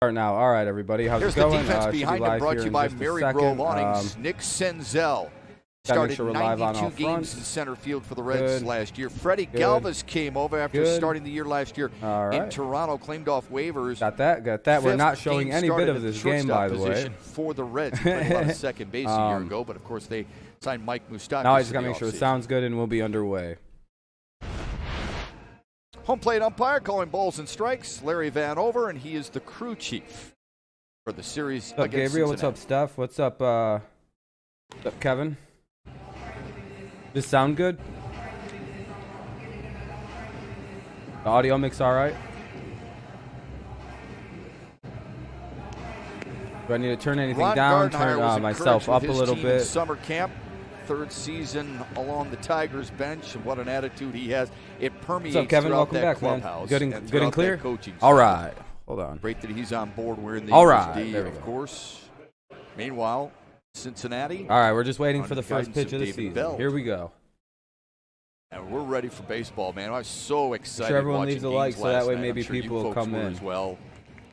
Start now. All right, everybody. How's Here's it going? the defense behind him, brought to you by Mary Grove Awnings. Nick Senzel started sure 92 games in center field for the Reds last year. Freddie Galvis came over after starting the year last year in Toronto, claimed off waivers. Got that. We're not showing any bit of this game, by the way. For the Reds, he played a lot of second base a year ago, but of course they signed Mike Moustakas. Now I just got to make sure it sounds good and we'll be underway. Home plate umpire calling balls and strikes, Larry Vanover, and he is the crew chief for the series. What's up, Gabriel? What's up, Steph? What's up, Kevin? Does this sound good? The audio mix all right? Do I need to turn anything down? Turn myself up a little bit. Summer camp, third season along the Tigers bench, and what an attitude he has. It permeates. What's up, Kevin? Welcome back, man. Good and clear. All right. Hold on. Great that he's on board. We're in the HD, of course. Meanwhile, Cincinnati. All right, we're just waiting for the first pitch of the season. Here we go. And we're ready for baseball, man. I was so excited. Sure, everyone leaves a like so that way maybe people will come in as well.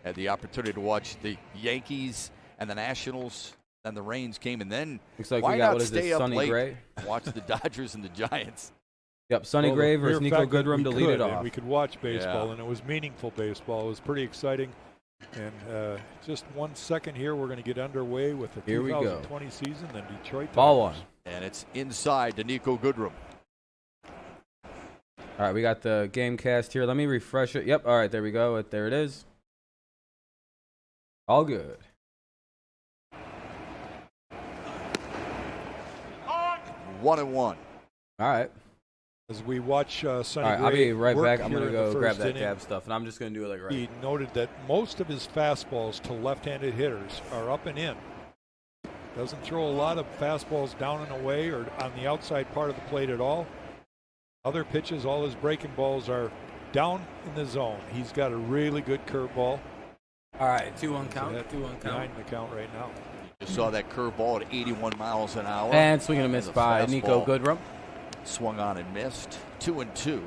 Had the opportunity to watch the Yankees and the Nationals. Then the rains came, and then looks like why we got not what is stay this, up Sonny late Gray? Watch the Dodgers and the Giants. Yep, Sonny Gray versus Nico Goodrum to lead it off. We could watch baseball, and it was meaningful baseball. It was pretty exciting. And just 1 second here, we're going to get underway with the 2020 season. Then Detroit. Ball one. And it's inside to Nico Goodrum. All right, we got the game cast here. Let me refresh it. Yep, all right, there we go. There it is. All good. 1-1. All right. As we watch Sonny Gray, I'll be right back. I'm going to go grab that inning, tab stuff, and I'm just going to do it like right. He noted that most of his fastballs to left-handed hitters are up and in. Doesn't throw a lot of fastballs down and away or on the outside part of the plate at all. Other pitches, all his breaking balls are down in the zone. He's got a really good curveball. All right, 2-1 count. 2-1 count. Behind the count right now. You saw that curveball at 81 miles an hour. And swinging a miss by Nico Goodrum. Swung on and missed. 2-2.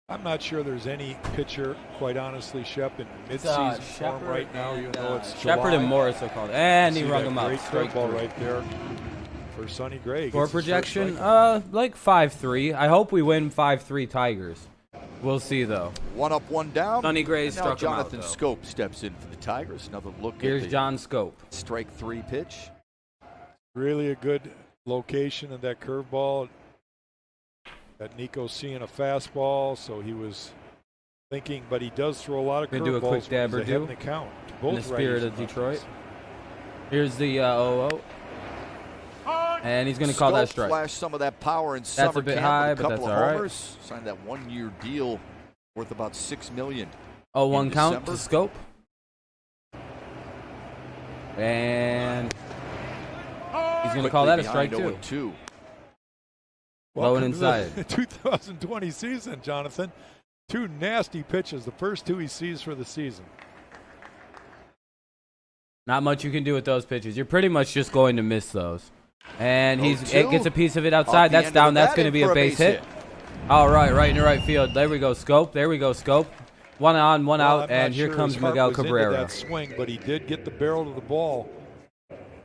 I'm not sure there's any pitcher, quite honestly, Shep, in mid-season form right now. You know it's Shepard and Morris are called, and he rung him up. Great curveball right there for Sonny Gray. Score projection, like 5-3. I hope we win 5-3 Tigers. We'll see though. 1 up, 1 down. Sonny Gray struck him out. Jonathan Scope steps in for the Tigers. Another look. Here's John Scope. Strike 3 pitch. Really a good location of that curveball. That Nico's seeing a fastball, so he was thinking, but he does throw a lot of curveballs. Do a quick dab or two. In the spirit of Detroit. Here's the 0-0. And he's going to call that strike. Flashed some of that power in that's a bit high, but that's all right. Signed that 1-year deal worth about $6 million. 0-1 count to Scope. And he's going to call that a strike too. Low and inside. The 2020 season, Jonathan. 2 nasty pitches. The first 2 he sees for the season. Not much you can do with those pitches. You're pretty much just going to miss those. And he gets a piece of it outside. That's down. That's going to be a base hit. All right, right into right field. There we go, Scope. There we go, Scope. 1 on, 1 out, and here comes Miguel Cabrera. That swing, but he did get the barrel of the ball.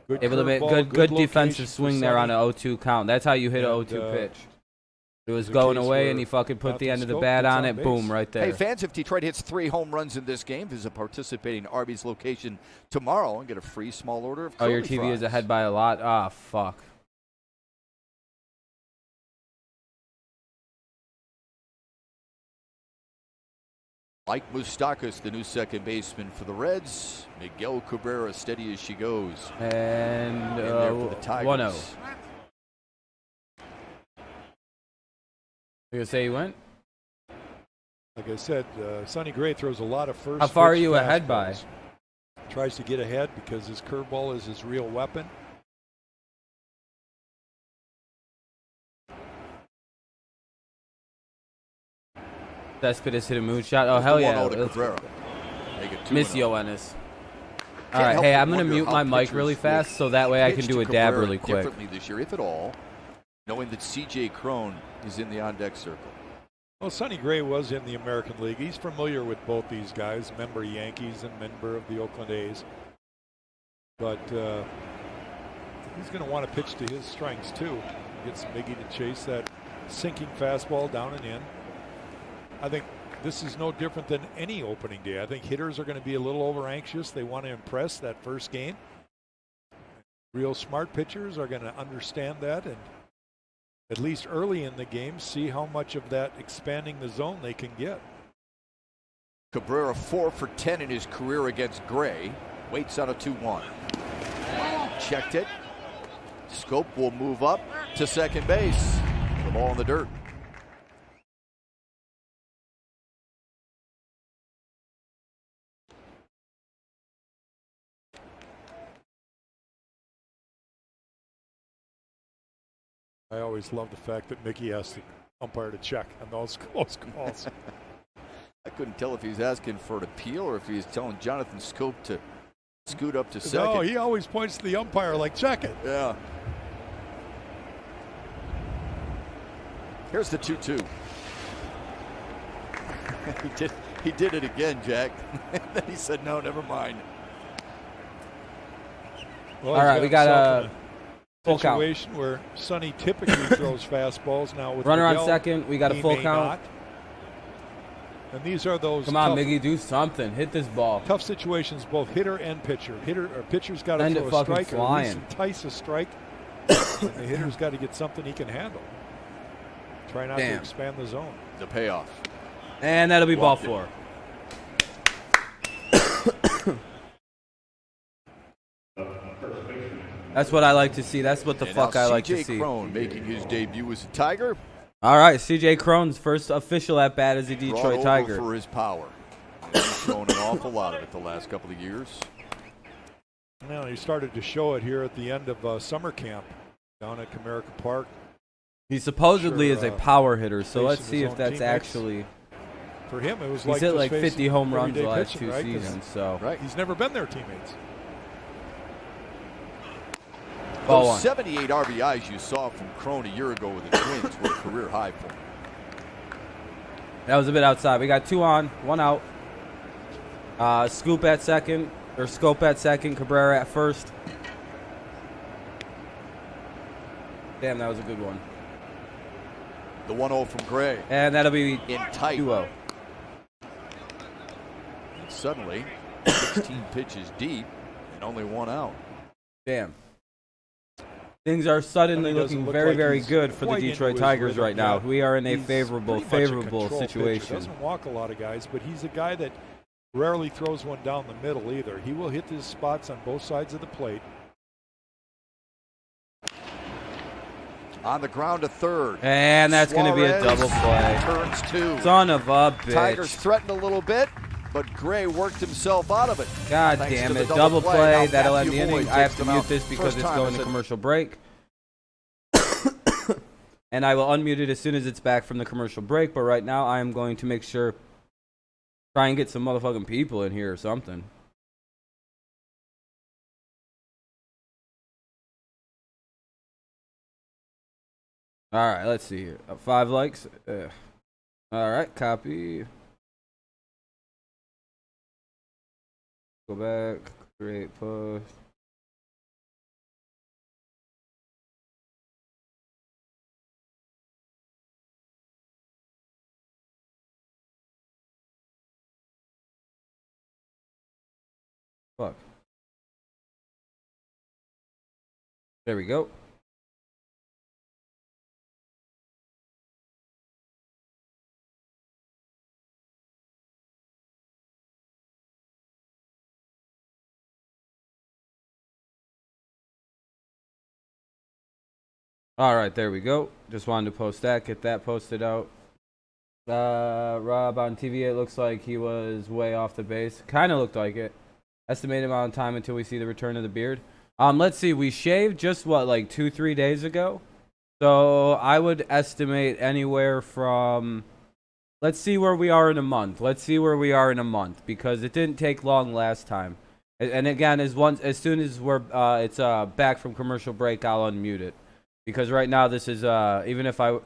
Able to make good defensive swing there on an 0-2 count. That's how you hit an 0-2 pitch. It was going away, and he fucking put the end of the bat on it. Boom, right there. Hey, fans, if Detroit hits 3 home runs in this game, visit participating Arby's location tomorrow and get a free small order of curly your TV fries. is ahead by a lot? Ah, fuck. Mike Moustakas, the new second baseman for the Reds. Miguel Cabrera, steady as she goes. And 1-0. You gonna say he went? Like I said, Sonny Gray throws a lot of first. How far are you ahead by? Tries to get ahead because his curveball is his real weapon. Cespedes hit a moonshot. Oh, hell yeah. Miss Yoenis. All right, hey, I'm going to mute my mic really fast so that way I can do a dab really quick. Differently this year, if at all, knowing that C.J. Cron is in the on-deck circle. Well, Sonny Gray was in the American League. He's familiar with both these guys, member Yankees and member of the Oakland A's. But he's going to want to pitch to his strengths too. Gets Miggy to chase that sinking fastball down and in. I think this is no different than any opening day. I think hitters are going to be a little over anxious. They want to impress that first game. Real smart pitchers are going to understand that, and at least early in the game, see how much of that expanding the zone they can get. Cabrera 4 for 10 in his career against Gray. Waits on a 2-1. Checked it. Scope will move up to second base. The ball in the dirt. I always love the fact that Mickey has the umpire to check on those close calls. I couldn't tell if he's asking for an appeal or if he's telling Jonathan Scope to scoot up to second. No, he always points to the umpire like, check it. Yeah. Here's the 2-2. he did it again, Jack. Then he said, no, never mind. Well, all right, we got a full situation count where Sonny typically throws fastballs. Now with runner Miguel, on second, we got a full count. Not. And these are those. Come on, Miggy, do something. Hit this ball. Tough situations, both hitter and pitcher. Pitcher's got to throw a strike or at least entice a strike. And the hitter's got to get something he can handle. Try not to expand the zone. The payoff. And that'll be ball 4. That's what I like to see. That's what the fuck I like to see. CJ Cron making his debut as a Tiger. All right, CJ Cron's first official at bat as a Detroit Tiger. For his power. He's shown an awful lot of it the last couple of years. Well, he started to show it here at the end of summer camp down at Comerica Park. He supposedly is a power hitter, so let's see if that's actually. For him, it was he's hit like 50 home runs the last pitching, 2 right? seasons. So he's never been their teammates. Those 78 RBIs you saw from Cron a year ago with the Twins were a career high for him. That was a bit outside. We got 2 on, 1 out. Scope at second, or Scope at second, Cabrera at first. Damn, that was a good one. The 1-0 from Gray. And that'll be in tight. 2-0. And suddenly, 16 pitches deep and only 1 out. Damn. Things are suddenly looking very, like very good for the Detroit Tigers right now. We are in a favorable situation. Doesn't walk a lot of guys, but he's a guy that rarely throws one down the middle either. He will hit his spots on both sides of the plate. On the ground to third. And that's going to be a double play. Turns 2. Son of a bitch. Tigers threatened a little bit, but Gray worked himself out of it. God damn it. Double play. That'll end the inning. I have to mute this because it's going to commercial break. And I will unmute it as soon as it's back from the commercial break. But right now, I am going to make sure, try and get some motherfucking people in here or something. All right, let's see here. 5 likes. All right, copy. Go back, create post. Fuck. There we go. All right, there we go. Just wanted to post that, get that posted out. Rob on TV, it looks like he was way off the base. Kind of looked like it. Estimated amount of time until we see the return of the beard. Let's see. We shaved just what, like 2-3 days ago. So I would estimate anywhere from. Let's see where we are in a month. Because it didn't take long last time. And again, as soon as we're it's back from commercial break, I'll unmute it. Because right now this is even if I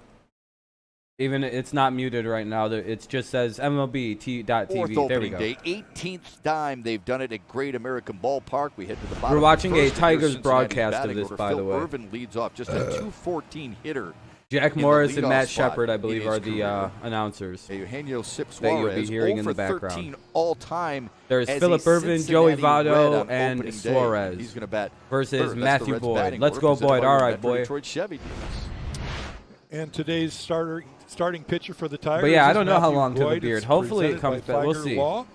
Even it's not muted right now. It just says MLB.TV. Fourth There we opening go. day, 18th time they've done it at Great American Ballpark. We head to the bottom. We're watching a Tigers Tigers broadcast of this, by the way. Irvin leads off, just a 214 hitter. Jack Morris and Matt Shepard, I believe, are the announcers Eugenio that you'll be hearing in the background. All-time. There's Phillip Ervin, Joey Votto, and Suarez. He's going to bat versus Matthew Boyd. Let's go, Boyd. All right, Boyd. And today's starting pitcher for the Tigers. But yeah, I don't know Matthew how long to the Boyd. beard. It's Hopefully it presented comes by back. We'll Tiger see. Law.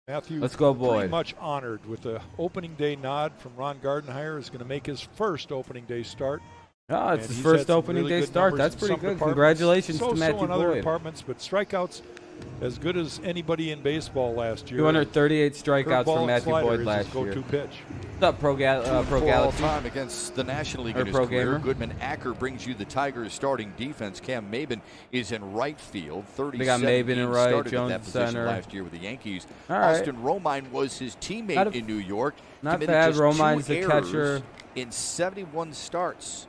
Matthew, Let's go, Boyd. pretty much honored with the opening day nod from Ron Gardenhire, is going to make his first opening day start. Oh, it's And his he's first had some opening really day good start. numbers That's in pretty some good. departments. Congratulations to So Matthew in other Boyd. departments, but strikeouts as good as anybody in baseball last year. 238 strikeouts Curveball from and Matthew slider Boyd is last his year. go-to pitch. What's up, Pro Galaxy? All-time against the National League Or in his Pro career. Gamer. Goodman Acker brings you the Tigers' starting defense. Cam Maben is in right field. 37 They got Maben in games right, started Jones at that position center. last year with the Yankees. All right. Austin Romine was his teammate in New York. Not Committed bad. just Romine's 2 the errors catcher. in 71 starts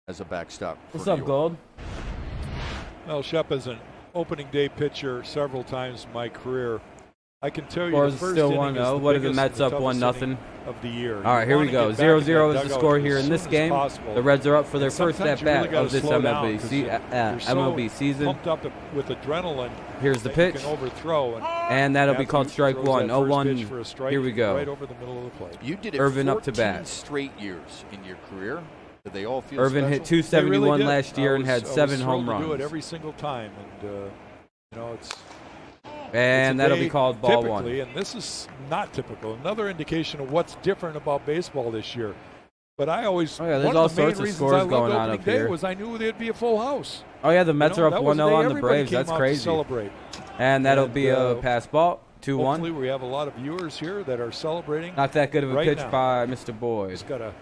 as a backstop. What's for up, New York. Gold? Well, Shep is an opening day pitcher several times in my career. I can tell you Scores the first still inning is 1-0. the What are the biggest Mets and up toughest 1-0? inning of the year. All right, here we go. 0-0 is the score here in this game. The Reds are up for their first at-bat of this MLB season. Pumped up with adrenaline. Here's the that you pitch. can overthrow, And that'll be Matthew called strike throws one. that first 0-1. pitch for a strike Here we go. Right over the middle of the plate. You did it Irvin up to 14 bat. straight years in your career. Did they all feel Irvin hit special? 271 They really last did. year I and was- had I was 7 thrilled home to runs. do it every single time, and it's. And It's a that'll day be called ball typically, one. and this is not typical. Another indication of what's different about baseball this year. But I always Oh, yeah, there's one all of the main sorts of reasons scores I loved going on opening up day here. was I knew there'd be a full house. Oh, yeah, the Mets are up that was the 1-0 day on the everybody Braves. came That's out to crazy. celebrate. And that'll And, be a pass ball. 2-1. Hopefully, we have a lot of viewers here that are celebrating. Not that good of a right pitch now. by Mr. Boyd. Just got a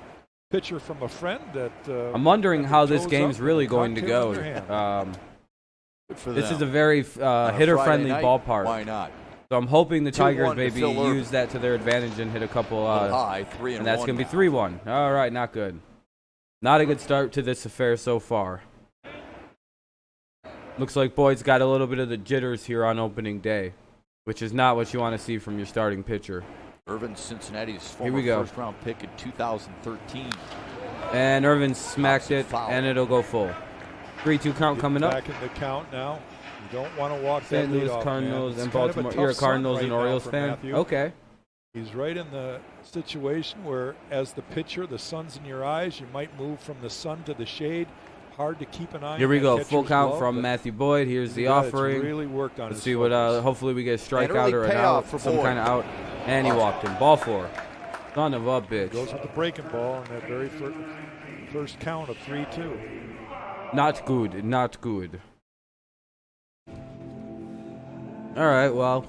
picture from a friend that. I'm wondering how this toes game's up really with a going to cocktail go. in their hand. Good for This them. is a very On a hitter-friendly Friday night, ballpark. Why not? So I'm hoping the 2-1 Tigers to maybe Phil Irvin. use that to their advantage and hit a couple. High, 3-1. And that's going to be 3-1. All right, not good. Not a good start to this affair so far. Looks like Boyd's got a little bit of the jitters here on opening day, which is not what you want to see from your starting pitcher. Irvin, Cincinnati's Here we former go. first-round pick in 2013. And Irvin smacked it, Foul. and it'll go full. 3-2 count coming up. Back in the count now. You don't want to walk St. that lead Louis off, Cardinals man. and It's kind of a Baltimore. tough You're a sun Cardinals right and now Orioles for fan? Matthew. Okay. He's right in the situation where, as the pitcher, the sun's in your eyes. You might move from the sun to the shade. Hard to keep an eye on. Here we that go. catcher's Full count glove, from but Matthew Boyd. Here's the yeah, it's offering. really worked on Let's his see what. focus. Hopefully we get a An early strikeout or an payoff out, for some Boyd. kind of out. And he walked in. Ball 4. Son of a bitch. Goes with the breaking ball on that very first count of 3-2. Not good. Not good. All right. Well,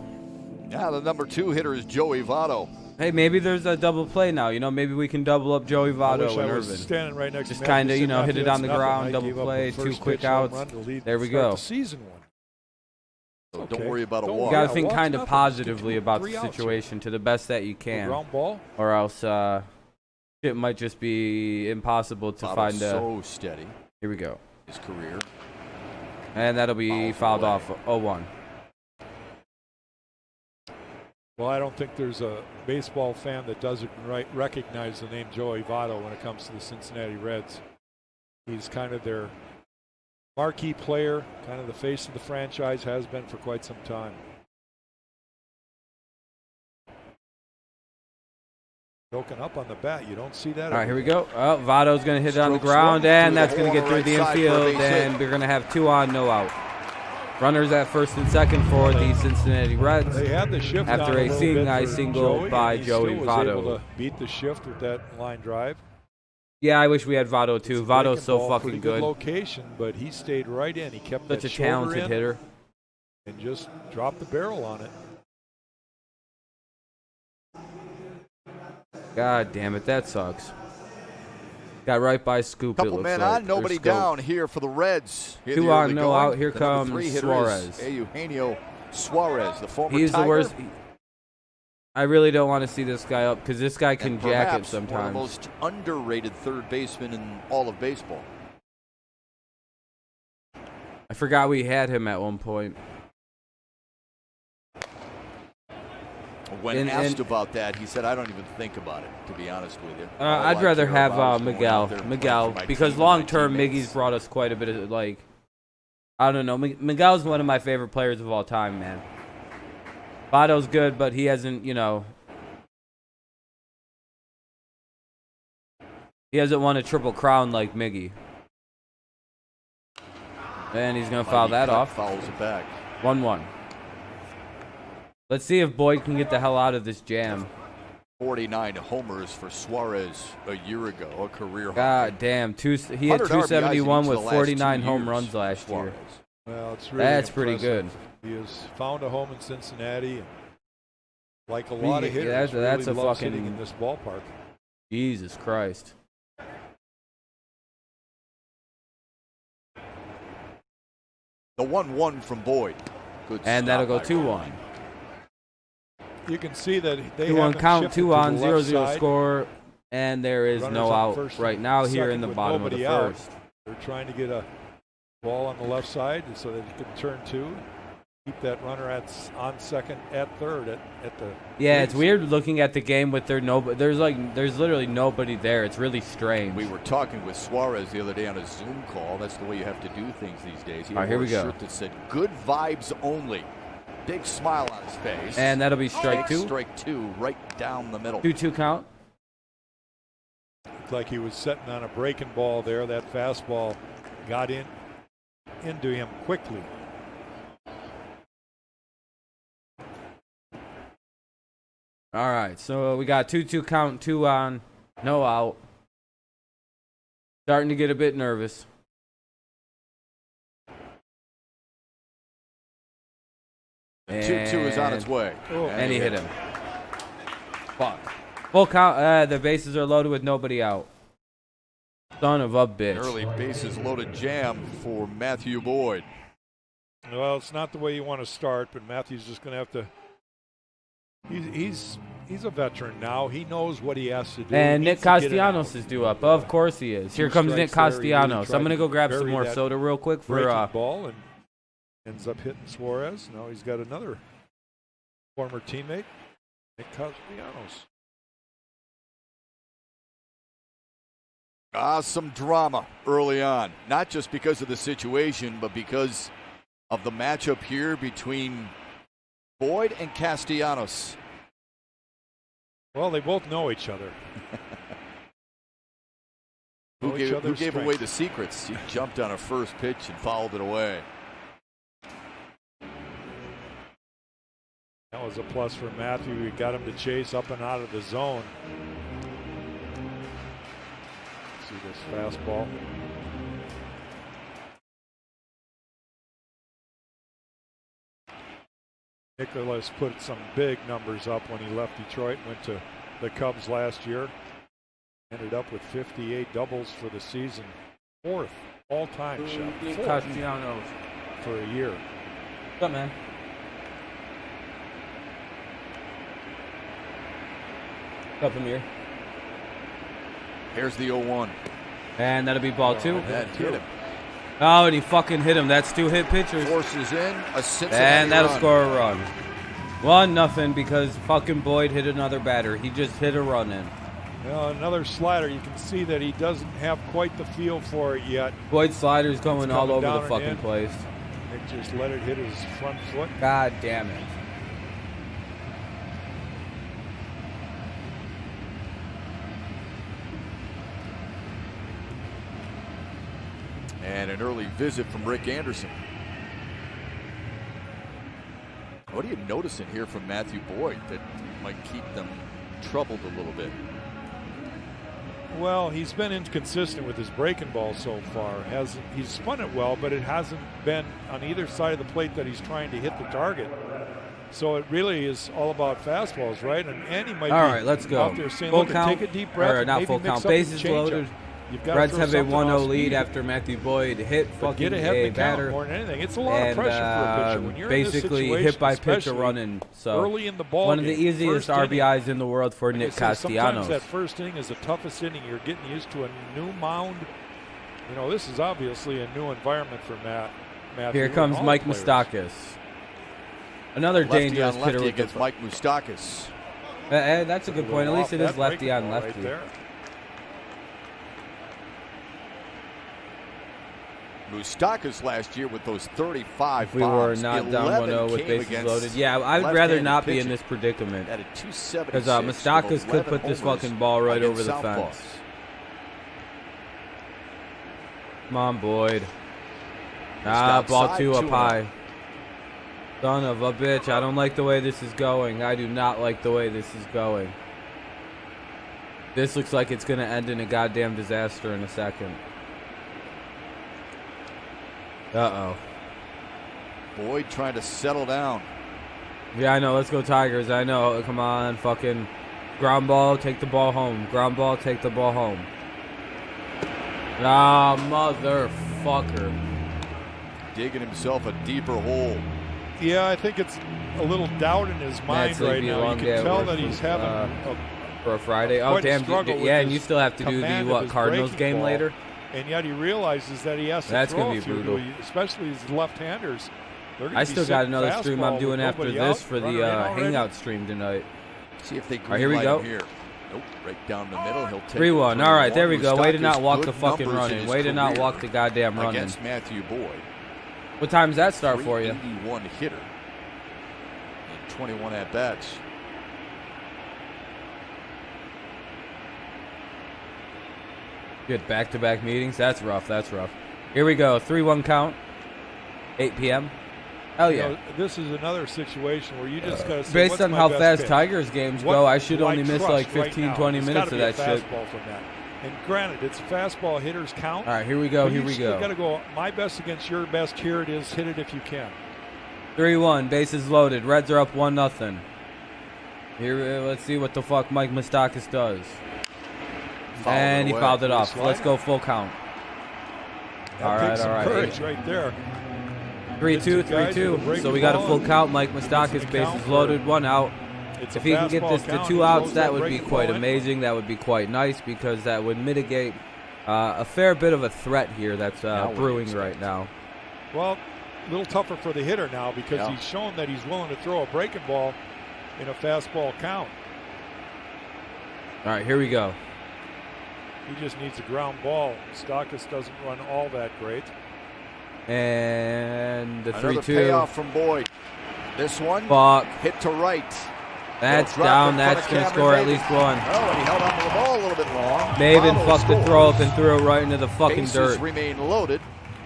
Now the number 2 hitter is Joey Votto. hey, maybe there's a double play now. You know, maybe we can double up Joey I Votto wish and I was Irvin. standing right next Just to kinda, Matthew. you know, hit it Matthew, on the it's nothing. ground, I double gave up play, the 2 first quick pitch home outs. run to lead- There we start go. The season one. So Okay. don't worry about a Don't You walk. got to Yeah, think walk's kind of nothing. positively Just get about 3 the outs here. situation to the best that you The can, ground ball. or else it might just be impossible to Votto's find a. so steady Here we go. his career. And that'll be fouled off. 0-1. Well, I don't think there's a baseball fan that doesn't recognize the name Joey Votto when it comes to the Cincinnati Reds. He's kind of their marquee player, kind of the face of the franchise, has been for quite some time. Broken up on the bat. You don't see that. All right, here we everywhere. go. Oh, Votto's going to hit it on the Strokes ground, one, and through the that's going to hole get on through the the right side for a infield, base hit. and we're going to have 2 on, no out. Runners at first and second for the Cincinnati Reds. They had the shift After down a little seeing bit eye for single Joey, by and he Joey still was Votto. able to beat the shift with that line drive. Yeah, I wish we had Votto too. It's a Votto's breaking so ball, fucking pretty good. location, but he stayed right in. He kept Such that a shoulder talented in hitter. and just dropped the barrel on it. God damn it, that sucks. Got right by Scoop. It Couple looks men like. on, nobody Or Scope. down here for the Reds. In 2 the on, early no going. out. Here The number comes 3 hitter is Suarez. Eugenio Suarez, the former He's the Tiger, worst. I really don't want to see this guy up because this guy can and jack it perhaps one of sometimes. the most underrated third baseman in all of baseball. I forgot we had him at one point. When asked about that, he said, "I don't even think about it, to be honest with you." I'd rather have Miguel, because long term, Miggy's brought us quite a bit of like, I don't know. Miguel's one of my favorite players of all time, man. Votto's good, but he hasn't, you know, he hasn't won a triple crown like Miggy. And he's gonna foul that off. Fouls it back. 1-1. Let's see if Boyd can get the hell out of this jam. 49 homers for Suarez a year ago, a career. God damn, he had 271 with 49 home runs last year. Well, it's really that's pretty good. He has found a home in Cincinnati, and like a lot of hitters, that's really a loves fucking hitting in this ballpark. Jesus Christ. The 1-1 from Boyd. Good and that'll go 2-1. You can see that they 2-1 count, 2 on, 0-0 side. Score, and there is Runners no on out right now here in the bottom of the out. first. They're trying to get a ball on the left side so that you can turn 2. Keep that runner on second, at third, at the. Yeah, it's weird looking at the game with there's literally nobody there. It's really strange. We were talking with Suarez the other day on a Zoom call. That's the way you have to do things these days. He All right, here we go. Shirt that said "Good vibes only." Big smile on his face. And that'll be strike 2. Strike 2, right down the middle. 2-2 count. Looked like he was setting on a breaking ball there. That fastball got into him quickly. All right, so we got 2-2 count, 2 on, no out. Starting to get a bit nervous. And 2-2 is on its way. Oh. And he hit him. Fuck. Full count. The bases are loaded with nobody out. Son of a bitch. Early bases loaded jam for Matthew Boyd. Well, it's not the way you want to start, but Matthew's just going to have to. He's a veteran now. He knows what he has to do. And Nick Castellanos is due up. Of course he is. Here comes Nick Castellanos. I'm going to go grab some more soda real quick for ball and ends up hitting Suarez. Now he's got another former teammate, Nick Castellanos. Some drama early on, not just because of the situation, but because of the matchup here between Boyd and Castellanos. Well, they both know each other. Who gave away the secrets? He jumped on a first pitch and fouled it away. That was a plus for Matthew. He got him to chase up and out of the zone. See this fastball. Nicholas put some big numbers up when he left Detroit and went to the Cubs last year. Ended up with 58 doubles for the season. 4th all-time shot. Castellanos for a year. What's up, man? What's up, Amir? Here's the 0-1. And that'll be ball 2. That hit him. Oh, and he fucking hit him. That's 2 hit pitchers. Forces in a Cincinnati and that'll run. score a run. 1-0 because fucking Boyd hit another batter. He just hit a run in. Well, another slider. You can see that he doesn't have quite the feel for it yet. Boyd's slider's going all over the fucking place. Nick just let it hit his front foot. God damn it. And an early visit from Rick Anderson. What are you noticing here from Matthew Boyd that might keep them troubled a little bit? Well, he's been inconsistent with his breaking ball so far. He's spun it well, but it hasn't been on either side of the plate that he's trying to hit the target. So it really is all about fastballs, right? And he might all be right, let's go. out there saying, full look, count, take a deep breath. or not full count. Bases loaded. Reds have a 1-0 lead after Matthew Boyd hit fucking a batter. More than anything. It's a lot of pressure for a pitcher. When you're basically in this hit by pitch a run in. So early in the ball one of the easiest RBIs in the world for Nick Castellanos. Sometimes that first inning is the toughest inning. You're getting used to a new mound. You know, this is obviously a new environment for Matt. Matthew. Here comes Mike Moustakis. Another Lefty dangerous on lefty hitter with against Mike Moustakis. that's a good point. At least it is lefty on lefty. Right there. Moustakis last year with those 35 If we were not down 1-0 with bases loaded. Yeah, I'd rather not be in this predicament. Because Moustakis could put this fucking ball right over the fence. Come on, Boyd. Ball 2 up high. Son of a bitch. I don't like the way this is going. I do not like the way this is going. This looks like it's going to end in a goddamn disaster in a second. Uh-oh. Boyd trying to settle down. Yeah, I know. Let's go Tigers. I know. Come on. Fucking ground ball. Take the ball home. Ground ball. Take the ball home. Ah, motherfucker. Digging himself a deeper hole. Yeah, I think it's a little doubt in his mind right now. You can tell that he's having for a Friday. Oh, damn. Yeah, and you still have to do the Cardinals game later? And yet he realizes that he has to That's throw gonna be brutal. Especially his left-handers. I still got another stream I'm doing after this for the Hangout stream tonight. See if they All right, here we go. Here. Nope, right down the middle. He'll take 3-1. All right, there we go. Way to not walk Good the fucking numbers in running. his Way to not career walk the goddamn running. against Matthew Boyd. What time does that start for you? 381 hitter in 21 at-bats. Good back-to-back meetings. That's rough. That's rough. Here we go. 3-1 count. 8 p.m. Hell yeah. You know, this is another situation where you just got to say, based what's on my how best fast pitch? Tigers games What go, I should do only miss trust like 15, right now? 20 It's minutes gotta of be that a shit. fastball from that. And granted, it's fastball hitters count. All right, here we go. But Here we You go. got to go, my best against your best. Here it is. Hit it if you can. 3-1. Bases loaded. Reds are up 1-0. Here, let's see what the fuck Mike Moustakis does. And he fouled it off. Let's go full count. All right, all right. Courage right there. 3-2, 3-2. So we got a full count. Mike Moustakis, bases loaded, 1 out. If he can get this to 2 outs, that would be quite amazing. That would be quite nice because that would mitigate a fair bit of a threat here that's brewing right now. Well, a little tougher for the hitter now because he's shown that he's willing to throw a breaking ball in a fastball count. All right, here we go. He just needs a ground ball. Moustakis doesn't run all that great. And the 3-2. Another payoff from Boyd. This one hit to right. That's down. That's going to score at least 1. Oh, and he held onto the ball a little bit long. Maben fucked the throw up and threw it right into the fucking dirt. Remain loaded.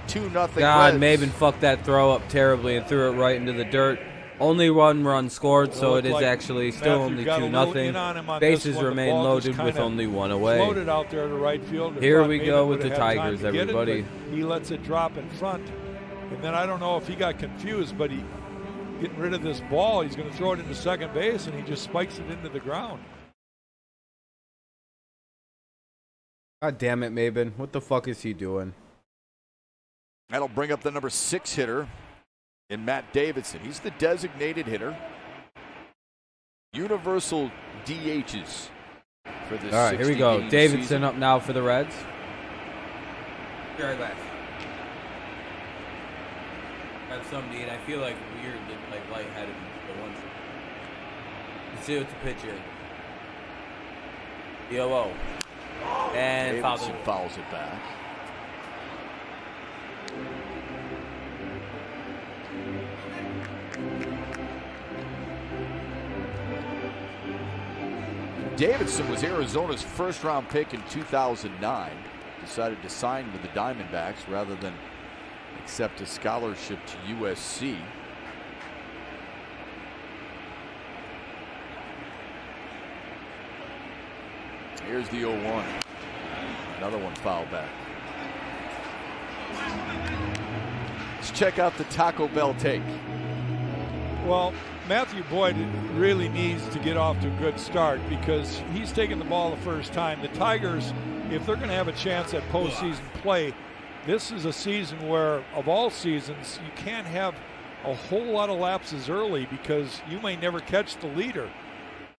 2-0 God, Reds. Maben fucked that throw up terribly and threw it right into the dirt. Only 1 run scored, so it is actually still only 2-0. Bases remain loaded with only 1 away. Floated out there to right field. Here we go with the Tigers, everybody. He lets it drop in front, and then I don't know if he got confused, but he getting rid of this ball. He's going to throw it into second base, and he just spikes it into the ground. God damn it, Maben! What the fuck is he doing? That'll bring up the number 6 hitter in Matt Davidson. He's the designated hitter. Universal DHs for this. All right, here we go. Davidson season. Up now for the Reds. Be right back. Got something to eat. I feel like weird, like lightheaded. Let's see what the pitch is. YOO. And fouls it back. Davidson was Arizona's first-round pick in 2009. Decided to sign with the Diamondbacks rather than accept a scholarship to USC. Here's the 0-1. Another one fouled back. Let's check out the Taco Bell take. Well, Matthew Boyd really needs to get off to a good start because he's taking the ball the first time. The Tigers, if they're going to have a chance at postseason play, this is a season where, of all seasons, you can't have a whole lot of lapses early because you may never catch the leader.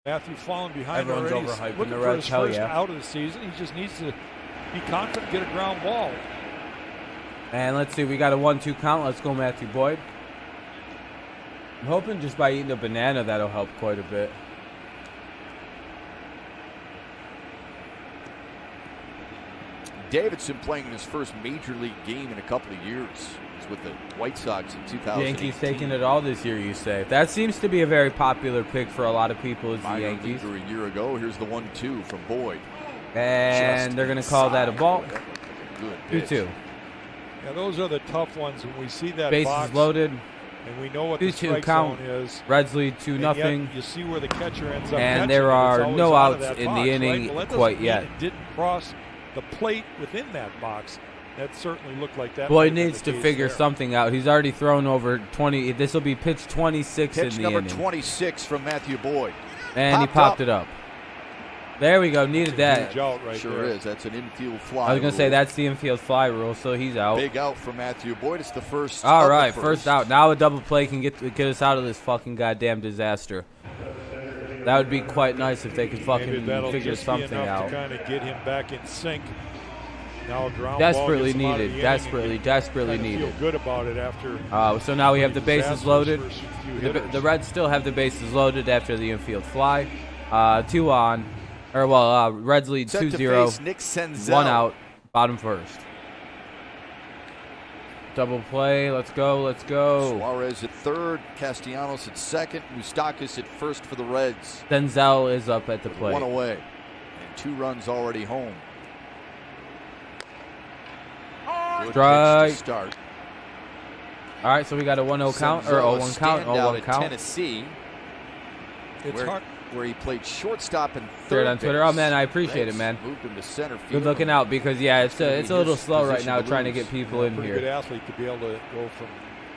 Matthew falling behind Everyone's already. overhyping He's looking the for Reds. his Hell first yeah. out of the season. He just needs to be confident, get a ground ball. And let's see, we got a 1-2 count. Let's go Matthew Boyd. I'm hoping just by eating a banana that'll help quite a bit. Davidson playing his first major league game in a couple of years. He's with the White Sox in 2018. Yankees taking it all this year, you say. That seems to be a very popular pick for a lot of people is the Minor Yankees. leaguer a year ago. Here's the 1-2 from Boyd. And they're going to call that a ball. Good 2-2. Yeah, those are the tough ones when we see that Bases box, loaded. and we know what the 2-2 strike count. zone is. Reds lead 2-0. You see where the catcher ends up And catching, there and it's are always no out of outs that in box, the inning right? Well, that quite doesn't yet. mean it didn't cross the plate within that box. That certainly looked like that. Boyd might have needs been to the figure case something out. He's already thrown over 20. This will be pitch 26 Pitch in the number inning. 26 from Matthew Boyd. And he popped it up. There we go. Needed there. that. Huge out right Sure there. is. That's an infield fly. I was going to say rule. that's the infield fly rule, so he's out. Big out for Matthew Boyd. It's the first. All of the right, first out. Now a double play can get us out of this fucking goddamn disaster. That would be quite nice if they could Maybe fucking that'll figure just be something enough out. to kind of get him back in sync. Now a ground Desperately ball gets him out of the needed. inning, Desperately and you needed. Feel good about it after. So now we have the bases disastrous loaded. first few The hitters. Reds still have the bases loaded after the infield fly. 2 on. Reds lead Set to 2-0. face Nick Senzel. 1 out. Bottom first. Double play. Let's go. Let's go. Suarez at third. Castellanos at second. Moustakas at first for the Reds. Denzel is up at the plate. 1 away. And 2 runs already home. Good Strike. pitch to start. All right, so we got a 1-0 count or Senzel, 0-1 count. standout 0-1 at count. Tennessee, It's hard. where he played shortstop and Shared third on Twitter. base. Oh man, I appreciate it, Reds man. Moved him to center field. Good looking out because yeah, it's a little His slow right position now to trying to lose. get people in Pretty good here. athlete to be able to go from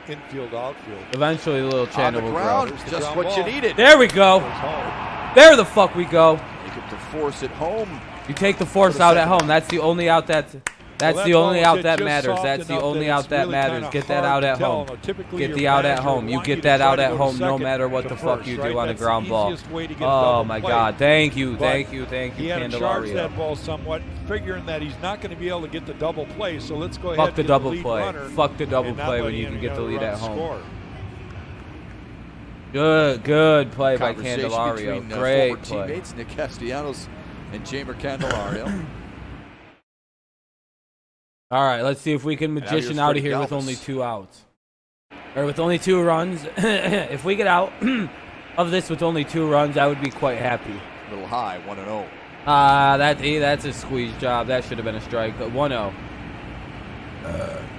infield to outfield. Eventually, the little On channel the will ground, grow. There's the just ground what you ball. needed. There we go. Goes home. There the fuck we go. Make it to force it home. You take the force out at home. That's the only out that's Well, the that only ball out hit that just matters. soft That's the enough only that out it's that really matters. kinda Get that hard out to at tell. home. Now, typically Get your the out at manager home. would You want get to that try out to at go to home no second matter what to the fuck first, you right? do on a That's the ground ball. easiest way to get a Oh double my play. God! Thank you, But thank you, He had to charge Candelario. that ball somewhat, figuring that he's not going to be able to get the double play. So let's go ahead Fuck and the get double lead play. runner Fuck the double and not play let when you any can get the other lead run at home. score. Good play by Conversation Candelario. between Great former play. teammates Nick Castellanos and Jamer Candelario. All right, let's see if we can here's magician out of Freddie here with Galvis. only 2 outs. Or with only 2 runs. If we get out of this with only 2 runs, I would be quite happy. A little high, 1-0. That's a squeeze job. That should have been a strike. 1-0.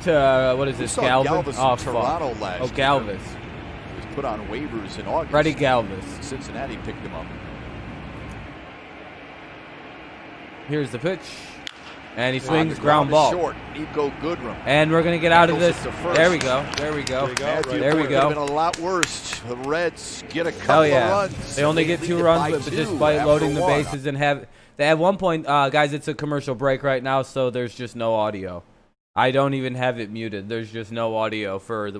To, what is We this, saw Galvin? Galvis Oh, in Toronto fuck. last Oh, year. Galvis. He was put on waivers in August. Freddie Galvis. Cincinnati picked him up. Here's the pitch. And he On swings the ground is ball. Short. Nico Goodrum. And we're going to get out of Handles this. it to first. There we go. There we go. Matthew There we Boyd go. could have been a lot worse. The Reds get a couple Hell yeah. of runs. They only get lead 2 it runs, by but 2 despite after loading the 1. bases and have... They at one point, guys, it's a commercial break right now, so there's just no audio. I don't even have it muted. There's just no audio for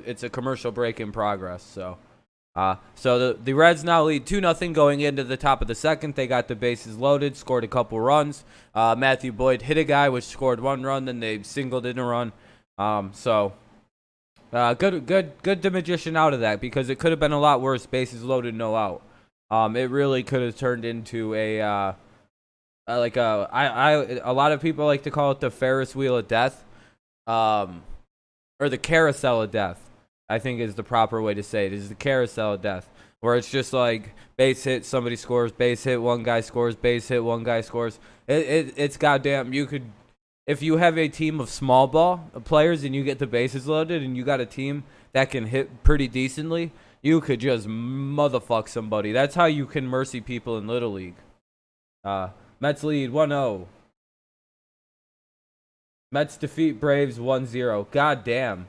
it's a commercial break in progress, so... So the Reds now lead 2-0 going into the top of the second. They got the bases loaded, scored a couple runs. Matthew Boyd hit a guy, which scored 1 run. Then they singled in a run. Good to magician out of that because it could have been a lot worse. Bases loaded, no out. It really could have turned into a lot of people like to call it the Ferris wheel of death, or the carousel of death. I think is the proper way to say it, is the carousel of death, where it's just like base hit, somebody scores, base hit, one guy scores, base hit, one guy scores. It's goddamn, you could, if you have a team of small ball players and you get the bases loaded and you got a team that can hit pretty decently, you could just motherfuck somebody. That's how you can mercy people in Little League. Mets lead 1-0. Mets defeat Braves 1-0. God damn.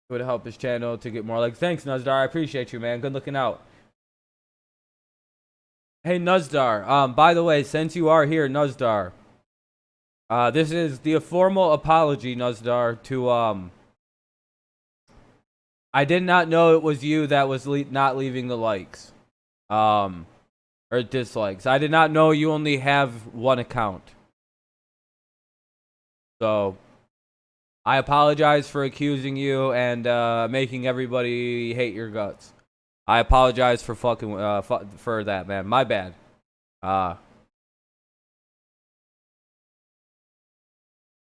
It would help his channel to get more like. Thanks, Nuzdar. I appreciate you, man. Good looking out. Hey, Nuzdar. By the way, since you are here, Nuzdar, this is the formal apology, Nuzdar, to I did not know it was you that was not leaving the likes, or dislikes. I did not know you only have 1 account. So I apologize for accusing you and making everybody hate your guts. I apologize for fucking for that, man. My bad.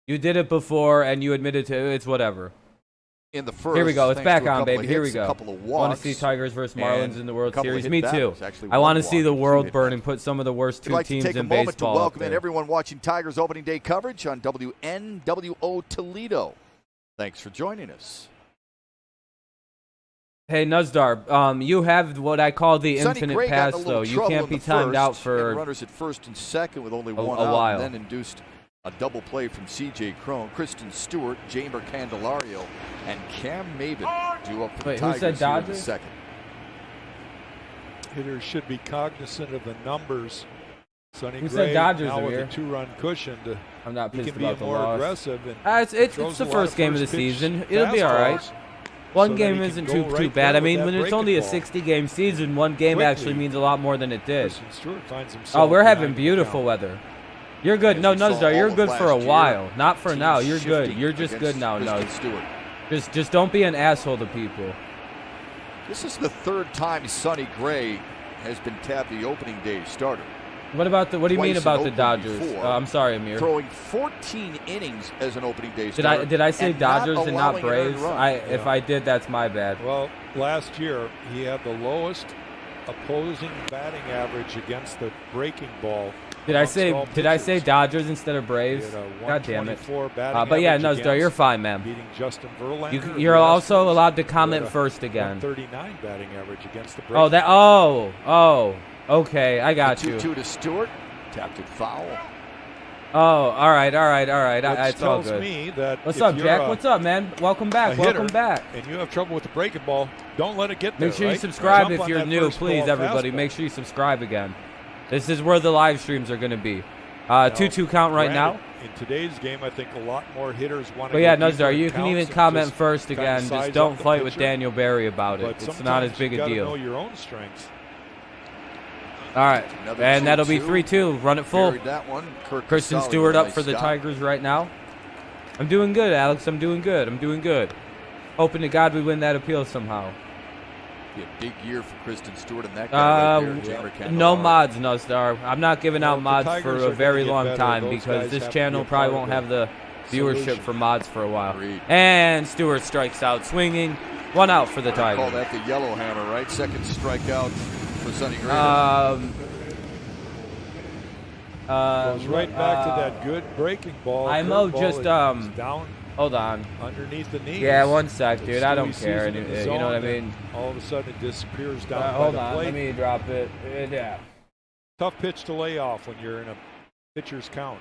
You did it before and you admitted to it. It's whatever. In the first, here we go. It's back on, baby. Hits, Here we go. I want to see Tigers versus Marlins in the World Series. Me too. I want to see the world burn and put some of the worst two teams in baseball. I'd like to take a moment to welcome in everyone watching Tigers opening day coverage on WNWO Toledo. Thanks for joining us. Hey, Nuzdar, you have what I call the infinite pass, though. You can't be timed out for runners at first and second with only one a out, while. And then induced a double play from C.J. Crone, Kristen Stewart, Jamer Candelario, and Cam Maben due up for the Tigers who said Dodgers? In the second. Hitters should be cognizant of the numbers. Sonny Who Gray said Dodgers now with here? a 2-run cushion. I'm not pissed he can about be the more loss. aggressive. And It's the first game of the season. It'll be all right. One game isn't too bad. I mean, when it's only a 60-game season, one game actually means a lot more than it did. Oh, we're having beautiful weather. You're good. No, Nuzdar, you're good for a while. Not for now. You're good. You're just good now, Nuz. Just don't be an asshole to people. This is the third time Sonny Gray has been tabbed the opening day starter. What do you mean about the Dodgers? I'm sorry, Amir. Throwing 14 innings as an opening day starter. Did I say Dodgers and not Braves? Yeah. If I did, that's my bad. Well, last year he had the lowest opposing batting average against the breaking ball. Did I say Dodgers instead of Braves? God damn it. But yeah, Nuzdar, you're fine, man. Beating Justin Verlander. You're also allowed to comment first again. 139 batting average against the Braves. Okay, I got you. 2-2 to Stewart. Tapped it foul. Oh, all right. It's all tells good. me that What's up, Jack? What's up, man? Welcome back. Welcome back. And you have trouble with the breaking ball. Don't let it get there. Make sure you subscribe if you're new, please, everybody. Make sure you subscribe again. This is where the live streams are going to be. 2-2 count right now. In today's game, I think a lot more hitters want to. But yeah, Nuzdar, you can even comment first again. Just don't fight with Daniel Barry about it. It's not as big a deal. Know your own strengths. All right, and that'll be 3-2. Run it full. That one. Kristen Stewart up for the Tigers right now. I'm doing good, Alex. I'm doing good. Hoping to God we win that appeal somehow. Be a big year for Kristen Stewart and that guy right there, no mods, Nuzdar. I'm not giving out mods for a very long time because this channel probably won't have the viewership for mods for a while. And Stewart strikes out swinging. 1 out for the Tigers. Call that the yellow hammer, right? Second strikeout for Sonny Gray. Goes right back to that good breaking ball. Just down. Hold on. Underneath the knees. Yeah, 1 sec, dude. I don't care. You know what I mean? All of a sudden it disappears down by hold the on. plate. Let me drop it. Yeah. Tough pitch to lay off when you're in a pitcher's count.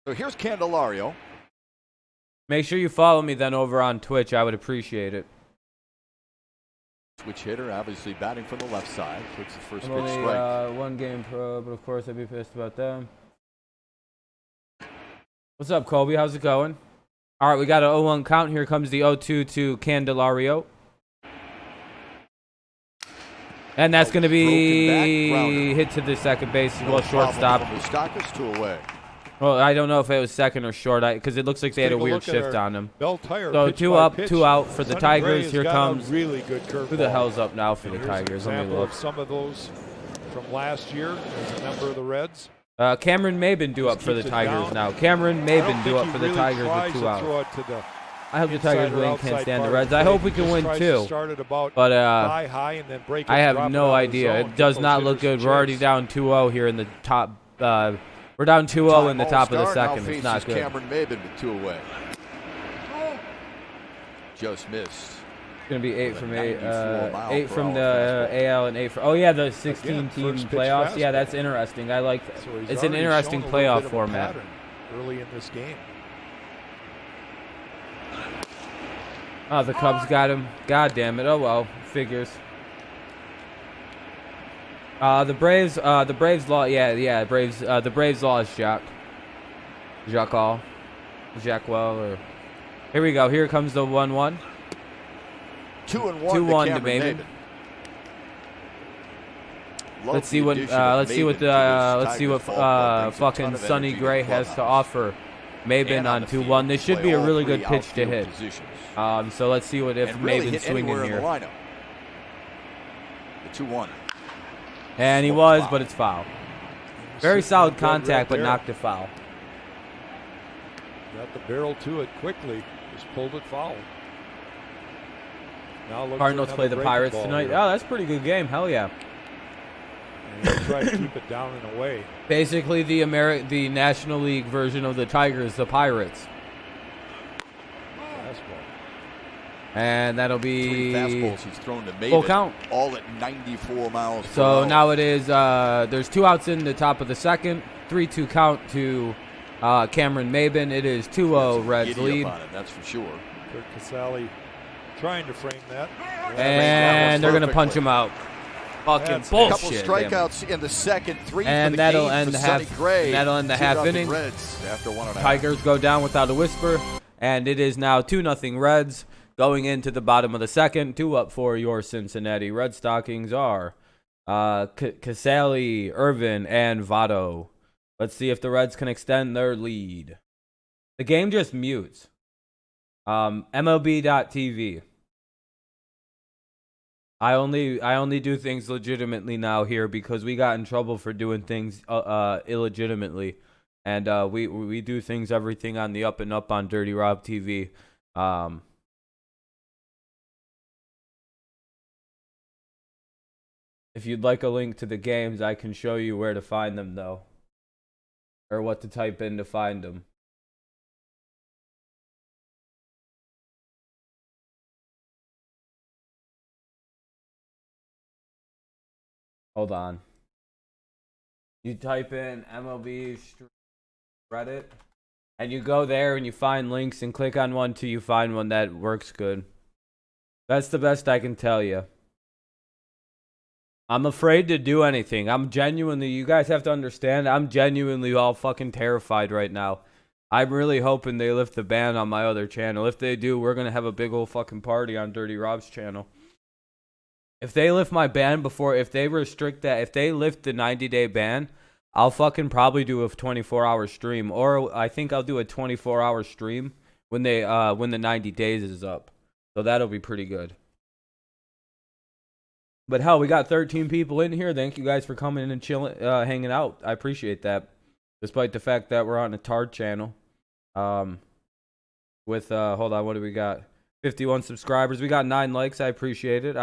So here's Candelario. Make sure you follow me then over on Twitch. I would appreciate it. Switch hitter, obviously batting from the left side. Takes the first I'm pitch only, strike. 1 game pro, but of course I'd be pissed about them. What's up, Colby? How's it going? All right, we got an 0-1 count. Here comes the 0-2 to Candelario. And that's going to be hit to the second base. Well, shortstop. Well, I don't know if it was second or short because it looks like they had a weird shift on him. So 2 up, 2 out for the Tigers. Here comes. Really good curve. Who the hell's up now for the Tigers? Let me look. Some of those from last year as a member of the Reds. Cameron Maben due up for the Tigers now. Cameron Maben due up for the Tigers with 2 out. I hope the Tigers win. Can't stand the Reds. I hope we can win too. But I have no idea. It does not look good. We're already down 2-0 here in the top. We're down 2-0 in the top of the second. It's not good. Cameron Maben with 2 away. Just missed. It's going to be 8 from 8. 8 from the AL and 8 from. Oh, yeah, the 16-team playoffs. Yeah, that's interesting. I like that. It's an interesting playoff format. Early in this game. Oh, the Cubs got him. God damn it. Oh, well. Figures. The Braves lost. Yeah, Braves. The Braves lost Jacques Well. Or here we go. Here comes the 1-1. 2-1 to Maben. Let's see what fucking Sonny Gray has to offer. Maben on 2-1. This should be a really good pitch to hit. So let's see what if Maben's swinging here. The 2-1. And he was, but it's foul. Very solid contact, but knocked it foul. Got the barrel to it quickly. Just pulled it foul. Now Cardinals play the Pirates tonight. Oh, that's a pretty good game. Hell yeah. And he'll try to keep it down and away. Basically, the National League version of the Tigers, the Pirates. Fastball. And that'll be 3 fastballs he's thrown to Maben, full count. all at 94 miles per So hour. now it is, there's 2 outs in the top of the second. 3-2 count to Cameron Maben. It is 2-0 Reds lead. On it, that's for sure. Kurt Casale trying to frame that. And they're going to punch him out. Fucking bullshit. A couple strikeouts in the second, 3 and for the that'll game end for the Sonny half. Gray. That'll end the half inning. Reds after 1.5. Tigers go down without a whisper, and it is now 2-0 Reds going into the bottom of the second. 2 up for your Cincinnati Red Stockings are Casale, Irvin, and Votto. Let's see if the Reds can extend their lead. The game just mutes. MLB.TV. I only do things legitimately now here because we got in trouble for doing things illegitimately, and we do things everything on the up and up on Dirty Rob TV. If you'd like a link to the games, I can show you where to find them though, or what to type in to find them. Hold on. You type in MLB Reddit, and you go there and you find links and click on one till you find one that works good. That's the best I can tell you. I'm afraid to do anything. I'm genuinely, you guys have to understand, I'm genuinely all fucking terrified right now. I'm really hoping they lift the ban on my other channel. If they do, we're going to have a big old fucking party on Dirty Rob's channel. If they lift my ban if they restrict that, if they lift the 90-day ban, I'll fucking probably do a 24-hour stream. Or I think I'll do a 24-hour stream when the 90 days is up. So that'll be pretty good. But hell, we got 13 people in here. Thank you guys for coming in and chilling, hanging out. I appreciate that. Despite the fact that we're on a Tard channel. Hold on, what do we got? 51 subscribers. We got 9 likes. I appreciate it.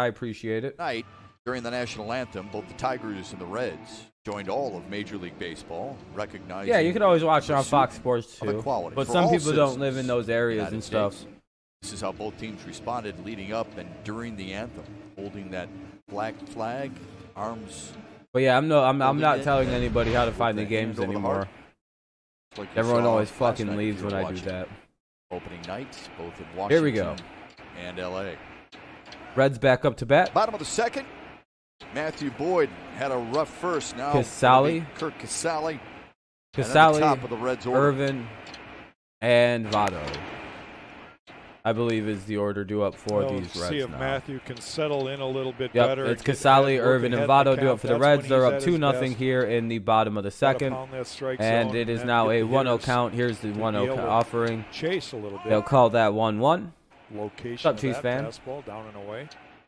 Night, during the national anthem, both the Tigers and the Reds joined all of Major League Baseball, recognizing. Yeah, you can always watch it on Fox Sports too. But for some all people don't citizens live in those areas of the and United stuff. States. This is how both teams responded leading up and during the anthem, holding that black flag, arms. But yeah, I'm not telling anybody how to find the games anymore. Like Everyone always fucking leaves when I do that. Opening nights, both in Washington. Here we go. And LA. Reds back up to bat. Bottom of the second. Matthew Boyd had a rough first. Now Casale. Kurt Casale. Casale, top of the Reds order. Irvin, and Votto. I believe is the order due up for these Reds. See if now. Matthew can settle in a little bit better. It's Casale, Irvin, and Votto due up for the Reds. They're up 2-0 here in the bottom of the second. And it is now a 1-0 count. Here's the 1-0 offering. Chase a little bit. They'll call that 1-1. Location What's up, Chiefs fan? Fastball down and away.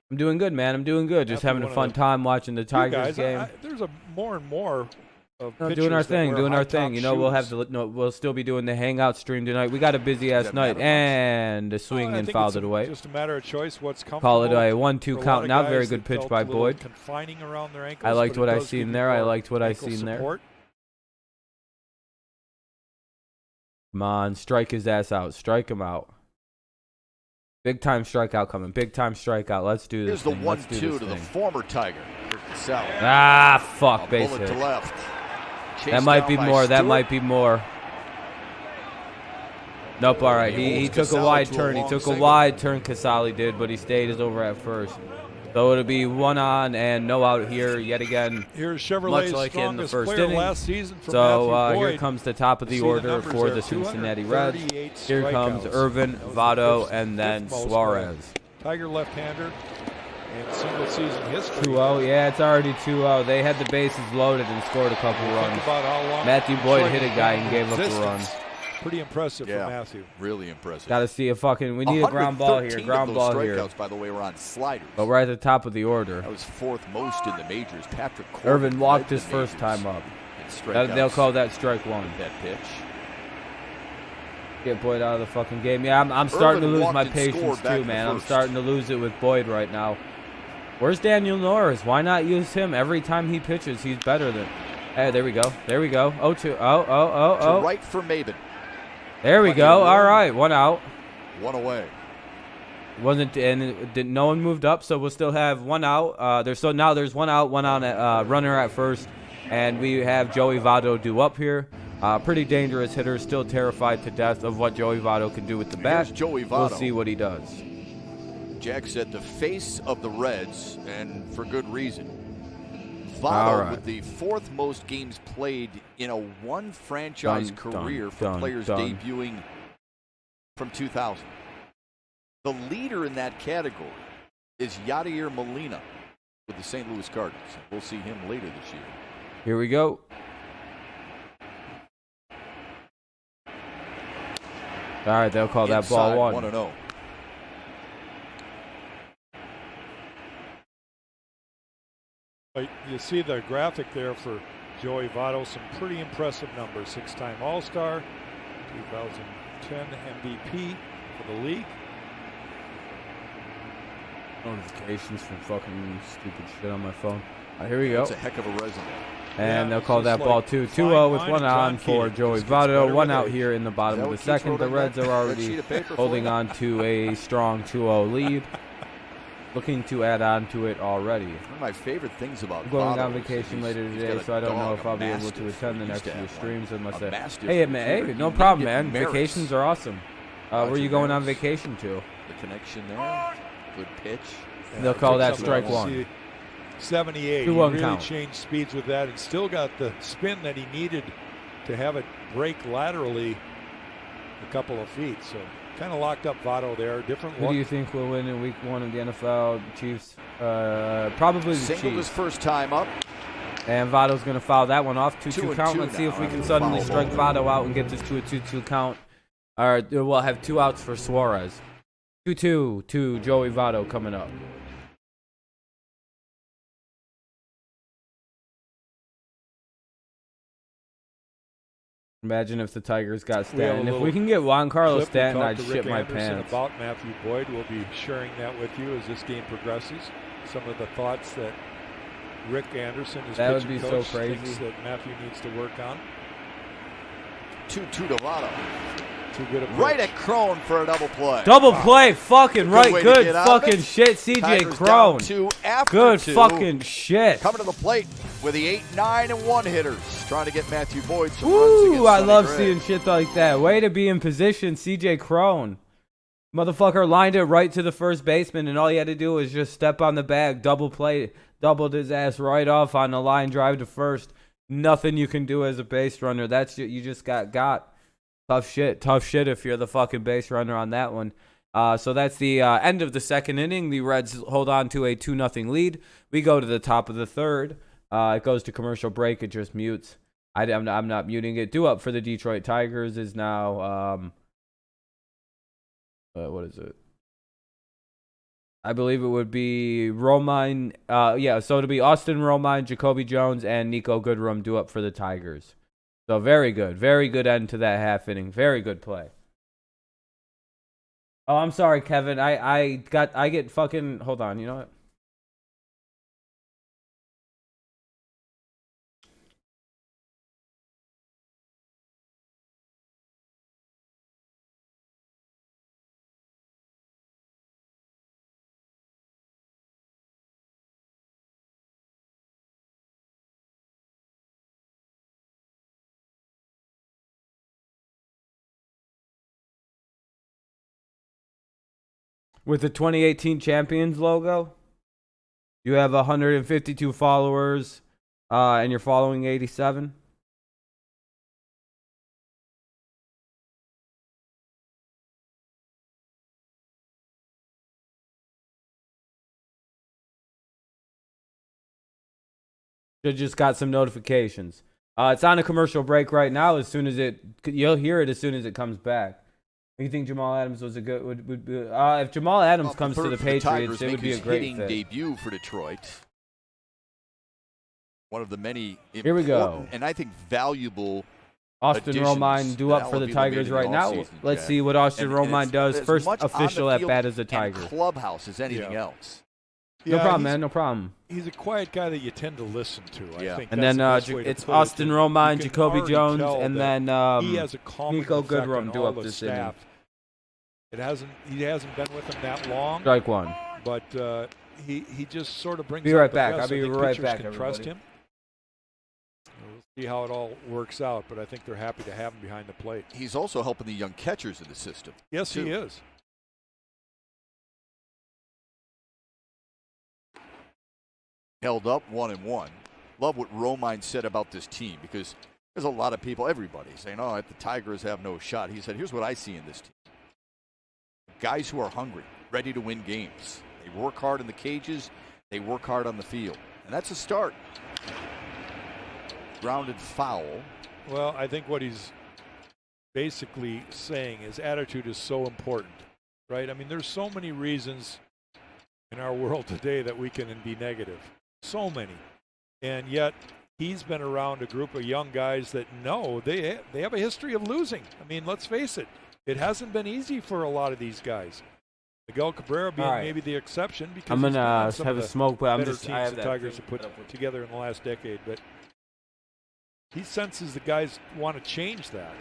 I'm doing good, man. I'm doing good. Just having a fun time watching the Tigers game. There's more and more of doing our thing, You know, we'll still be doing the hangout stream tonight. We got a busy ass night, and the swing and fouled it away. Just a matter of choice. What's comfortable. Call it a 1-2 count. Now, very good pitch by Boyd. Around their ankles, I liked what I seen there. Come on, strike his ass out. Strike him out. Big time strikeout coming. Big time strikeout. Let's do this. Here's the 1-2 to the former Tiger. Fuck, base hit. To left. That might be more. That might be more. Nope. All right. He took a wide turn. He took a wide turn. Casale did, but he stayed his over at first. So it'll be 1 on and no out here yet again. Here's Chevrolet's much like in the first inning. Last season so here comes the top of the order for the Cincinnati Reds. Here comes Irvin, Votto, and then Suarez. Tiger left-hander. in single season history. 2-0. Yeah, it's already 2-0. They had the bases loaded and scored a couple runs. Think about how long Matthew Boyd Detroit hit a guy and gave up a run. Pretty impressive for Matthew. Really impressive. Got to see a fucking. We need a ground ball here. Ground ball here. Strikeouts, by the way, were on sliders. But we're at the top of the order. That was fourth most in the majors. Patrick Corbin Irvin walked his first time up. They'll call that strike one. That pitch. Get Boyd out of the fucking game. Yeah, I'm starting to lose my patience too, man. I'm starting to lose it with Boyd right now. Where's Daniel Norris? Why not use him every time he pitches? He's better than. Hey, there we go. There we go. 0-2. Oh. To right for Maben. There we go. All right, 1 out. 1 away. Wasn't and no one moved up, so we'll still have 1 out. There's 1 out, 1 on runner at first, and we have Joey Votto due up here. Pretty dangerous hitter, still terrified to death of what Joey Votto can do with the bat. Here's Joey Votto. We'll see what he does. Jack said the face of the Reds, and for good reason. Votto with the 4th most games played in a one franchise career for players debuting from 2000. The leader in that category is Yadier Molina with the St. Louis Cardinals. We'll see him later this year. Here we go. All right, they'll call that ball 1. 1-0. You see the graphic there for Joey Votto, some pretty impressive numbers. 6-time All-Star, 2010 MVP for the league. Notifications from fucking stupid shit on my phone. Here we go. That's a heck of a resume. And they'll call that ball 2. 2-0 with 1 on for Joey Votto. 1 out here in the bottom of the second. The Reds are already holding on to a strong 2-0 lead. Looking to add on to it already. One of my favorite things about I'm going on vacation later today, so I don't know if I'll be able to attend the next few streams unless Hey, no problem, man. Vacations are awesome. Where are you going on vacation to? The connection there. Good pitch. They'll call that strike 1. 78. He really changed speeds with that and still got the spin that he needed to have it break laterally a couple of feet. So kind of locked up Votto there. Different look. Who do you think will win in week 1 of the NFL? Chiefs? Probably the Chiefs. His first time up. And Votto's going to foul that one off. 2-2 count. Let's see if we can suddenly strike Votto out and get this to a 2-2 count. Or we'll have 2 outs for Suarez. 2-2 to Joey Votto coming up. Imagine if the Tigers got Stanton. If we can get Juan Carlos Stanton, I'd shit my pants. About Matthew Boyd, we'll be sharing that with you as this game progresses. Some of the thoughts that Rick Anderson, his pitching coach, thinks that Matthew needs to work on. 2-2 to Votto. Too good a pitch. Right at Crone for a double play. Double play, fucking right. Good fucking shit, CJ Crone. Good fucking shit. Coming to the plate with the 8, 9, and 1 hitters. Trying to get Matthew Boyd some runs against I love Gray. seeing shit like that. Way to be in position, CJ Crone. Motherfucker lined it right to the first baseman, and all he had to do was just step on the bag, double play, doubled his ass right off on the line, drive to first. Nothing you can do as a base runner. That's you just got. Tough shit if you're the fucking base runner on that one. So that's the end of the second inning. The Reds hold on to a 2-0 lead. We go to the top of the third. It goes to commercial break. It just mutes. I'm not muting it. Due up for the Detroit Tigers is now, what is it? I believe it would be Romine. So it'll be Austin Romine, Jacoby Jones, and Nico Goodrum due up for the Tigers. So very good end to that half inning. Very good play. Oh, I'm sorry, Kevin. I get fucking. Hold on. You know what? With the 2018 champions logo, you have 152 followers, and you're following 87. Just got some notifications. It's on a commercial break right now. You'll hear it as soon as it comes back. You think Jamal Adams was a good? If Jamal Adams comes to the Patriots, it would be a great fit. Debut for Detroit. One of the many Here we go. And I think valuable. Austin Romine due up for the Tigers right now. Let's see what Austin Romine does. First official at bat as a Tiger. Clubhouse as anything else. No problem, man. No problem. He's a quiet guy that you tend to listen to. I think. And then it's Austin Romine, Jacoby Jones, and then he has a Nico Goodrum due up this inning. He hasn't been with him that long. Strike one. But he just sort of brings. Be right back. I'll be right back. Can trust him. We'll see how it all works out, but I think they're happy to have him behind the plate. He's also helping the young catchers in the system. Yes, he is. Held up 1-1. Love what Romine said about this team, because there's a lot of people, everybody, saying, oh, the Tigers have no shot. He said, here's what I see in this team. Guys who are hungry, ready to win games. They work hard in the cages. They work hard on the field. And that's a start. Grounded foul. Well, I think what he's basically saying is attitude is so important, right? I mean, there's so many reasons in our world today that we can be negative. So many. And yet he's been around a group of young guys that know they have a history of losing. I mean, let's face it. It hasn't been easy for a lot of these guys. Miguel Cabrera being maybe the exception, because I'm gonna have a smoke, but I'm just teams the Tigers have put together in the last decade. But he senses the guys want to change that.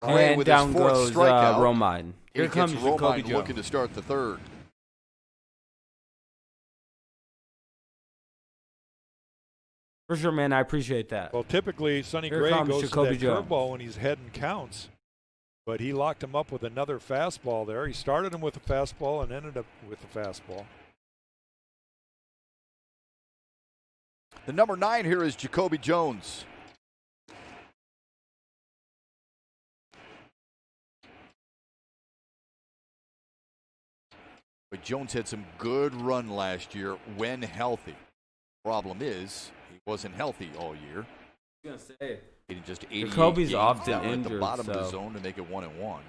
And down goes Romine. Here comes Jacoby Jones looking to start the third. For sure, man. I appreciate that. Well, typically Sonny Gray goes to that curveball when he's heading counts, but he locked him up with another fastball there. He started him with a fastball and ended up with a fastball. The number 9 here is Jacoby Jones. But Jones had some good run last year when healthy. Problem is, he wasn't healthy all year. I was gonna say, he just 88 Jacoby's games often down injured, at the bottom of the zone to make it 1-1.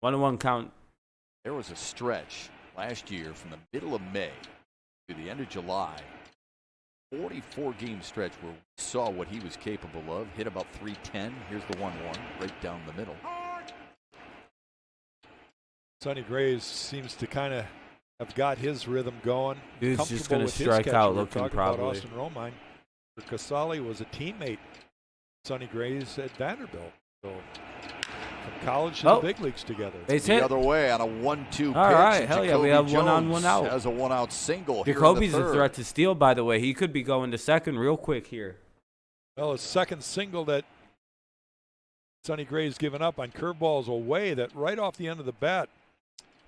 1-1 count. There was a stretch last year from the middle of May to the end of July. 44-game stretch where we saw what he was capable of. Hit about 310. Here's the 1-1 right down the middle. Sonny Gray seems to kind of have got his rhythm going. Dude's just going to strike out looking probably. Austin Romine. Casale was a teammate. Sonny Gray's at Vanderbilt. So from college to the big leagues together. Base the hit. other way on a 1-2 pitch. All right, hell yeah, we have Jones 1 on 1 out. Has a 1-out single. Jacoby's a threat to steal, by the way. He could be going to second real quick here. Well, his second single that Sonny Gray's given up on curveballs away, that right off the end of the bat.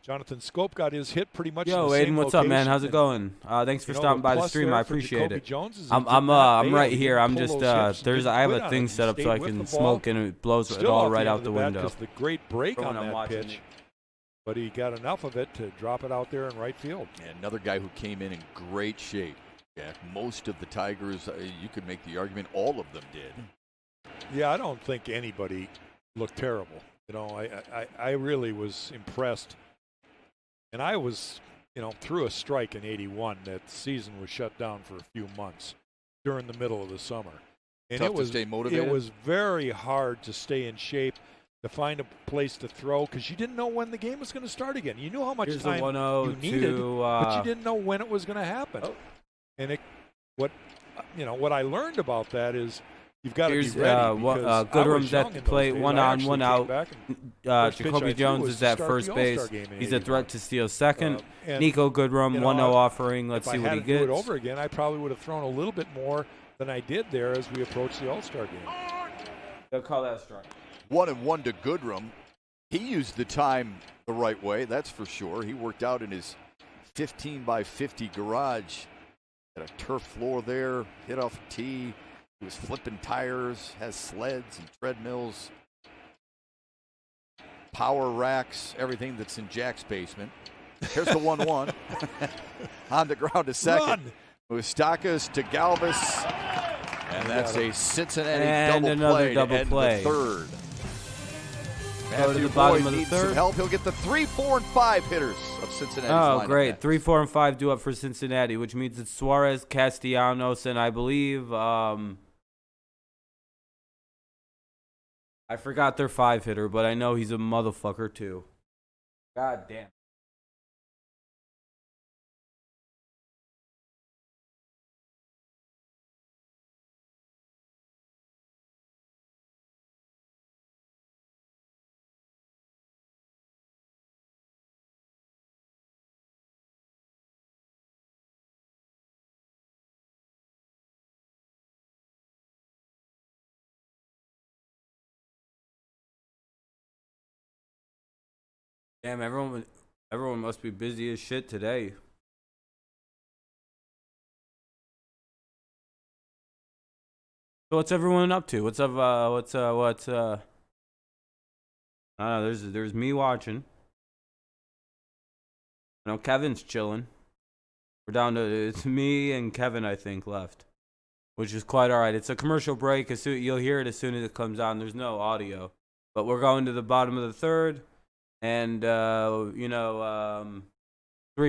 Jonathan Scope got his hit pretty much. Yo, Aiden, what's up, man? How's it going? Thanks for stopping by the stream. I appreciate it. I'm right here. I'm just I have a thing set up so I can smoke and it blows it all right out the window. The great break on that pitch, but he got enough of it to drop it out there in right field. And another guy who came in great shape. Jack. Most of the Tigers, you could make the argument all of them did. Yeah, I don't think anybody looked terrible. You know, I really was impressed. And I was, through a strike in '81. That season was shut down for a few months during the middle of the summer. And Tough to stay motivated. It was very hard to stay in shape, to find a place to throw, because you didn't know when the game was going to start again. You knew how much time you needed, but you didn't know when it was going to happen. And what I learned about that is you've got to be ready. Goodrum's at the plate, 1 on, 1 out. Jacoby Jones is at first base. He's a threat to steal second. Nico Goodrum, 1-0 offering. Let's see what he gets. If I had to do it over again, I probably would have thrown a little bit more than I did there as we approached the All-Star game. They'll call that a strike. 1-1 to Goodrum. He used the time the right way, that's for sure. He worked out in his 15-by-50 garage. Got a turf floor there, hit off a tee. He was flipping tires, has sleds and treadmills, power racks, everything that's in Jack's basement. Here's the 1-1. On the ground to second. Run. Moustakas to Galvis. And that's a Cincinnati And double another play double to end play. the third. Go to Matthew the bottom Boyd of the needs third. some help. He'll get the 3, 4, and 5 hitters of Cincinnati's Oh, lineup great. next. 3, 4, and 5 due up for Cincinnati, which means it's Suarez, Castellanos, and I believe I forgot their 5 hitter, but I know he's a motherfucker too. God damn. Damn, everyone must be busy as shit today. So what's everyone up to? What's up? I don't know. There's me watching. I know Kevin's chilling. We're down to it's me and Kevin, I think, left, which is quite all right. It's a commercial break. You'll hear it as soon as it comes on. There's no audio, but we're going to the bottom of the third. And, 3,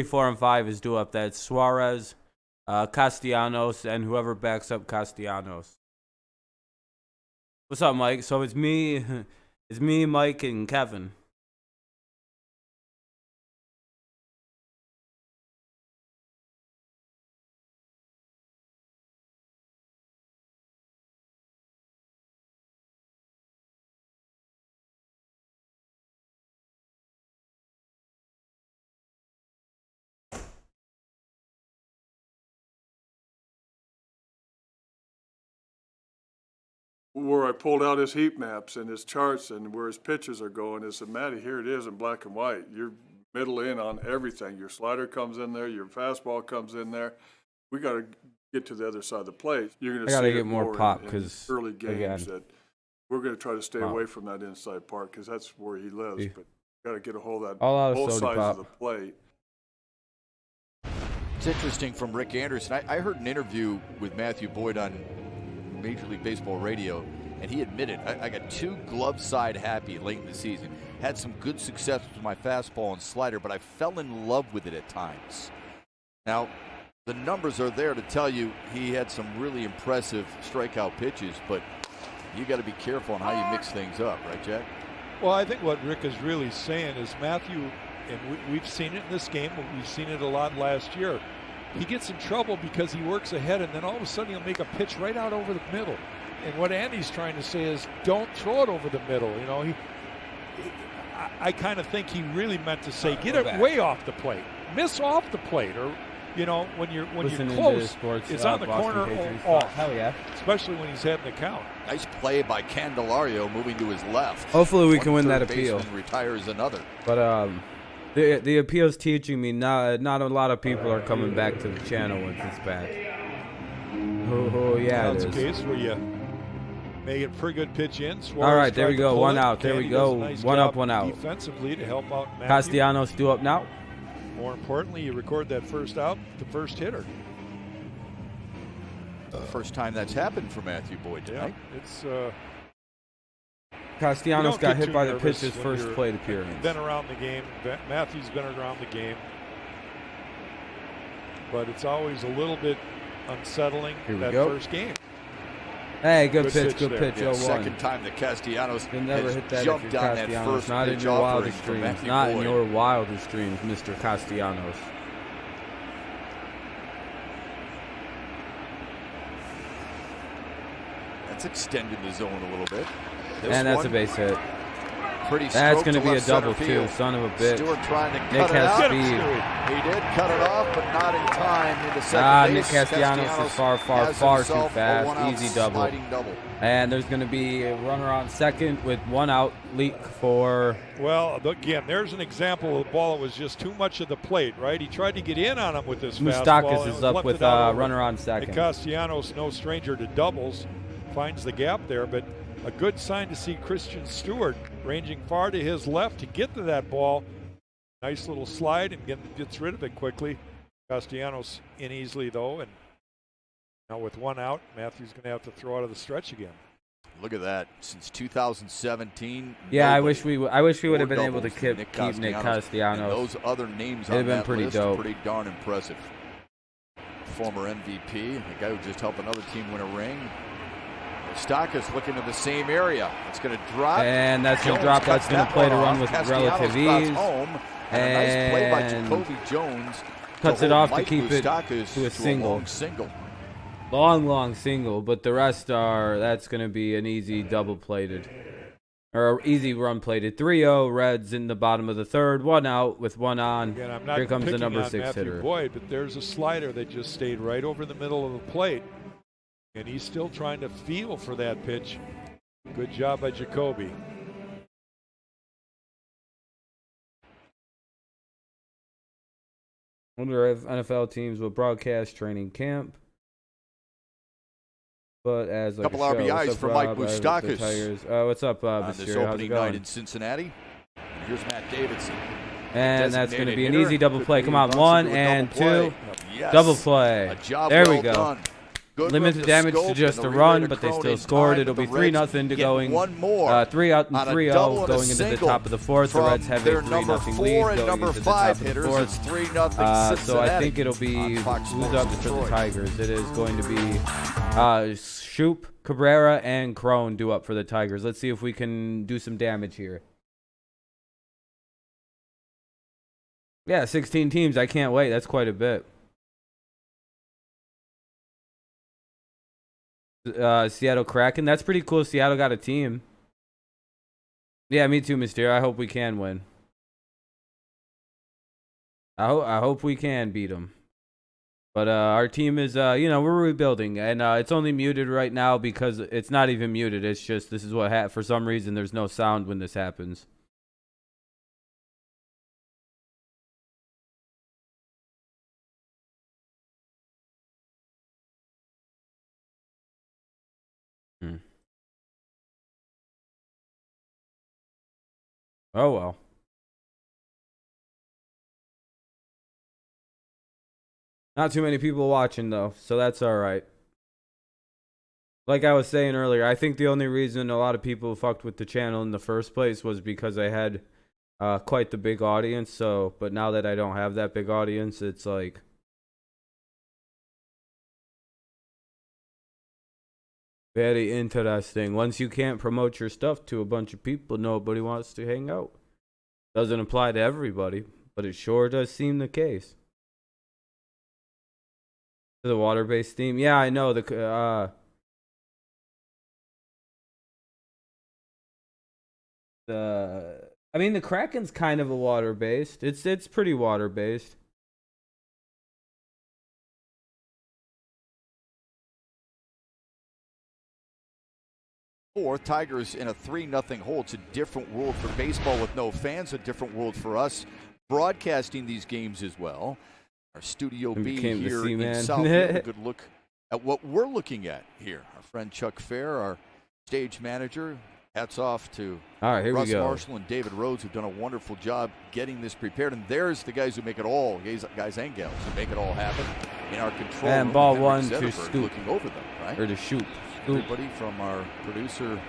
4, and 5 is due up. That's Suarez, Castellanos, and whoever backs up Castellanos. What's up, Mike? So it's me, Mike, and Kevin. Where I pulled out his heat maps and his charts and where his pitches are going, I said, Matty, here it is in black and white. You're middle in on everything. Your slider comes in there, your fastball comes in there. We got to get to the other side of the plate. You're going to see get it more pop because early games that we're going to try to stay away from that inside part because that's where he lives. See. But got to get a hold of that All out of both soda sides pop. of the plate. It's interesting from Rick Anderson. I heard an interview with Matthew Boyd on Major League Baseball radio, and he admitted, I got too glove side happy late in the season. Had some good success with my fastball and slider, but I fell in love with it at times. Now, the numbers are there to tell you he had some really impressive strikeout pitches, but you got to be careful on how you mix things up, right, Jack? Well, I think what Rick is really saying is Matthew, and we've seen it in this game, but we've seen it a lot last year. He gets in trouble because he works ahead, and then all of a sudden he'll make a pitch right out over the middle. And what Andy's trying to say is, don't throw it over the middle. You know, I kind of think he really meant to say, get it way off the plate, miss off the plate, or you know, when you're close, it's on the corner or off. Hell yeah! Especially when he's heading the count. Nice play by Candelario, moving to his left. Hopefully we can One win that third appeal. baseman retires another. But the appeal's teaching me not a lot of people are coming back to the channel once it's back. Oh yeah, That's it the is. case where you make it a pretty good pitch in. All right, there we Suarez tried to go. pull One it. out. There we Candy go. does a nice One up, job one out. defensively to help out Matthew. Castellanos due up now. More importantly, you record that first out, the first hitter. The first time that's happened for Matthew Boyd tonight. It's Castellanos you don't got get hit too by the nervous pitch his when first you're plate appearance. been around the game. Matthew's been around the game, but it's always a little bit unsettling Here we that go. first game. Hey, good Good pitch, pitch good there. pitch. Yeah, 0-1. second time that Castellanos You'll never has hit that if jumped you're on that Castellanos. first Not in pitch your offering wildest from dreams. Matthew Not in Boyd. your wildest dreams, Mr. Castellanos. That's extended the zone a little bit. This And that's one, a base hit. pretty That's stroke going to be a left double, center too. field. Son of a bitch. Stewart trying to Nick cut it has out. speed. He did cut it off, but not in time into second Nick base. Castellanos is far has too himself a fast. one-out Easy double. sliding double. And there's going to be a runner on second with 1 out. Leak for... Well, again, there's an example of the ball that was just too much of the plate, right? He tried to get in on him with his fastball. Moustakas and is up left with it out over. runner on And second. Castellanos, no stranger to doubles, finds the gap there, but a good sign to see Christian Stewart ranging far to his left to get to that ball Nice little slide and gets rid of it quickly. Castellanos in easily though, and now with one out, Matthews going to have to throw out of the stretch again. Look at that. Since 2017. Yeah, I wish we would have been able to keep Nick Castellanos. And those other names on that list are pretty darn impressive. Former MVP, the guy who just helped another team win a ring. Stakis looking in the same area. It's going to drop. And that's going to drop. That's going to play to run with relative ease. And a nice play by Jacoby Jones. Cuts it off to keep it to a single. Long single. But the rest are, that's going to be an easy double plated. Or easy run plated. 3-0 Reds in the bottom of the third. One out with one on. Again, I'm not Here comes the number 6 Matthew hitter. Boyd, but there's a slider that just stayed right over the middle of the plate. And he's still trying to feel for that pitch. Good job by Jacoby. Wonder if NFL teams will broadcast training camp. But as like couple RBIs for Mike Moustakas. What's up, on Monsieur? this opening night in Cincinnati. Here's Matt Davidson. And that's going to be an easy double play. Come on, 1 and 2. Yes. Double play. A job there well we go. Done. Good Limited damage to just a run, but they still scored. It'll be 3-0 to going. 3 out and 3-0 going into the top of the fourth. The Reds have a 3-0 lead going into the top of the fourth. It's 3-0 so I think it'll be who's up for the Tigers. It is going to be Shoop, Cabrera, and Crone due up for the Tigers. Let's see if we can do some damage here. Yeah, 16 teams. I can't wait. That's quite a bit. Seattle Kraken. That's pretty cool. Seattle got a team. Yeah, me too, Mysterio. I hope we can win. I hope we can beat them. But our team is, we're rebuilding. And it's only muted right now because it's not even muted. It's just this is what for some reason there's no sound when this happens. Oh, well. Not too many people watching, though, so that's all right. Like I was saying earlier, I think the only reason a lot of people fucked with the channel in the first place was because I had quite the big audience. So, but now that I don't have that big audience, it's like... very interesting. Once you can't promote your stuff to a bunch of people, nobody wants to hang out. Doesn't apply to everybody, but it sure does seem the case. The water-based theme, yeah, I know the Kraken's kind of a water-based. It's pretty water-based. Tigers in a 3-0 hole. It's a different world for baseball with no fans, a different world for us broadcasting these games as well. Our Studio B here in Southfield. A good look at what we're looking at here. Our friend Chuck Fair, our stage manager. Hats off to Russ Marshall and David Rhodes, who've done a wonderful job getting this prepared. And there's the guys who make it all, guys and gals, who make it all happen in our control room. And ball one to Scoop. Looking over them, right? Or to Shoot. Everybody from our producer,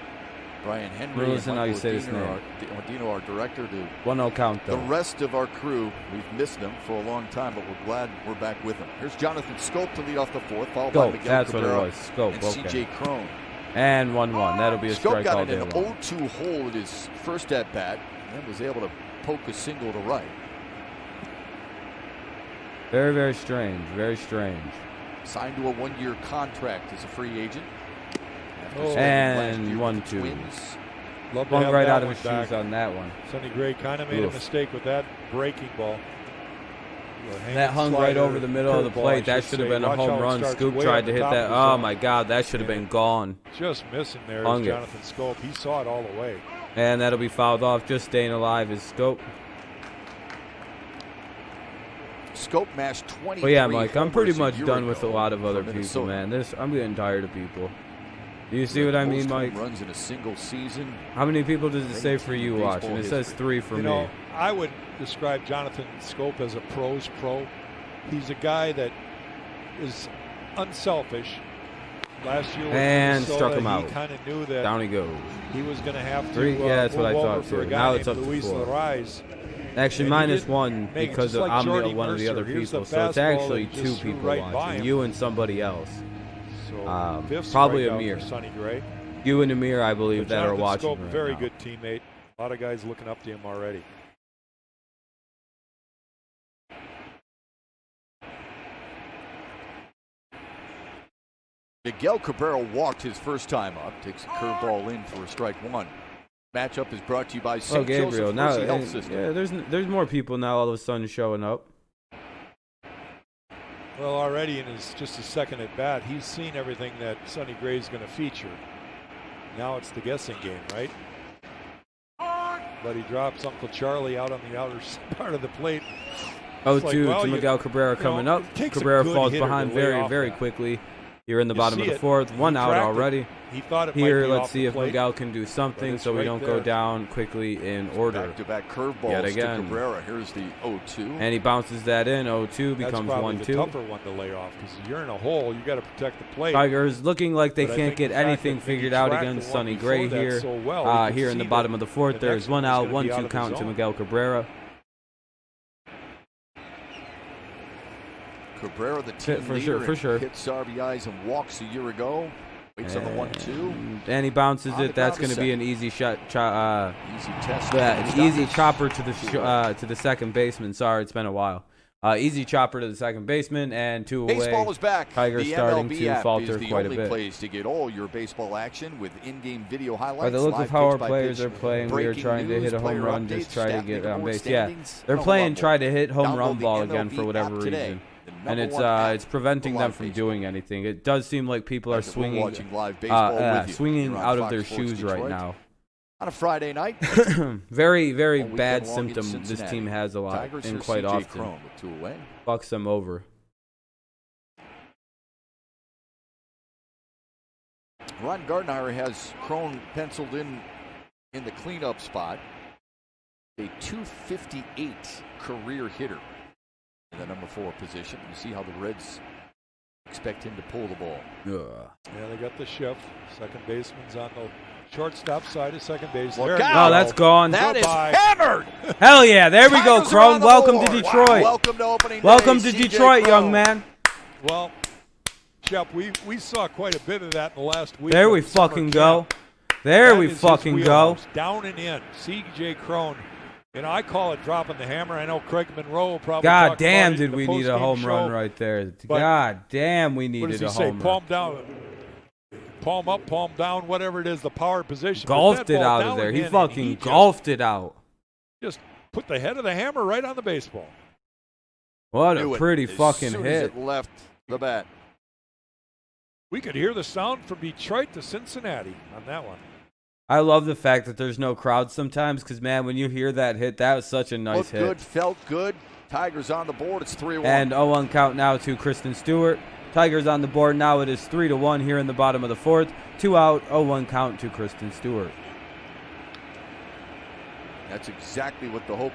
Brian Henry, listen how you say his name. Our director, to 1-0 count, though. The rest of our crew. We've missed them for a long time, but we're glad we're back with them. Here's Jonathan Scope to lead off the fourth, followed by Miguel that's Cabrera what it was. Scope, and okay. C.J. Crone. And 1-1. That'll be a Scope strike all got day it in long. an 0-2 hole at his first at-bat, and then was able to poke a single to right. Very, very strange. Very strange. Signed to a 1-year contract as a free agent. And 1-2. One right out of his shoes on that one. Sonny Gray kind of made a mistake with that breaking ball. That hung right over the middle of the plate. That should have been a home run. Scoop tried to hit that. Oh, my God. That should have been gone. Just missing there is Jonathan Scope. He saw it all the way. And that'll be fouled off. Just staying alive is Scope. Scope mashed 20. Well, yeah, Mike, I'm pretty much done with a lot of other people, man. I'm getting tired of people. Do you see what I mean, Mike? Runs in a single season. How many people does it say for you watching? It says 3 for me. I would describe Jonathan Scope as a pro's pro. He's a guy that is unselfish. Last year with And Minnesota, struck him out. He kind of knew that Down he goes. he was going to have to Three, yeah, that's what I move thought over for too. a guy Now it's named up to Luis 4. Larraz. Actually, And he -1 didn't make it, because just like I'm Jordy one of the Mercer. other Here's people. the So it's fastball actually that just 2 threw people right by watching. him. You and somebody else. So fifth Probably strikeout Amir. for Sonny Gray. You and Amir, I believe, But that are Jonathan watching Scope, right very now. good teammate. A lot of guys looking up to him already. Miguel Cabrera walked his first time up, takes a curveball in for a strike 1. Matchup is brought to you by Oh, St. Gabriel. Joseph Now, Mercy Health System. yeah, there's more people now all of a sudden showing up. Well, already in just his second at bat, he's seen everything that Sonny Gray's going to feature. Now it's the guessing game, right? But he drops Uncle Charlie out on the outer part of the plate. 0-2 like, well, to Miguel Cabrera coming up. it takes a Cabrera good falls hitter behind to lay very, off very that. quickly. Here in the You bottom of see the it. 4th. He 1 out tracked it. already. He thought it Here, might be let's off see the if plate. Miguel can do something it's so we right don't go there. down quickly in order. Back-to-back curveballs Yet to again. Cabrera. Here's the 0-2. And he bounces that in. 0-2 That's becomes probably 1-2. the tougher one to lay off because you're in a hole. You got to protect the plate. Tigers looking like they But I can't think get the fact anything that figured he out tracked against the one Sonny before Gray that here. so well, you Here could in the see bottom that of the 4th, the there's next 1 one's out, gonna be out 1-2 of the count to zone. Miguel Cabrera. Cabrera, the team For leader, sure, for sure. hits RBIs and walks a year ago. Waits on the 1-2. And he bounces On the it. That's ground going to to be second. an easy shot. Easy test. An easy chopper to the second baseman. Sorry, it's been a while. Easy chopper to the second baseman and 2 away. Baseball is back. Tigers the starting MLB to app falter is the quite a only bit. place to get all your baseball action with in-game video highlights. By the look of live how our pitch-by-pitch, players are playing, we are breaking trying to news, hit a home player run, just updates, try to stat get on leaderboard base. Yeah, standings, they're and a playing lot more. try to hit home Download run the ball again MLB for whatever app today. reason. The And number one app it's preventing for them live from baseball. doing anything. It does seem like people are We're swinging watching live baseball with you. swinging You're on out of Fox their Sports shoes right Detroit. now. On a Friday night, Very, very all weekend bad long in symptom this Cincinnati. team has a lot Tigers and for quite CJ often. Cron with 2 away. Fucks them over. Ron Gardner has Cron penciled in the cleanup spot. A .258 career hitter in the number 4 position. You see how the Reds expect him to pull the ball. Ugh. Yeah, they got the shift. Second baseman's on the shortstop side of second base. Look There you out. Oh, go. that's gone. That is Goodbye. hammered. Hell yeah, there we go, Tigers are on Crone. the Welcome board. to Detroit. Wow. Welcome to opening day, Welcome to CJ Detroit, Cron. young man. Well, Shep, we saw quite a bit of that in the last week. There of we the summer fucking camp. go. There That we is his fucking go. wheelhouse, down and in. C.J. Crone. You know, I call it dropping the hammer. I know Craig Monroe will probably God talk damn, about it did in the we need a post-game home run show. right there. But God damn, we What needed does he a say? home Palm run. down. Palm up, palm down, whatever it is, the power position. But Golfed that it ball out down of there. and He in, and fucking he golfed it out. Just put the head of the hammer right on the baseball. What Knew a it pretty as fucking soon hit. as it left the bat. We could hear the sound from Detroit to Cincinnati on that one. I love the fact that there's no crowd sometimes because, man, when you hear that hit, that was such a nice Looked hit. good, felt good. Tigers on the board. It's 3-1. And 0-1 count now to Kristen Stewart. Tigers on the board now. It is 3-1 here in the bottom of the 4th. 2 out, 0-1 count to Kristen Stewart. That's exactly what the hope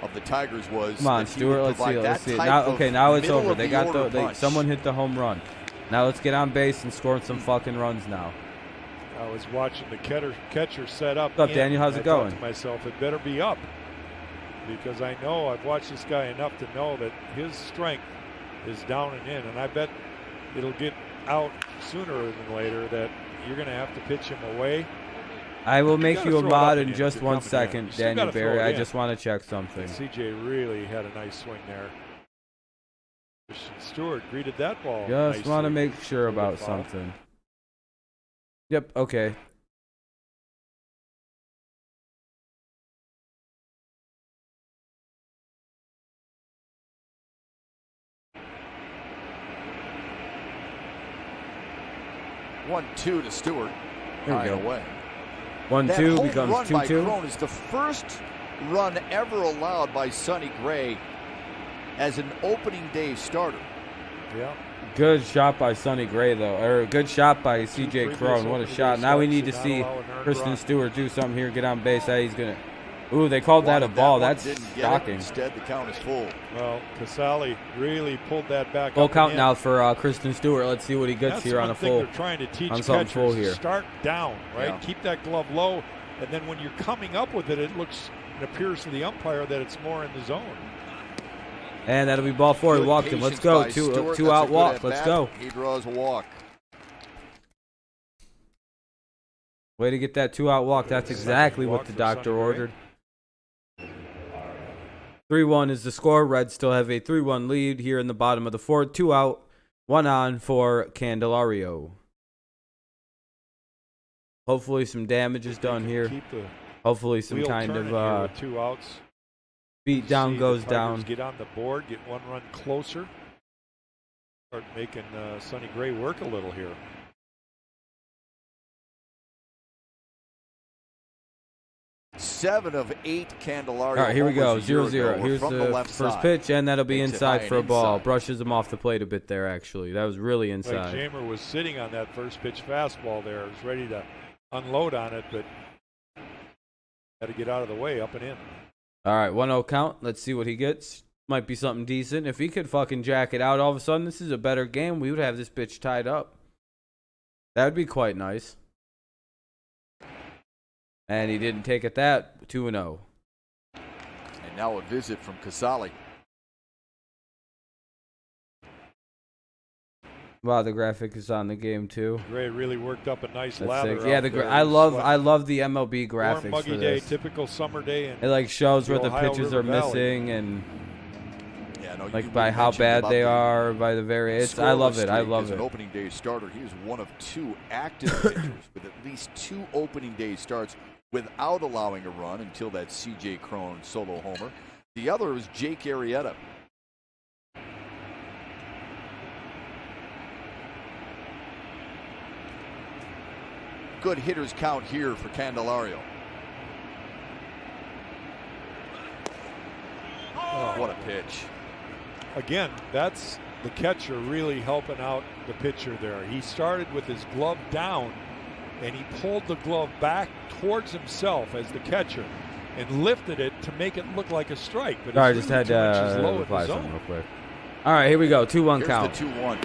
of the Tigers was. Come on, that he Stewart. would Let's see provide it. that Let's see it. type Now, of okay, now it's middle over. of They the got order punch. someone hit the home run. Now let's get on base and score some fucking runs now. I was watching the catcher set up. What's up, Daniel? How's it I thought going? to myself, it better be up. Because I know, I've watched this guy enough to know that his strength is down and in. And I bet it'll get out sooner than later that you're going to have to pitch him away. I will make gotta you a throw it mod up in and just in. 1 You're coming in. second, You still Daniel gotta throw Barry. it I in. just want to check something. CJ really had a nice swing there. Christian Stewart greeted that ball. Just want to nicely. make sure about Foul. something. Yep, okay. One, 2 to Stewart. There we High go. away. 1-2 That home becomes run by 2-2. Cron is the first run ever allowed by Sonny Gray as an opening day starter. Yeah. Good shot by Sonny Gray, though. Or good shot by Two C.J. previous Crone. What a opening shot. day Now we starts need to to not see allow an earned Kristen run. Stewart do something here, get on base. He's going to Ooh, they called that a Wanted ball. one, That's didn't get it. shocking. Instead, the count is full. Well, Casale really pulled that back Full up and count in. now for Kristen Stewart. Let's see what he gets That's here on a one thing full. they're trying to teach on something catchers. full here. Start down, right? Yeah. Keep that glove low, and then when you're coming up with it, it appears to the umpire that it's more in the zone. And that'll be ball 4. He Good walked him. Let's patience go. by Two Stewart. two That's a out good walk. at Let's bat. go. He draws a walk. Way to get that 2 out walk. That's exactly what walk the for doctor Sonny Gray. ordered. 3-1 is the score. Reds still have a 3-1 lead here in the bottom of the 4th. 2 out, 1 on for Candelario. Hopefully some damage is done here. Keep the Hopefully some wheel kind turning of here with 2 outs. beat down See goes the Tigers down. Get on the board, get 1 run closer. Start making Sonny Gray work a little here. Seven of 8 Candelario. All right, here we go. homers a year 0-0. ago Here's from the left first side. pitch, and that'll be Takes it inside high for a and ball. inside. Brushes him off the plate a bit there, actually. That was really Like inside. Jamer was sitting on that first pitch fastball there. Was ready to unload on it, but had to get out of the way, up and in. All right, 1-0 count. Let's see what he gets. Might be something decent. If he could fucking jack it out, all of a sudden this is a better game. We would have this bitch tied up. That would be quite nice. And he didn't take it that. 2-0. And now a visit from Casale. Wow, the graphic is on the game too. Gray really worked up a nice That's lather. sick. Yeah, out the there. I love the MLB Warm, graphics muggy for day, this. typical summer day, and It like shows the where the Ohio pitches River are Valley. missing and Yeah, no, like you by how mentioned bad about they the are, by the very. I love scoreless it. I streak love as it. an opening day starter. He is one of 2 active pitchers with at least 2 opening day starts without allowing a run until that C.J. Cron solo homer. The other is Jake Arrieta. Good hitters count here for Candelario. What a pitch. again, that's the catcher really helping out the pitcher there. He started with his glove down, and he pulled the glove back towards himself as the catcher and lifted it to make it look like a strike. But All right, it's just really had 2 inches low at reply the something zone. real quick. All right, here we go. 2-1 Here's count. the 2-1.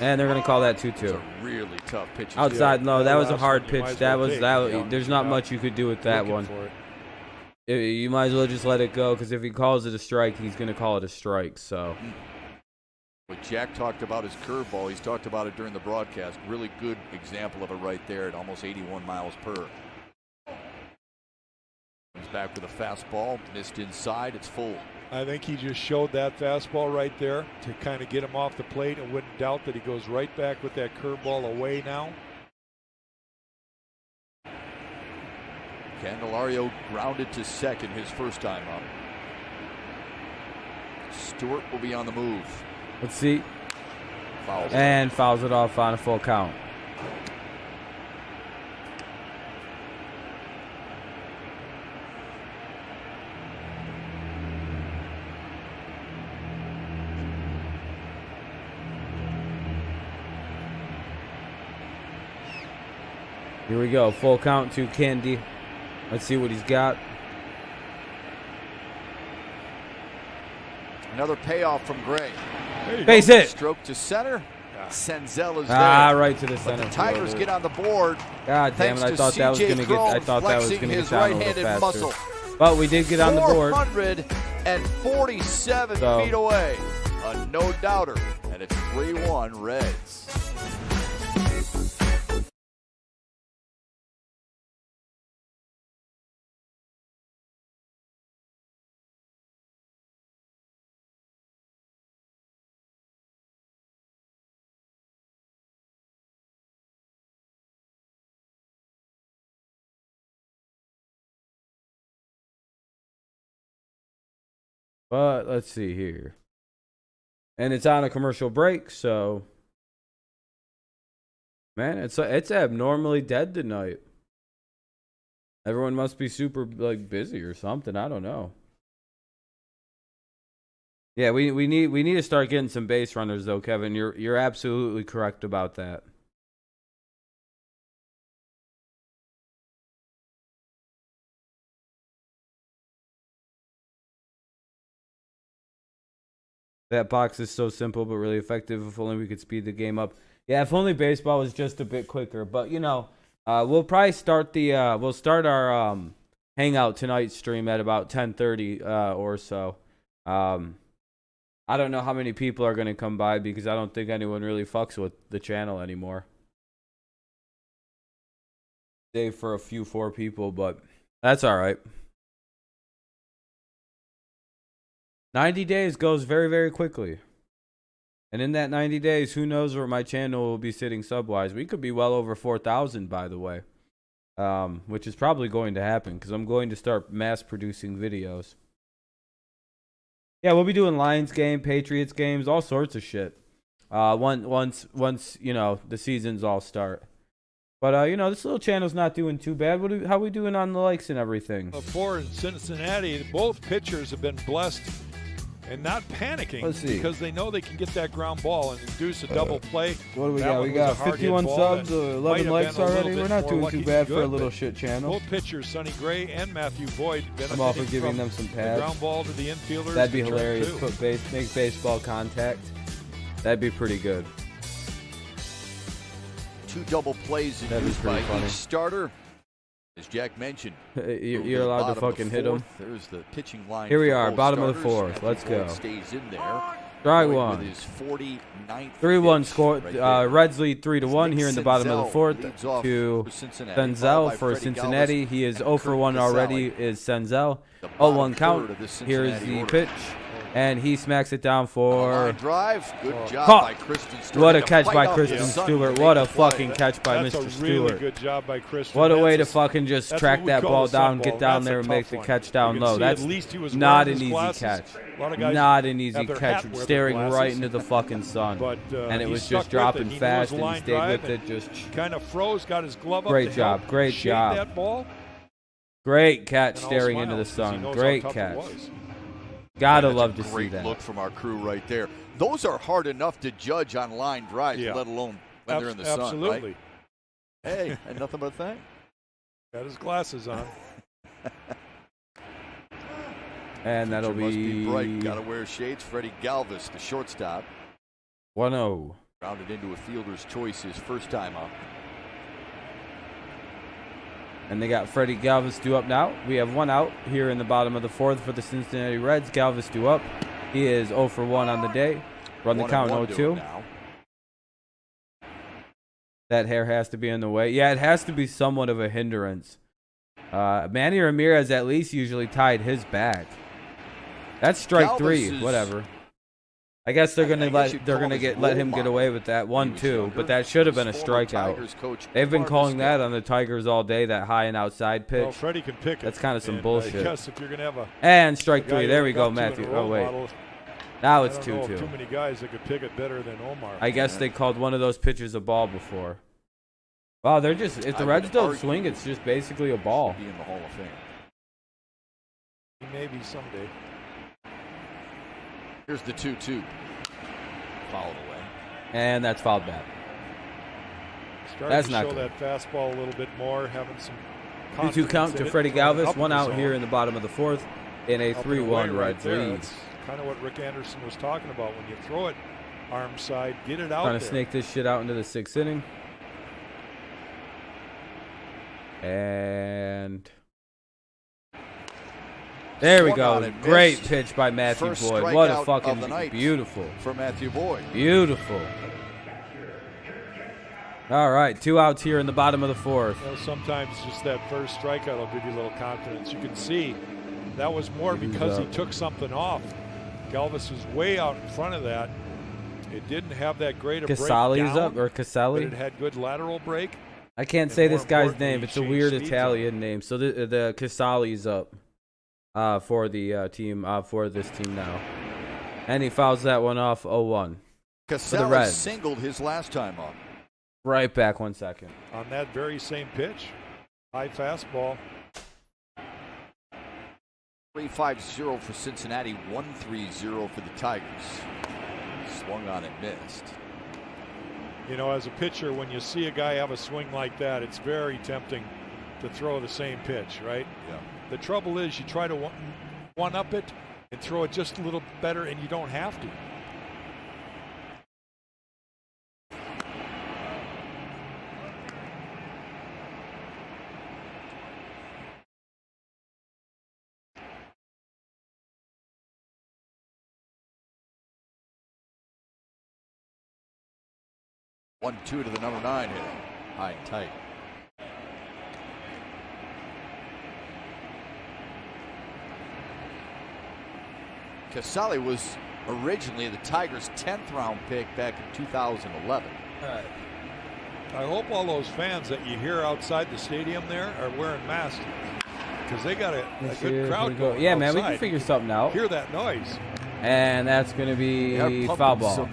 And they're going to call that It's a 2-2. really tough pitch. Outside, no, that was a last hard one you might pitch. as That well was take, that. yeah. There's not Yeah. much you could do with that Looking one. for it. You might as well just let it go, because if he calls it a strike, he's going to call it a strike. So What Jack talked about his curveball, he's talked about it during the broadcast. Really good example of it right there at almost 81 miles per. Comes back with a fastball, missed inside, it's full. I think he just showed that fastball right there to kind of get him off the plate. I wouldn't doubt that he goes right back with that curveball away now. Candelario grounded to second his first time up. Stewart will be on the move. let's see. Fouls. And fouls it off on a full count. Here we go. Full count to Candy. Let's see what he's got. Another payoff from Gray. There you Base go. hit. Stroke to center. Senzel is there. Ah, right to the But center. the Tigers fielder. get on the board. God damn Thanks it! I to thought that was C.J. gonna get. I Cron thought that was flexing gonna get his down a little right-handed faster. muscle. But we did get on the board. 447 So- feet away. A no-doubter. And it's 3-1 Reds. But let's see here. And it's on a commercial break, so man, it's abnormally dead tonight. Everyone must be super like busy or something. I don't know. Yeah, we need to start getting some base runners though, Kevin. You're absolutely correct about that. That box is so simple but really effective. If only we could speed the game up. Yeah, if only baseball was just a bit quicker. But you know, we'll probably start our hangout tonight stream at about 10:30 or so. I don't know how many people are gonna come by because I don't think anyone really fucks with the channel anymore. Save for a few 4 people, but that's all right. 90 days goes very, very quickly. And in that 90 days, who knows where my channel will be sitting sub-wise. We could be well over 4,000, by the way. Which is probably going to happen because I'm going to start mass-producing videos. Yeah, we'll be doing Lions game, Patriots games, all sorts of shit. Once you know, the seasons all start. But, you know, this little channel's not doing too bad. How we doing on the likes and everything? Before in Cincinnati, both pitchers have been blessed and not panicking because they know they can get that ground ball and induce a double play. What do we got? We got 51 subs, 11 likes already. We're not doing too bad for a little shit channel. Both pitchers, Sonny Gray and Matthew Boyd, I'm also giving them some pads. The ground ball to the infielders. That'd be hilarious. Make baseball contact. That'd be pretty good. 2 double plays induced by each starter. As Jack mentioned, you're allowed to fucking hit them. There's the pitching line. Here we are, bottom of the 4th. Let's go. Stays in there. Strike one. 3-1 score. Reds lead 3-1 here in the bottom of the 4th to Senzel for Cincinnati. He is 0 for 1 already. Is Senzel 0-1 count? Here's the pitch. And he smacks it down for drive. Good job caught. By Kristen Stewart. What a catch by Kristen Stewart. What a fucking catch by Mr. That's a Stewart. really good job by Kristen. What a way to fucking just track that ball down, get down there and make the catch down low. That's not an easy catch. Not an easy catch. Staring right into the fucking sun. And it was just dropping fast and he stayed with it. Just kind of froze, got his glove up. Great job. Great job. Great catch staring into the sun. Great catch. Gotta love to see that. Great look from our crew right there. Those are hard enough to judge on line drives, let alone when they're in the sun. Absolutely. Right? Hey, and nothing but a thing. Got his glasses on. And that'll be bright. Gotta wear shades. Freddie Galvis, the shortstop. 1-0. Rounded into a fielder's choice his first time up. And they got Freddie Galvis due up now. We have 1 out here in the bottom of the 4th for the Cincinnati Reds. Galvis due up. He is 0 for 1 on the day. Run the count 0-2. That hair has to be in the way. Yeah, it has to be somewhat of a hindrance. Manny Ramirez at least usually tied his back. That's strike 3. Whatever. I guess they're gonna let him get away with that 1-2, but that should have been a strikeout. They've been calling that on the Tigers all day, that high and outside pitch. Well, Freddie can pick it. That's kind of some bullshit. Yes, if you're gonna have and strike 3. There we go, Matthew. Oh wait, now it's 2-2. Too many guys that could pick it better than Omar. I guess they called one of those pitches a ball before. Wow, they're just if the Reds don't swing, it's just basically a ball. Be in the Hall of Fame. Maybe someday. Here's the 2-2. Fouled away. And that's fouled back. That's not good. That fastball a little bit more, having some 2-2 count to Freddie Galvis. 1 out here in the bottom of the 4th in a 3-1 Reds lead. That's kind of what Rick Anderson was talking about. When you throw it arm side, get it out Trying to snake this shit out into the 6th inning. And there we go. Great pitch by Matthew Boyd. What a fucking beautiful. For Matthew Boyd. Beautiful. All right, 2 outs here in the bottom of the 4th. You know, sometimes just that first strikeout will give you a little confidence. You can see that was more because he took something off. Galvis was way out in front of that. It didn't have that great a break Casali's down, up, or Casali? but it had good lateral break. I can't say this guy's name. It's a weird Italian name. So the Casali's up for the team, for this team now. And he fouls that one off 0-1. Casali singled his last time up. Right back 1 second. On that very same pitch. High fastball. 3-5-0 for Cincinnati, 1-3-0 for the Tigers. Swung on and missed. You know, as a pitcher, when you see a guy have a swing like that, it's very tempting to throw the same pitch, right? Yeah. The trouble is you try to one-up it and throw it just a little better, and you don't have to. 1-2 to the number 9 hitter. High and tight. Casale was originally the Tigers' 10th round pick back in 2011. I hope all those fans that you hear outside the stadium there are wearing masks, because they got a good crowd going. Yeah, man, we outside. can figure something out. Hear that noise. And that's going to be foul ball.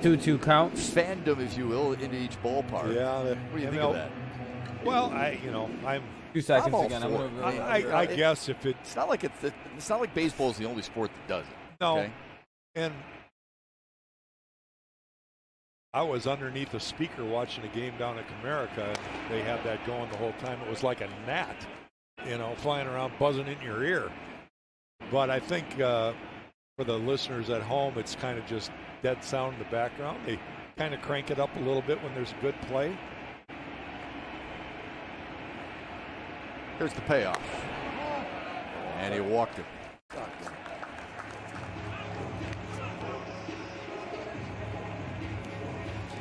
2-2 count. Fandom, if you will, in each ballpark. Yeah. What do you think of that? Well, I'm 2 seconds I'm all again. for it. I guess if It's not like baseball is the only sport that does it. no, Okay? and I was underneath a speaker watching a game down at Comerica, and they had that going the whole time. It was like a gnat, flying around, buzzing in your ear. But I think for the listeners at home, it's kind of just dead sound in the background. They kind of crank it up a little bit when there's good play. Here's the payoff. And he walked it.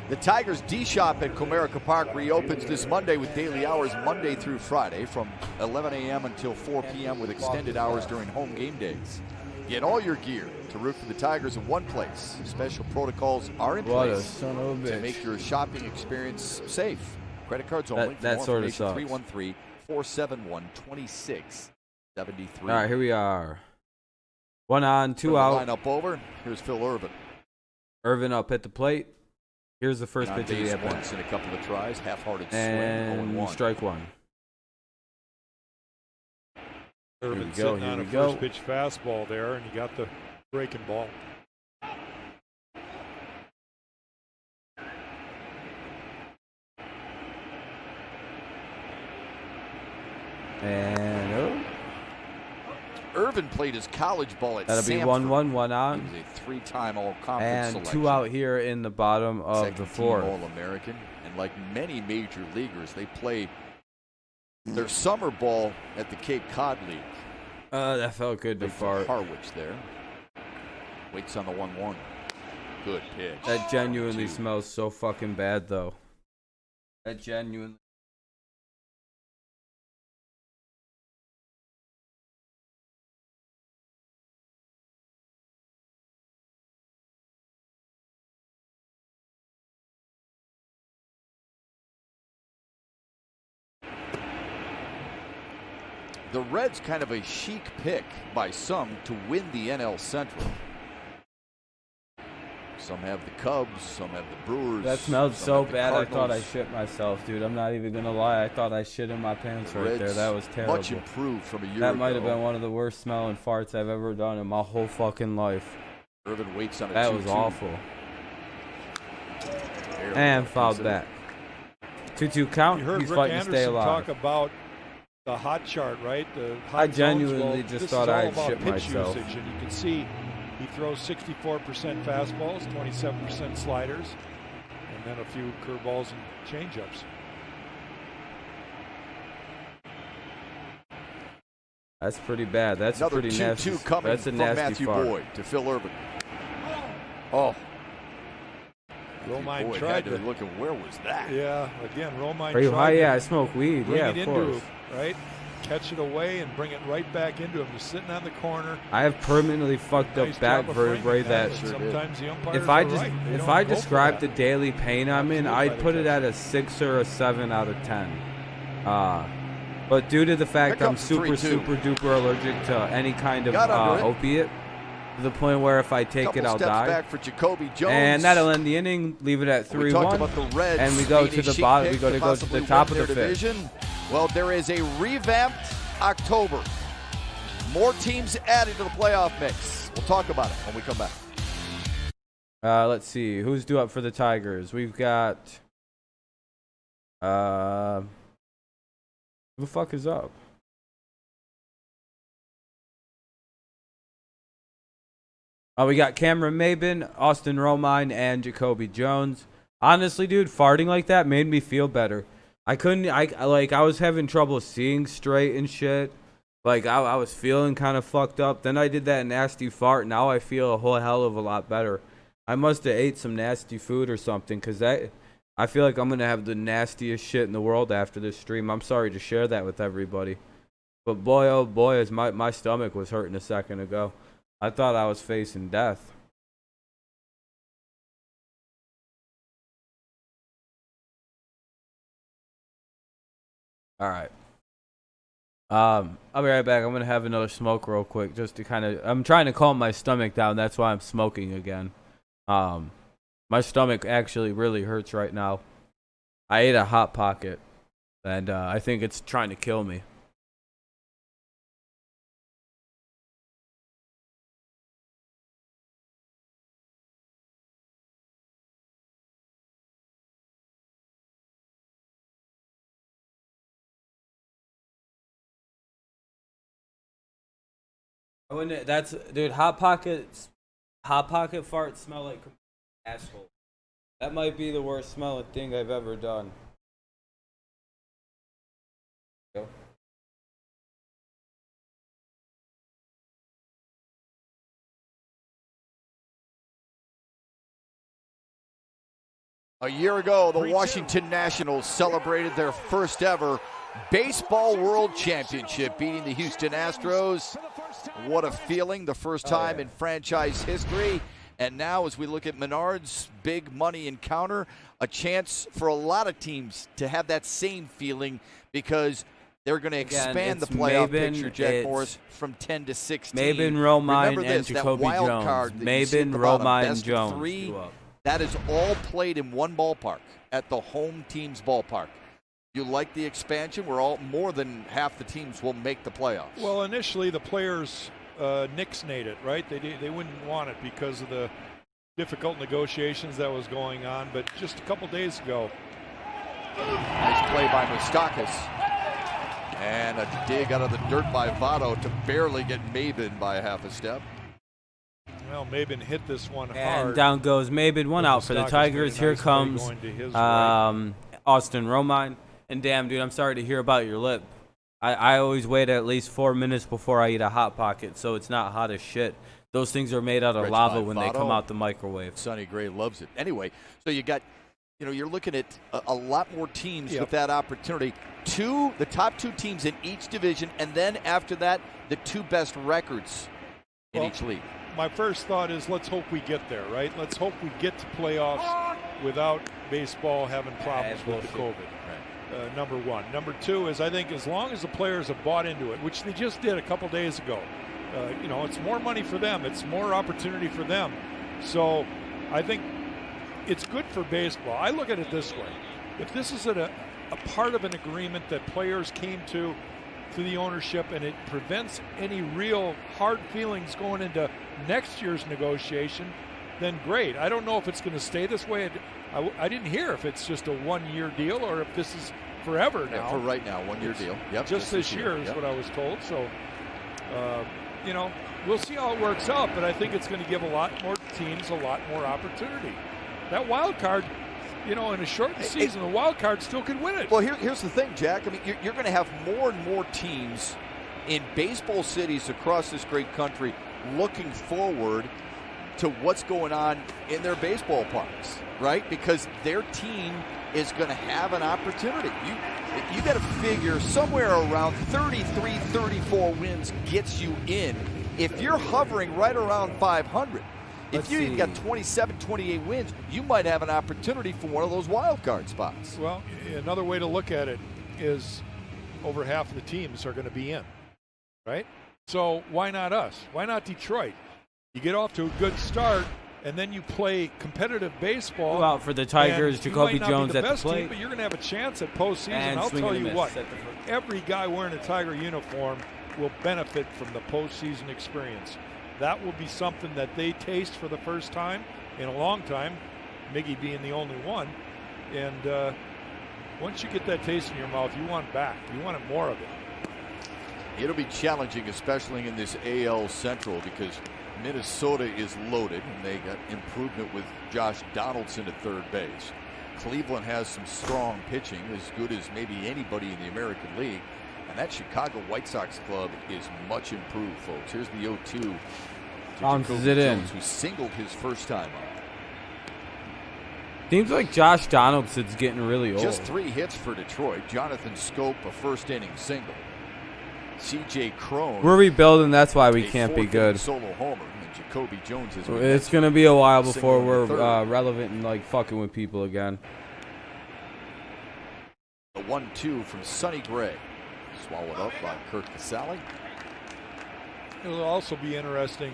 The Tigers D Shop at Comerica Park reopens this Monday with daily hours Monday through Friday from 11 a.m. until 4 p.m. with extended hours during home game days. Get all your gear to root for the Tigers in one place. Special protocols are in What a place son of a to bitch. make your shopping experience safe. Credit cards only. That For sort more of sucks. information, 313-471-2673. All right, here we are. 1 on, 2 Turn the out. lineup over. Here's Phil Irvin. Irvin up at the plate. Here's the first On pitch of the base at bat. once in a couple of tries. Half-hearted swing. And 0-1. strike one. Irvin we go, sitting here on we a go. first pitch fastball there, and you got the breaking ball. And Irvin played his college ball at that'll be Samford. 1-1, 1 He on. was a three-time All-Conference And selection. 2 out here in the bottom of the Second-team fourth. All-American. And like many major leaguers, they play their summer ball at the Cape Cod League. That felt good to Right from fart. Harwich there. Waits on the 1-1. Good pitch. That genuinely 2. smells so fucking bad, though. That genuinely. The Reds kind of a chic pick by some to win the NL Central. Some have the Cubs, some have the Brewers. That smelled some so have the bad, I thought I Cardinals. shit myself, dude. I'm not even gonna lie. I thought I shit in my pants The right there. Reds That was terrible. Much improved from a year That ago. might have been one of the worst smelling farts I've ever done in my whole fucking life. Irvin waits on a That 2-2. was awful. Barely And got a fouled piece of it. back. 2-2 count. You heard He's Rick fighting to stay Anderson alive. talk about the hot chart, right? The hot I zones. genuinely Well, just this thought is all I'd about shit pitch myself. usage, and you can see he throws 64% fastballs, 27% sliders, and then a few curveballs and changeups. That's pretty bad. That's Another a pretty 2-2 nasty. coming That's a from nasty Matthew fart. Boyd to Phil Irvin. Oh, Romine Boyd tried had to to. be looking. Where was that? Yeah, again, Romine Are you tried high? to Yeah, I smoke weed. bring Yeah, it of into course. him, right? Catch it away and bring it right back into him. Just sitting on the corner. I have permanently fucked up Nice back job of framing vertebrae that. Sure did. sometimes the umpires If I are just right. They if don't I go for described the that. daily pain I'm in, Absolutely I'd by the put it catch. at a 6 or a 7 out of 10. But due to the fact Here I'm comes the super 3-2. super duper allergic to any kind of Got under it. opiate, to the point where if I take Couple it I'll steps die. back for Jacoby Jones. And that'll end the inning. Leave it at We talked 3-1. about the Reds And we go being to a the chic bottom. pick We go to possibly the top of win the their fifth. division. Well, there is a revamped October. More teams added to the playoff mix. We'll talk about it when we come back. Let's see who's due up for the Tigers. We've got. Who the fuck is up? We got Cameron Maben, Austin Romine, and Jacoby Jones. Honestly, dude, farting like that made me feel better. I was having trouble seeing straight and shit. Like, I was feeling kind of fucked up. Then I did that nasty fart. Now I feel a whole hell of a lot better. I must have ate some nasty food or something, because I feel like I'm going to have the nastiest shit in the world after this stream. I'm sorry to share that with everybody. But boy, oh boy, is my stomach was hurting a second ago. I thought I was facing death. All right. I'll be right back. I'm going to have another smoke real quick just to kind of... I'm trying to calm my stomach down. That's why I'm smoking again. My stomach actually really hurts right now. I ate a Hot Pocket, and I think it's trying to kill me. Dude, Hot Pocket farts smell like asshole. That might be the worst smelling thing I've ever done. Go. A year ago, the Washington Nationals celebrated their first ever Baseball World Championship, beating the Houston Astros. What a feeling, the first time in franchise history. And now as we look at Menard's big money encounter, a chance for a lot of teams to have that same feeling because they're going to expand the playoff picture, Jack Morris, from 10 to 16. Mabin, Romine, and Jacoby Jones. Mabin, Romine, Jones. Three, that is all played in one ballpark, at the home team's ballpark. You like the expansion where more than half the teams will make the playoffs? Well, initially the players nixnayed it, right? They wouldn't want it because of the difficult negotiations that was going on. But just a couple days ago, nice play by Moustakas, and a dig out of the dirt by Votto to barely get Mabin by a half a step. Well, Mabin hit this one and hard. And down goes Mabin, one out for the Tigers. Here comes Austin Romine. And damn, dude, I'm sorry to hear about your lip. I always wait at least 4 minutes before I eat a Hot Pocket, so it's not hot as shit. Those things are made out of lava when they come out the microwave. Sonny Gray loves it. Anyway, so you got, you're looking at a lot more teams with that opportunity. The top two teams in each division, and then after that, the two best records in each league. My first thought is let's hope we get there, right? Let's hope we get to playoffs without baseball having problems with the COVID. Number one. Number two is I think as long as the players have bought into it, which they just did a couple days ago, it's more money for them. It's more opportunity for them. So I think it's good for baseball. I look at it this way. If this is a part of an agreement that players came to the ownership and it prevents any real hard feelings going into next year's negotiation, then great. I don't know if it's going to stay this way. I didn't hear if it's just a one-year deal or if this is forever now. Yeah, for right now, one-year deal. Yep, just this year is what I was told. So, we'll see how it works out, but I think it's going to give a lot more teams a lot more opportunity. That wild card, in a shortened season, the wild card still could win it. Well, here's the thing, Jack. I mean, you're going to have more and more teams in baseball cities across this great country looking forward to what's going on in their baseball parks, right? Because their team is going to have an opportunity. You got to figure somewhere around 33, 34 wins gets you in. If you're hovering right around 500, if you've got 27, 28 wins, you might have an opportunity for one of those wild card spots. Well, another way to look at it is over half of the teams are going to be in, right? So why not us? Why not Detroit? You get off to a good start, and then you play competitive baseball. Out for the Tigers, Jacoby Jones at the plate. Team, but you're going to have a chance at postseason. And I'll tell you what, every guy wearing a Tiger uniform will benefit from the postseason experience. That will be something that they taste for the first time in a long time, Miggy being the only one. And once you get that taste in your mouth, you want it back. You want more of it. It'll be challenging, especially in this AL Central, because Minnesota is loaded, and they got improvement with Josh Donaldson at third base. Cleveland has some strong pitching, as good as maybe anybody in the American League. And that Chicago White Sox club is much improved, folks. Here's the 0-2. Bounces it in. Who singled his first time up. Seems like Josh Donaldson's getting really old. Just 3 hits for Detroit. Jonathan Scope, a first-inning single. C.J. Cron. We're rebuilding. That's why we can't be good. Solo homer. And Jacoby Jones is. It's gonna be a while before we're relevant and like fucking with people again. The 1-2 from Sonny Gray. Swallowed up by Kirk Casale. It'll also be interesting,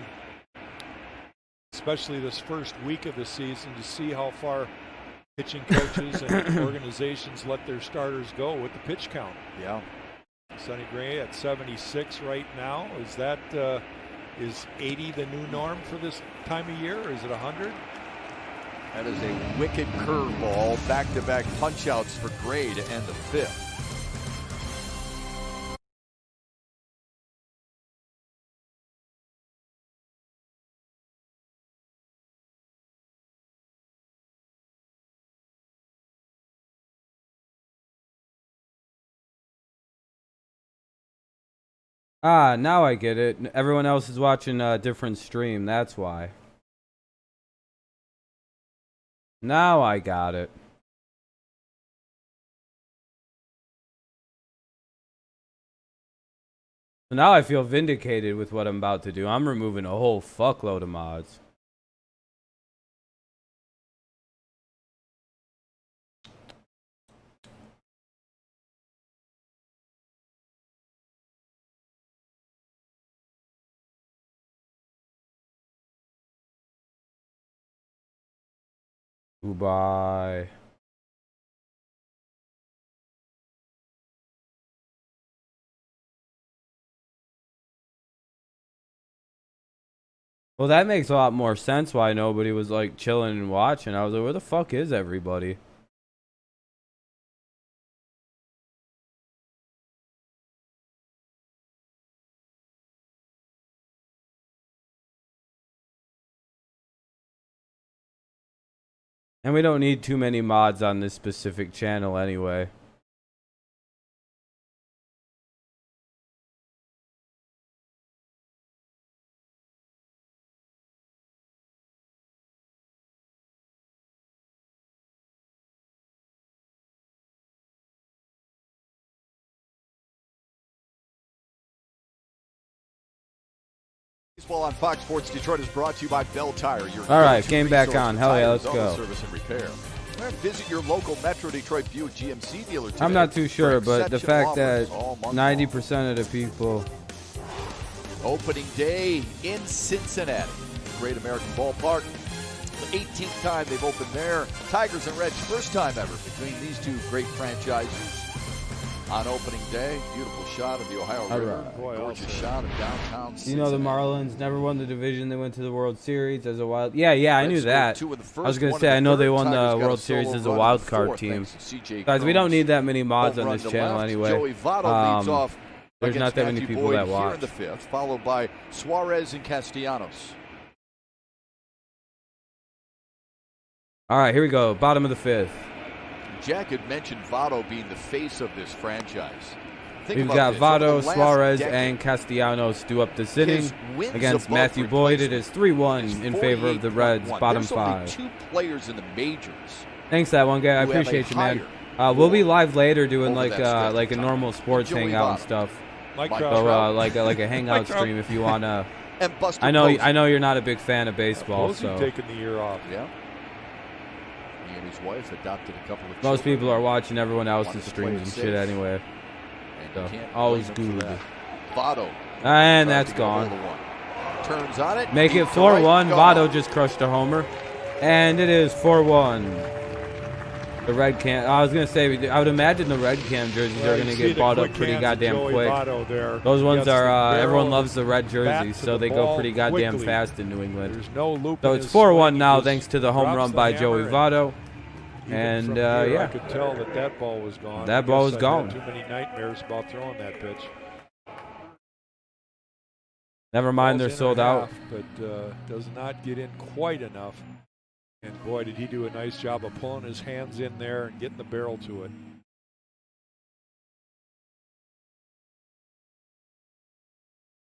especially this first week of the season, to see how far pitching coaches and organizations let their starters go with the pitch count. Yeah. Sonny Gray at 76 right now. Is that is 80 the new norm for this time of year, or is it 100? That is a wicked curveball. Back-to-back punch-outs for Gray to end the 5th. Ah, now I get it. Everyone else is watching a different stream. That's why. Now I got it. So now I feel vindicated with what I'm about to do. I'm removing a whole fuckload of mods. Goodbye. Well, that makes a lot more sense why nobody was like chilling and watching. I was like, where the fuck is everybody? And we don't need too many mods on this specific channel anyway. Baseball on Fox Sports Detroit is brought to you by Bell Tire. Your all right, game back on. Hell yeah, let's go. Service and repair. Visit your local Metro Detroit Buick GMC dealer today. I'm not too sure, but the fact that 90% of the people. Opening day in Cincinnati, Great American Ballpark. The 18th time they've opened there. Tigers and Reds, first time ever between these two great franchises. On opening day, beautiful shot of the Ohio River. Right. Gorgeous shot of downtown Cincinnati. You know the Marlins never won the division. They went to the World Series as a wild. Yeah, I knew that. I was gonna say I know they won the World Series as a wild card team. Guys, we don't need that many mods on this channel anyway. There's not that many people that watch. In the 5th, followed by Suarez and Castellanos. All right, here we go. Bottom of the 5th. Jack had mentioned Votto being the face of this franchise. We've got Votto, Suarez, and Castellanos do up this inning against Matthew Boyd. It is 3-1 in favor of the Reds, bottom 5. 2 players in the majors. Thanks, that one guy. I appreciate you, man. We'll be live later doing like a normal sports hangout and stuff. Like a hangout stream if you wanna. I know you're not a big fan of baseball, so taking the year off. Yeah. He and his wife adopted a couple of most people are watching everyone else's streams and shit anyway. So, always good. Votto. And that's gone. Turns on it. Make it 4-1. Votto just crushed a homer. And it is 4-1. The red cam. I was going to say, I would imagine the red cam jerseys are going to get bought up pretty goddamn quick. Those ones are, everyone loves the red jerseys, so they go pretty goddamn fast in New England. So it's 4-1 now thanks to the home run by Joey Votto. And yeah, I could tell that ball was gone. That ball was gone. Too many nightmares about throwing that pitch. Never mind, they're sold out. But does not get in quite enough. And boy, did he do a nice job of pulling his hands in there and getting the barrel to it.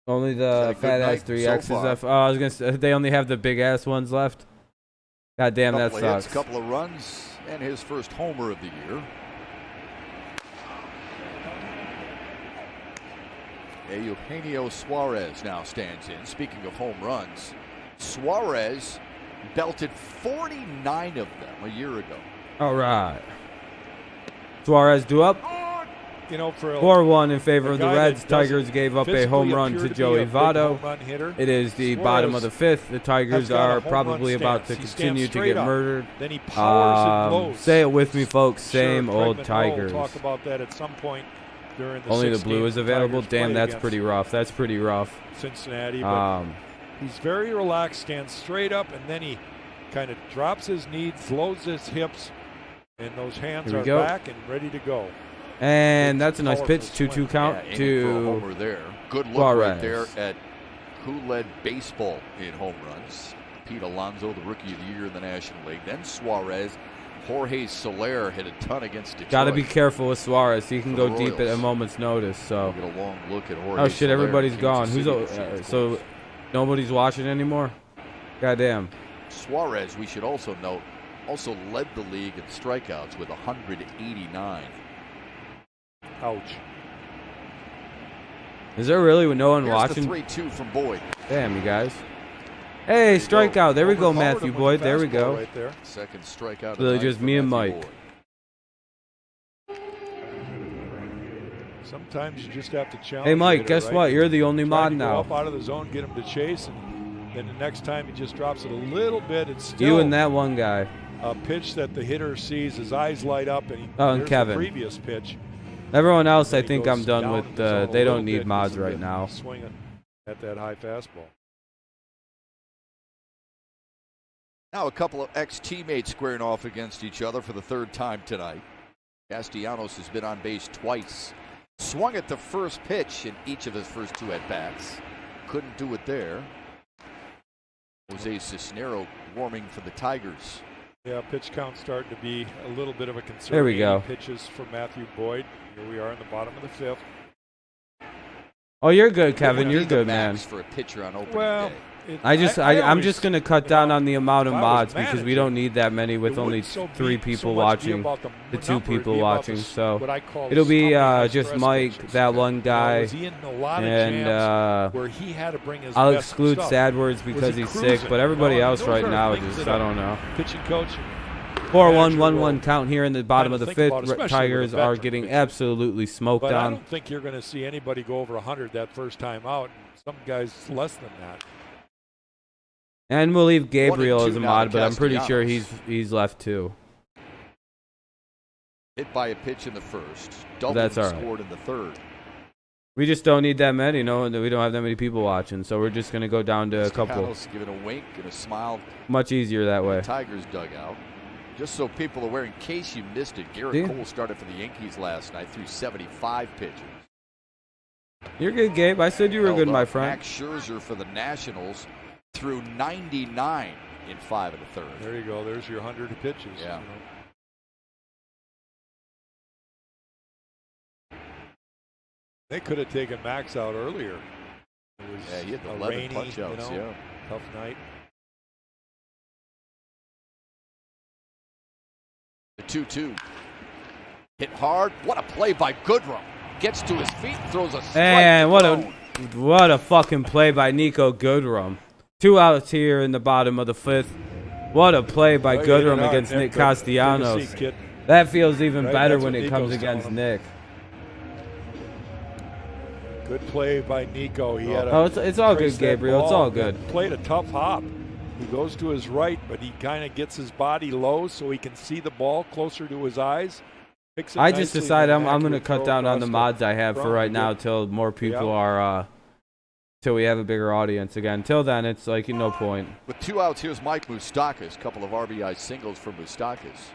Only the fat ass 3Xs left. Oh, I was gonna say they only have the big ass ones left. God damn, that Couple of hits, sucks. couple of runs, and his first homer of the year. Eugenio Suarez now stands in. Speaking of home runs, Suarez belted 49 of them a year ago. All right. Suarez due up. You know, for 4-1 in favor of the guy Reds. that Tigers gave up a home run to Joey Votto. It is the bottom of the fifth. The Tigers are probably about to continue to get murdered. Then he powers and blows. Say it with me, folks. Sure, Same Craig old Monroe Tigers. will talk about that at some point during the Only the 6 blue games is available. Tigers Damn, play that's against pretty rough. That's pretty rough. Cincinnati, but he's very relaxed, stands straight up, and then he kind of drops his knees, floats his hips, and those hands are back and ready to go. And that's a nice pitch. 2-2 count to homer there. Good look Suarez. right there at who led baseball in home runs. Pete Alonso, the Rookie of the Year in the National League. Then Suarez. Jorge Soler hit a ton against Detroit. Got to be careful with Suarez. He can go deep at a moment's notice. So. Get a long look at Jorge Oh shit! Soler, Everybody's gone. Kansas Who's City so? Nobody's watching anymore. Goddamn. Suarez, we should also note, also led the league in strikeouts with 189. Ouch. Is there really no one Here's watching? The 3-2 from Boyd. Damn, you guys. Hey, strikeout. There we go, Overpowered Matthew him with Boyd. the There we fastball go. Right there. Second strikeout. Really of the just night me for and Matthew Mike. Boyd. Sometimes you just have to challenge. Hey, Mike, hitter, guess right? what? You're the only Try mod to go now. up out of the zone, get him to chase, and then the next time he just drops it a little bit. It's still You and that one guy. a pitch that the hitter sees, his eyes light up, and he and there's Kevin. the previous pitch. Everyone else, I And he think goes I'm done down with. in the zone a They little don't need bit mods 'cause right of now. Swinging at that high fastball. Now a couple of ex-teammates squaring off against each other for the third time tonight. Castellanos has been on base twice. Swung at the first pitch in each of his first two at-bats. Couldn't do it there. Jose Cisnero warming for the Tigers. Yeah, pitch count starting to be a little bit of a concern. There we 80 go. Pitches for Matthew Boyd. Here we are in the bottom of the fifth. Oh, you're good, Kevin. What would You're be the good, man. max for a pitcher on opening Well, day? I'm always, just gonna cut down on the amount of if I was mods because we managing, don't need that many with it only wouldn't so 3 be people so much be watching. about The 2 number, it'd people be about watching. the So what I call it'll be how many just stress Mike, pitches. that one guy, Was he in a lot of and jams where he had to bring his I'll best exclude stuff? Sadwords Was because he he's cruising? sick. But everybody You know, else those right are now things just that I don't know. Pitching coach. 4-1, manager 1-1 will count here in the bottom of kind the of think about, fifth. especially with Tigers a are veteran getting pitcher. absolutely smoked But I on. don't think you're going to see anybody go over 100 that first time out. Some guys less than that. And we'll leave Gabriel 1-2 as a now mod, to but I'm pretty sure Castellanos. he's left too. Hit by a pitch in the first. Double That's all right. scored in the third. We just don't need that many, and we don't have that many people watching, so we're just gonna go down to a couple. Castellanos giving a wink and a smile. Much easier that way. Tigers dugout. Just so people are aware, in case you missed it, Garrett Cole started for the Yankees last night through 75 pitches. You're good, Gabe. I said you were Held good, my up. friend. Max Scherzer for the Nationals through 99 in 5 of the third. There you go. There's your 100 pitches. Yeah. You know. They could have taken Max out earlier. It was Yeah, he had the a 11 rainy, punch-outs, yeah. tough night. The 2-2. Hit hard. What a play by Goodrum. Gets to his feet, throws a strike. And to what a fucking play by Nico Goodrum. 2 outs here in the bottom of the fifth. What a play by Oh, Goodrum yeah, against yeah, Nick good to Castellanos. see, kid. That feels even Right, better that's when what it comes Nico's against telling Nick. Good play by Nico. He had Oh, it's all good, traced that Gabriel. It's ball, all good. Played a tough hop. He goes to his right, but he kind of gets his body low so he can see the ball closer to his eyes. Picks it I just nicely, decided and I'm an going to accurate cut throw down on the across mods I have for front. right now Good. till more people Yeah. are, till we have a bigger audience again. Till then, it's like no point. With 2 outs, here's Mike Moustakas. A couple of RBI singles for Moustakas.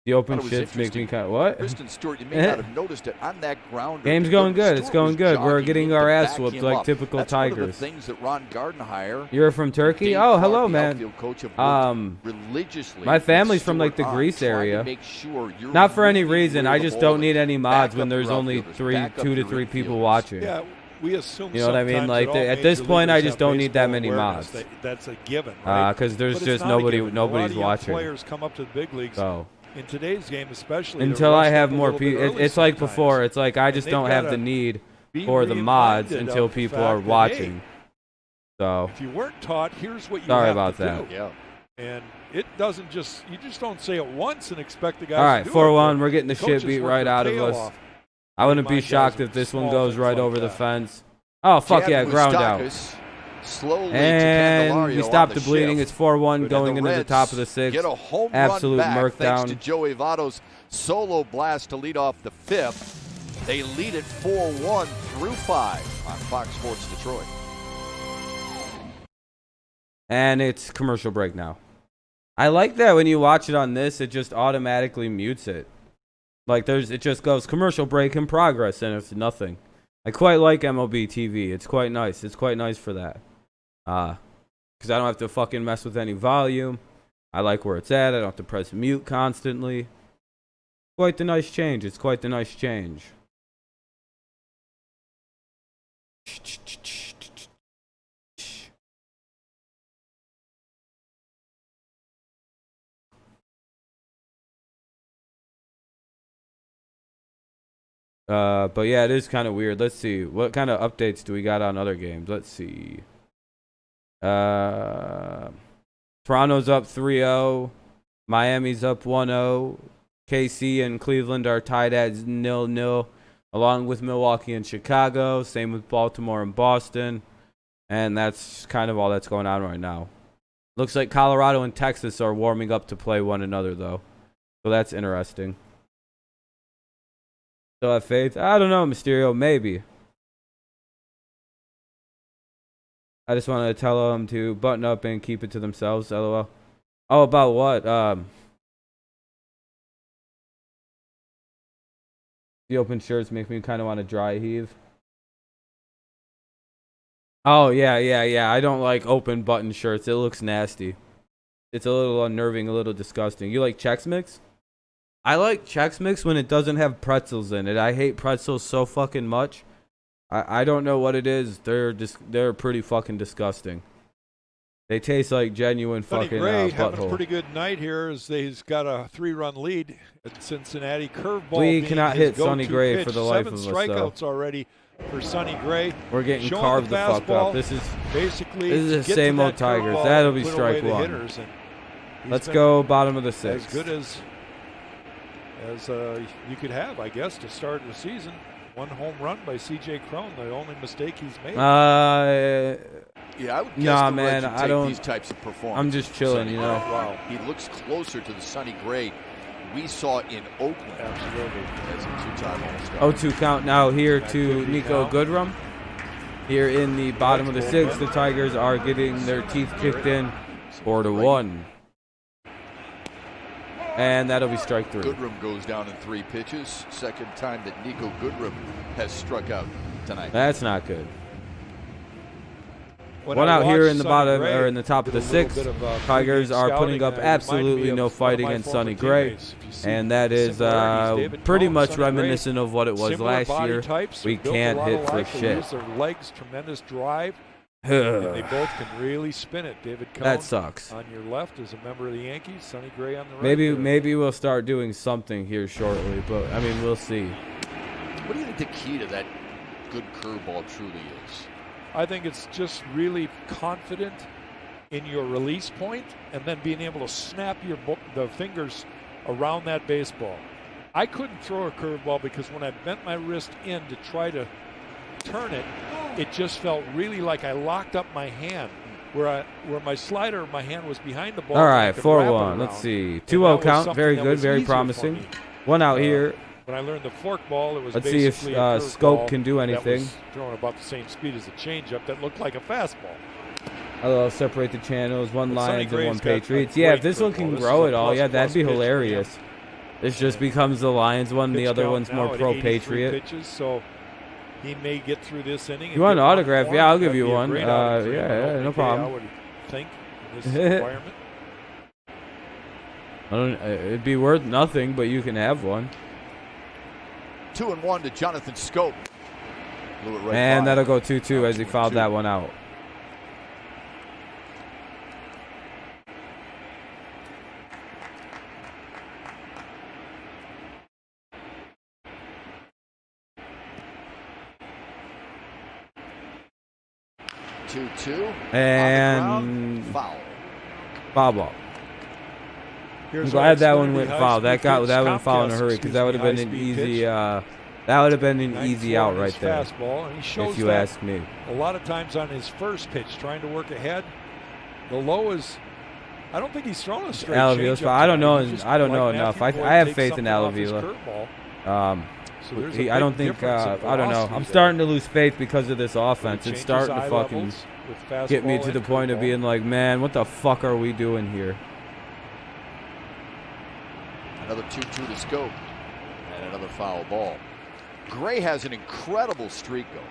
The open Thought it was shifts make me interesting. kind of, what? Kristen Stewart, you may not have noticed it on that grounder. Game's going good. It's Stewart going was good. We're jogging getting in our to ass back whooped him like up. typical That's one of Tigers. the things that Ron Gardenhire, You're from Turkey? Dave Oh, Clark, hello, the man. outfield coach, have worked religiously My with family's from like Stewart the on, Greece trying to area. make sure you're Not for any moving reason. where I the just ball don't is. need any mods Back when up there's your only outfielders, back up 2 to your 3 people infielders. watching. Yeah, we assume. You know what I mean? sometimes Like that all at this major point, I leaguers just have don't need that baseball many awareness. mods. That's a given, right? Because there's But it's just not a nobody, given. nobody's a lot of young watching. Players come up to the big leagues. So In today's game, especially, until I have more people, people, it's like before. It's like I just they've don't have the gotta need be for the mods reminded until of the people fact are that, watching. hey, So if you weren't taught, here's what you sorry have about to that. do. Yeah. And it doesn't just, you just don't say it once and expect the guys All right, to do 4-1. it. We're getting the shit coaches beat work right their out of tail us. off. I wouldn't be Remind shocked guys if this small one goes things right like over the that. fence. Oh fuck Jan yeah, ground out. Moustakas slowly to And Candelario we on stopped the the bleeding. shift. It's 4-1 And going the into the Reds top of the sixth. Get a home Absolute run back murk thanks down. to Joey Votto's solo blast to lead off the fifth. They lead it 4-1 through 5 on Fox Sports Detroit. And it's commercial break now. I like that when you watch it on this, it just automatically mutes it. Like it just goes commercial break in progress, and it's nothing. I quite like MLB TV. It's quite nice. It's quite nice for that. Because I don't have to fucking mess with any volume. I like where it's at. I don't have to press mute constantly. Quite the nice change. It's quite the nice change. But yeah, it is kind of weird. Let's see. What kind of updates do we got on other games? Let's see. Toronto's up 3-0. Miami's up 1-0. KC and Cleveland are tied at 0-0, along with Milwaukee and Chicago. Same with Baltimore and Boston. And that's kind of all that's going on right now. Looks like Colorado and Texas are warming up to play one another, though. So that's interesting. Still have faith? I don't know, Mysterio. Maybe. I just wanted to tell them to button up and keep it to themselves. LOL. Oh, about what? The open shirts make me kind of want to dry heave. Oh, yeah. I don't like open button shirts. It looks nasty. It's a little unnerving, a little disgusting. You like Chex Mix? I like Chex Mix when it doesn't have pretzels in it. I hate pretzels so fucking much. I don't know what it is. They're pretty fucking disgusting. They taste like genuine Sonny fucking Gray having a butthole. pretty good night here as he's got a 3-run lead at Cincinnati. Curveball. We being cannot his hit Sonny go-to Gray pitch. for the life 7 of us, though. strikeouts already for Sonny Gray. We're getting Showing carved the fuck fastball, up. This is basically this is the get to same that old Tigers. curveball That'll and be put strike away the one. hitters, and he's Let's been go bottom of the as sixth. good as you could have, I guess, to start the season. 1 home run by C.J. Cron, the only mistake he's made. Yeah, I would guess Nah, the man, Reds would I take don't- these types of performances. I'm just chilling, Sonny you know. Gray. Wow, he looks closer to the Sonny Gray we saw in Oakland Absolutely. as a 2-time All-Star. 0-2 count now here That to could be Nico now. Goodrum. Here in the bottom of the sixth, the Tigers are getting their teeth kicked in 4-1. And that'll be strike 3. Goodrum goes down in 3 pitches. Second time that Nico Goodrum has struck out tonight. That's not good. When One I out here watched in the Sonny bottom Gray, or in the top of did the a little sixth. bit of, Tigers pregame are scouting, putting up and it reminded absolutely me of no one of fight my against former Sonny Gray. teammates. If you see And that is similarities, David pretty Cone, much Sonny Gray, reminiscent of what it was similar last body year. types, We built a can't lot hit for alike. They shit. use their legs, tremendous drive, and they both can really spin it. David Cone That sucks. on your left is a member of the Yankees. Sonny Gray on the right. Maybe we'll start doing something here shortly, but I mean we'll see. What do you think the key to that good curveball truly is? I think it's just really confident in your release point and then being able to snap the fingers around that baseball. I couldn't throw a curveball because when I bent my wrist in to try to turn it, it just felt really like I locked up my hand. Where my slider, my hand was behind the ball. All and right, I could wrap it 4-1. Let's around. see. And 2-0 that was count. something Very that good. was Very easier for promising. me. One out here. When I learned the fork ball, it was Let's see if basically a Scope curveball can do anything. that was throwing about the same speed as a changeup that looked like a fastball. I'll separate the channels. One But Sonny Lions and Gray's one got a Patriots. Yeah, if great this one curveball. can This grow is a it all, yeah, that'd plus be pitch for him. hilarious. This just becomes the Lions one, the Pitch other count one's more now at pro 83 Patriot. Pitches, so he may get through this inning. You want an autograph? Yeah, I'll give you That'd be a one. great outing for him. Yeah, Opening no day, problem. I would think in this environment. It'd be worth nothing, but you can have one. 2-1 to Jonathan Scope. Blew it right And by. that'll go 2-2 as he fouled that one out. And foul. Foul ball. I'm glad that one went foul. That went foul in a hurry because that would have been an easy. That would have been an easy out right there. Fastball, and he shows if you ask me. A lot of times on his first pitch, trying to work ahead, the low is. I don't think he's thrown a straight changeup. I don't know. I don't know enough. I have faith in Alavila. I don't think. I don't know. I'm starting to lose faith because of this offense. It's starting to fucking get me to the point of being like, man, what the fuck are we doing here? Another 2-2 to Scope, and another foul ball. Gray has an incredible streak going.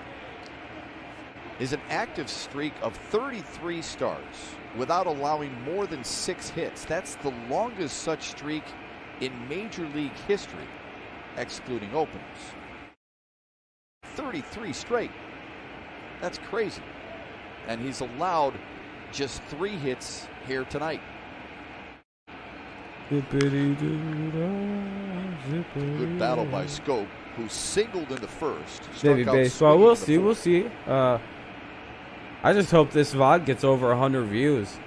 Is an active streak of 33 starts without allowing more than 6 hits. That's the longest such streak in Major League history, excluding openers. 33 straight. That's crazy. And he's allowed just 3 hits here tonight. Good battle by Scope, who singled in the first. Maybe baseball. We'll see. We'll see. I just hope this VOD gets over 100 views.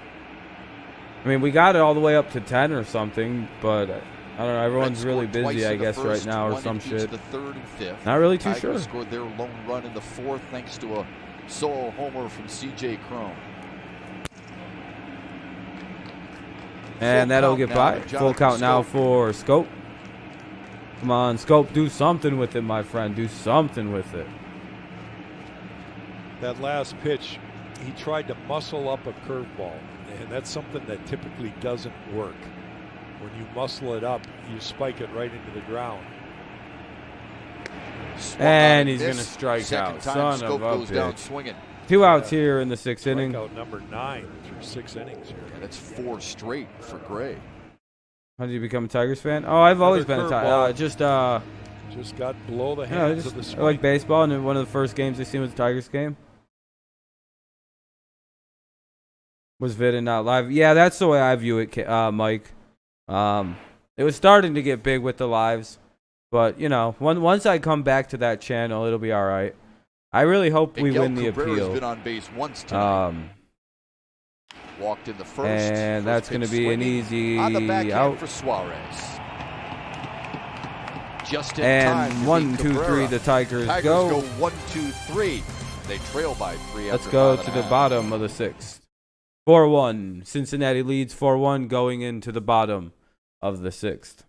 I mean, we got it all the way up to 10 or something, but I don't know. Everyone's really busy, I guess, right now or some shit. The third and fifth. Not really too sure. Scored their lone run in the fourth thanks to a solo homer from C.J. Cron. And that'll get by. Full count now for Scope. Come on, Scope, do something with it, my friend. Do something with it. That last pitch, he tried to muscle up a curveball, and that's something that typically doesn't work. When you muscle it up, you spike it right into the ground. And he's going to strike out. Son of a bitch. 2 outs here in the 6th inning. Strikeout number 9 through 6 innings here. And it's 4 straight for Gray. How did you become a Tigers fan? Oh, I've always been a Tigers. Just got below the hands of the swing. I like baseball, and one of the first games I seen was a Tigers game. Was Vid and not live? Yeah, that's the way I view it, Mike. It was starting to get big with the lives, but you know, once I come back to that channel, it'll be all right. I really hope we win the appeal. Been on base once tonight. Walked in the first. And that's going to be an easy on the backhand out for Suarez. Just in and time 1, 2, 3. The Tigers go. 1, 2, 3. They trail by 3. Let's go to the bottom of the 6th. 4-1. Cincinnati leads 4-1 going into the bottom of the 6th.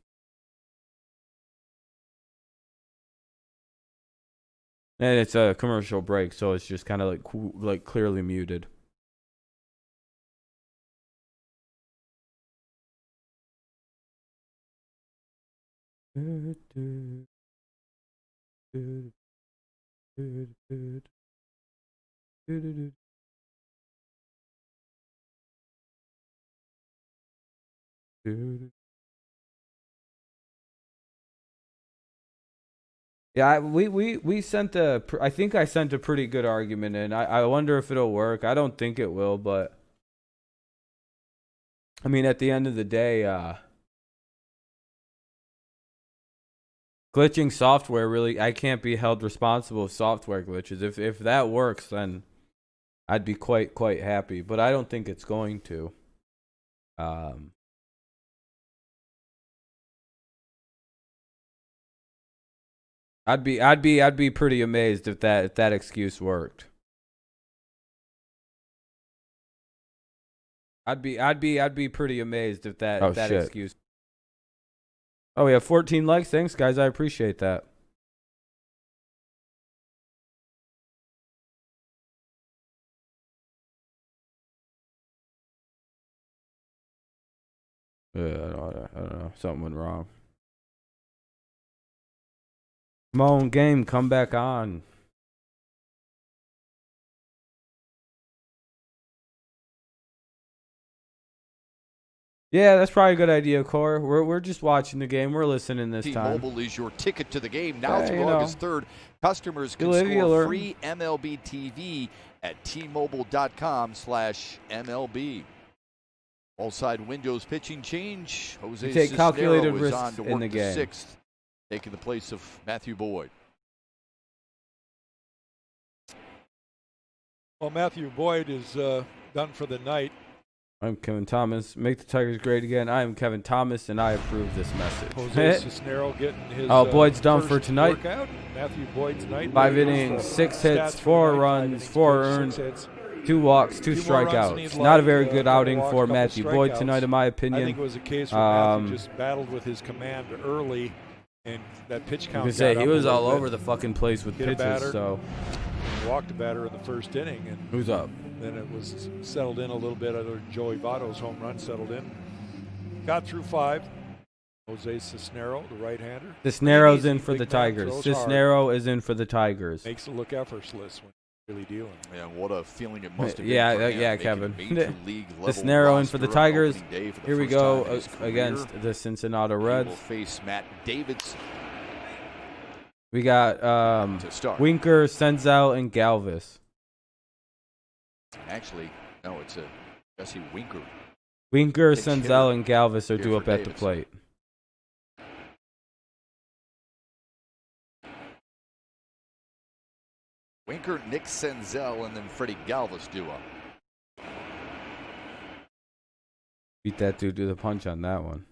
And it's a commercial break, so it's just kind of like clearly muted. Yeah, we sent I think I sent a pretty good argument in. I wonder if it'll work. I don't think it will, but I mean, at the end of the day, glitching software really, I can't be held responsible with software glitches. If that works, then I'd be quite happy, but I don't think it's going to. I'd be pretty amazed if that excuse worked. I'd be pretty amazed if that excuse. Oh, we have 14 likes. Thanks, guys. I appreciate that. I don't know. Something went wrong. Come on, game. Come back on. Yeah, that's probably a good idea, Core. We're just watching the game. We're listening this time. T-Mobile is your ticket to the game. Now through you know. August 3rd, customers can score free MLB TV at T-Mobile.com/MLB. All-side windows pitching change. Jose take calculated Cisneros is on risks to in work the the game. 6th, taking the place of Matthew Boyd. Well, Matthew Boyd is done for the night. I'm Kevin Thomas. Make the Tigers great again. I am Kevin Thomas, and I approve this message. Jose Cisneros getting his Boyd's done for first tonight. Workout. Matthew Boyd's night. 5 innings, 6 hits, 4 runs, 4 earned, 2 walks, 2 strikeouts. Not a very good outing for Matthew Boyd tonight, in my opinion. I think it was a case where Matthew just battled with his command early, and that pitch count. He was all over the fucking place with pitches. So walked a batter in the first inning, and who's up? Then it was settled in a little bit. Other Joey Votto's home run settled in. Got through 5. Jose Cisneros, the right-hander. Cisneros in for the Tigers. Cisneros is in for the Tigers. Makes it look effortless when really dealing. Yeah, what a feeling it must have been. Yeah, Kevin. Cisneros in for the Tigers. Here we go against the Cincinnati Reds. Will face Matt Davidson. We got Winker, Senzel, and Galvis. Actually, no, it's a Jesse Winker. Winker, Senzel, and Galvis are due up at the plate. Winker, Nick Senzel, and then Freddie Galvis due up. Beat that dude to the punch on that one.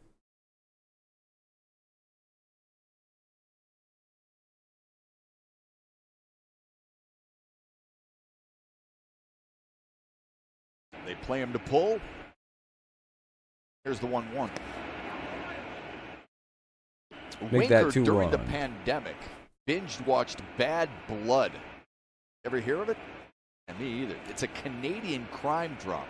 They play him to pull. Here's the 1-1. Winker, during the pandemic, binge-watched Bad Blood. Ever hear of it? And me either. It's a Canadian crime drama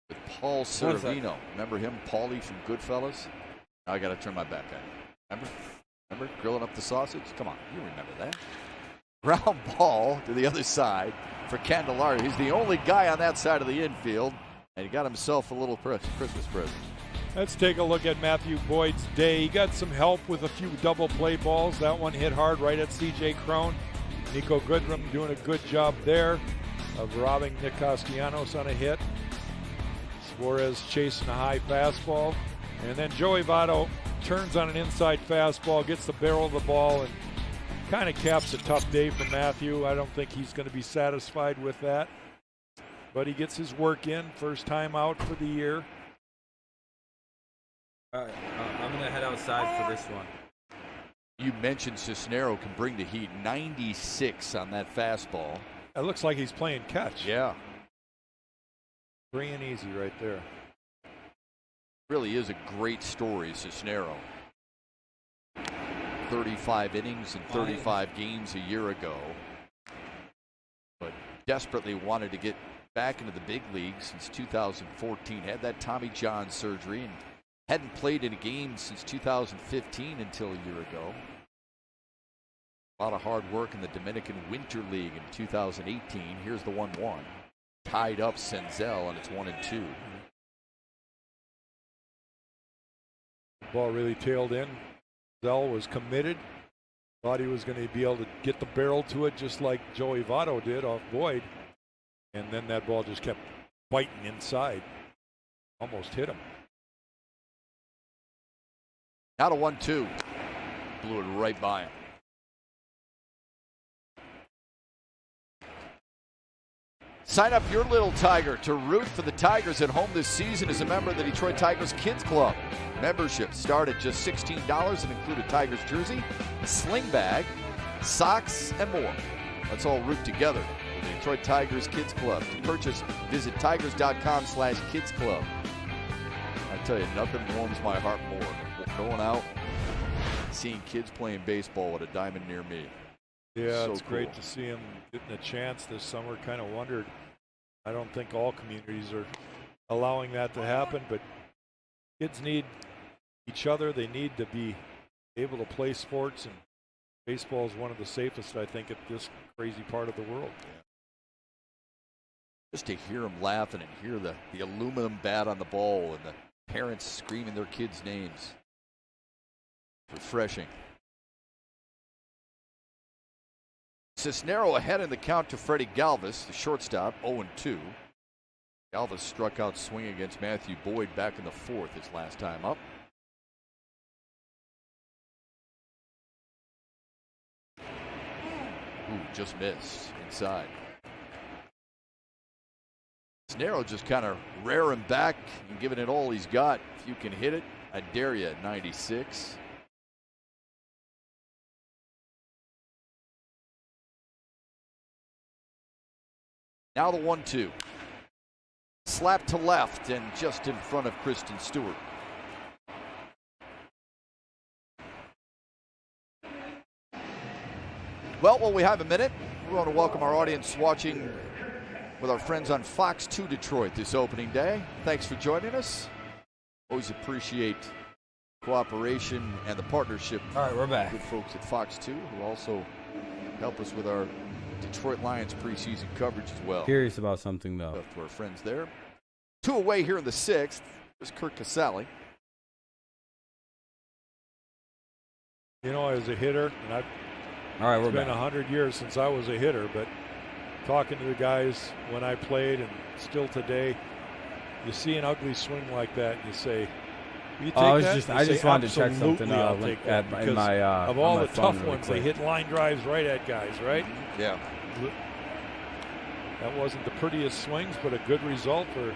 with Paul Sorvino. Remember him, Paulie from Goodfellas? Now I got to turn my back on him. Remember grilling up the sausage? Come on, you remember that. Ground ball to the other side for Candelario. He's the only guy on that side of the infield, and he got himself a little Christmas present. Let's take a look at Matthew Boyd's day. He got some help with a few double play balls. That one hit hard right at C.J. Cron. Nico Goodrum doing a good job there of robbing Nick Castellanos on a hit. Suarez chasing a high fastball. And then Joey Votto turns on an inside fastball, gets the barrel of the ball, and kind of caps a tough day for Matthew. I don't think he's going to be satisfied with that. But he gets his work in. First time out for the year. All right, I'm going to head outside for this one. You mentioned Cisneros can bring the heat. 96 on that fastball. It looks like he's playing catch. Yeah. Free and easy right there. Really is a great story, Cisneros. 35 innings and 35 games a year ago. But desperately wanted to get back into the big leagues since 2014. Had that Tommy John surgery and hadn't played in a game since 2015 until a year ago. A lot of hard work in the Dominican Winter League in 2018. Here's the 1-1. Tied up Senzel, and it's 1-2. Ball really tailed in. Senzel was committed. Thought he was going to be able to get the barrel to it just like Joey Votto did off Boyd. And then that ball just kept biting inside. Almost hit him. Now to 1-2. Blew it right by him. Sign up your little Tiger to root for the Tigers at home this season as a member of the Detroit Tigers Kids Club. Membership start at just $16 and include a Tigers jersey, a sling bag, socks, and more. Let's all root together with the Detroit Tigers Kids Club. To purchase, visit tigers.com/kidsclub. I tell you, nothing warms my heart more than going out and seeing kids playing baseball at a diamond near me. Yeah, So it's great cool. to see him getting a chance this summer. Kind of wondered. I don't think all communities are allowing that to happen, but kids need each other. They need to be able to play sports, and baseball is one of the safest, I think, at this crazy part of the world. Just to hear them laughing and hear the aluminum bat on the ball and the parents screaming their kids' names. Refreshing. Cisnero ahead in the count to Freddie Galvis, the shortstop, 0-2. Galvis struck out swinging against Matthew Boyd back in the fourth his last time up. Ooh, just missed inside. Cisnero just kind of raring back and giving it all he's got. If you can hit it, I dare you at 96. Now the 1-2. Slap to left and just in front of Kristen Stewart. Well, while we have a minute, we want to welcome our audience watching with our friends on Fox 2 Detroit this opening day. Thanks for joining us. Always appreciate cooperation and the partnership. All right, we're back. Good folks at Fox 2 who also help us with our Detroit Lions preseason coverage as well. Curious about something, though. To our friends there. 2 away here in the 6th. There's Kirk Casale. You know, as a hitter, and All right, we're it's been back. 100 years since I was a hitter, but talking to the guys when I played and still today, you see an ugly swing like that, and you say, "You take that?" I just wanted to check something I'll take that in my of all on my the phone tough really ones, quick. they hit line drives right at guys, right? Yeah. That wasn't the prettiest swings, but a good result for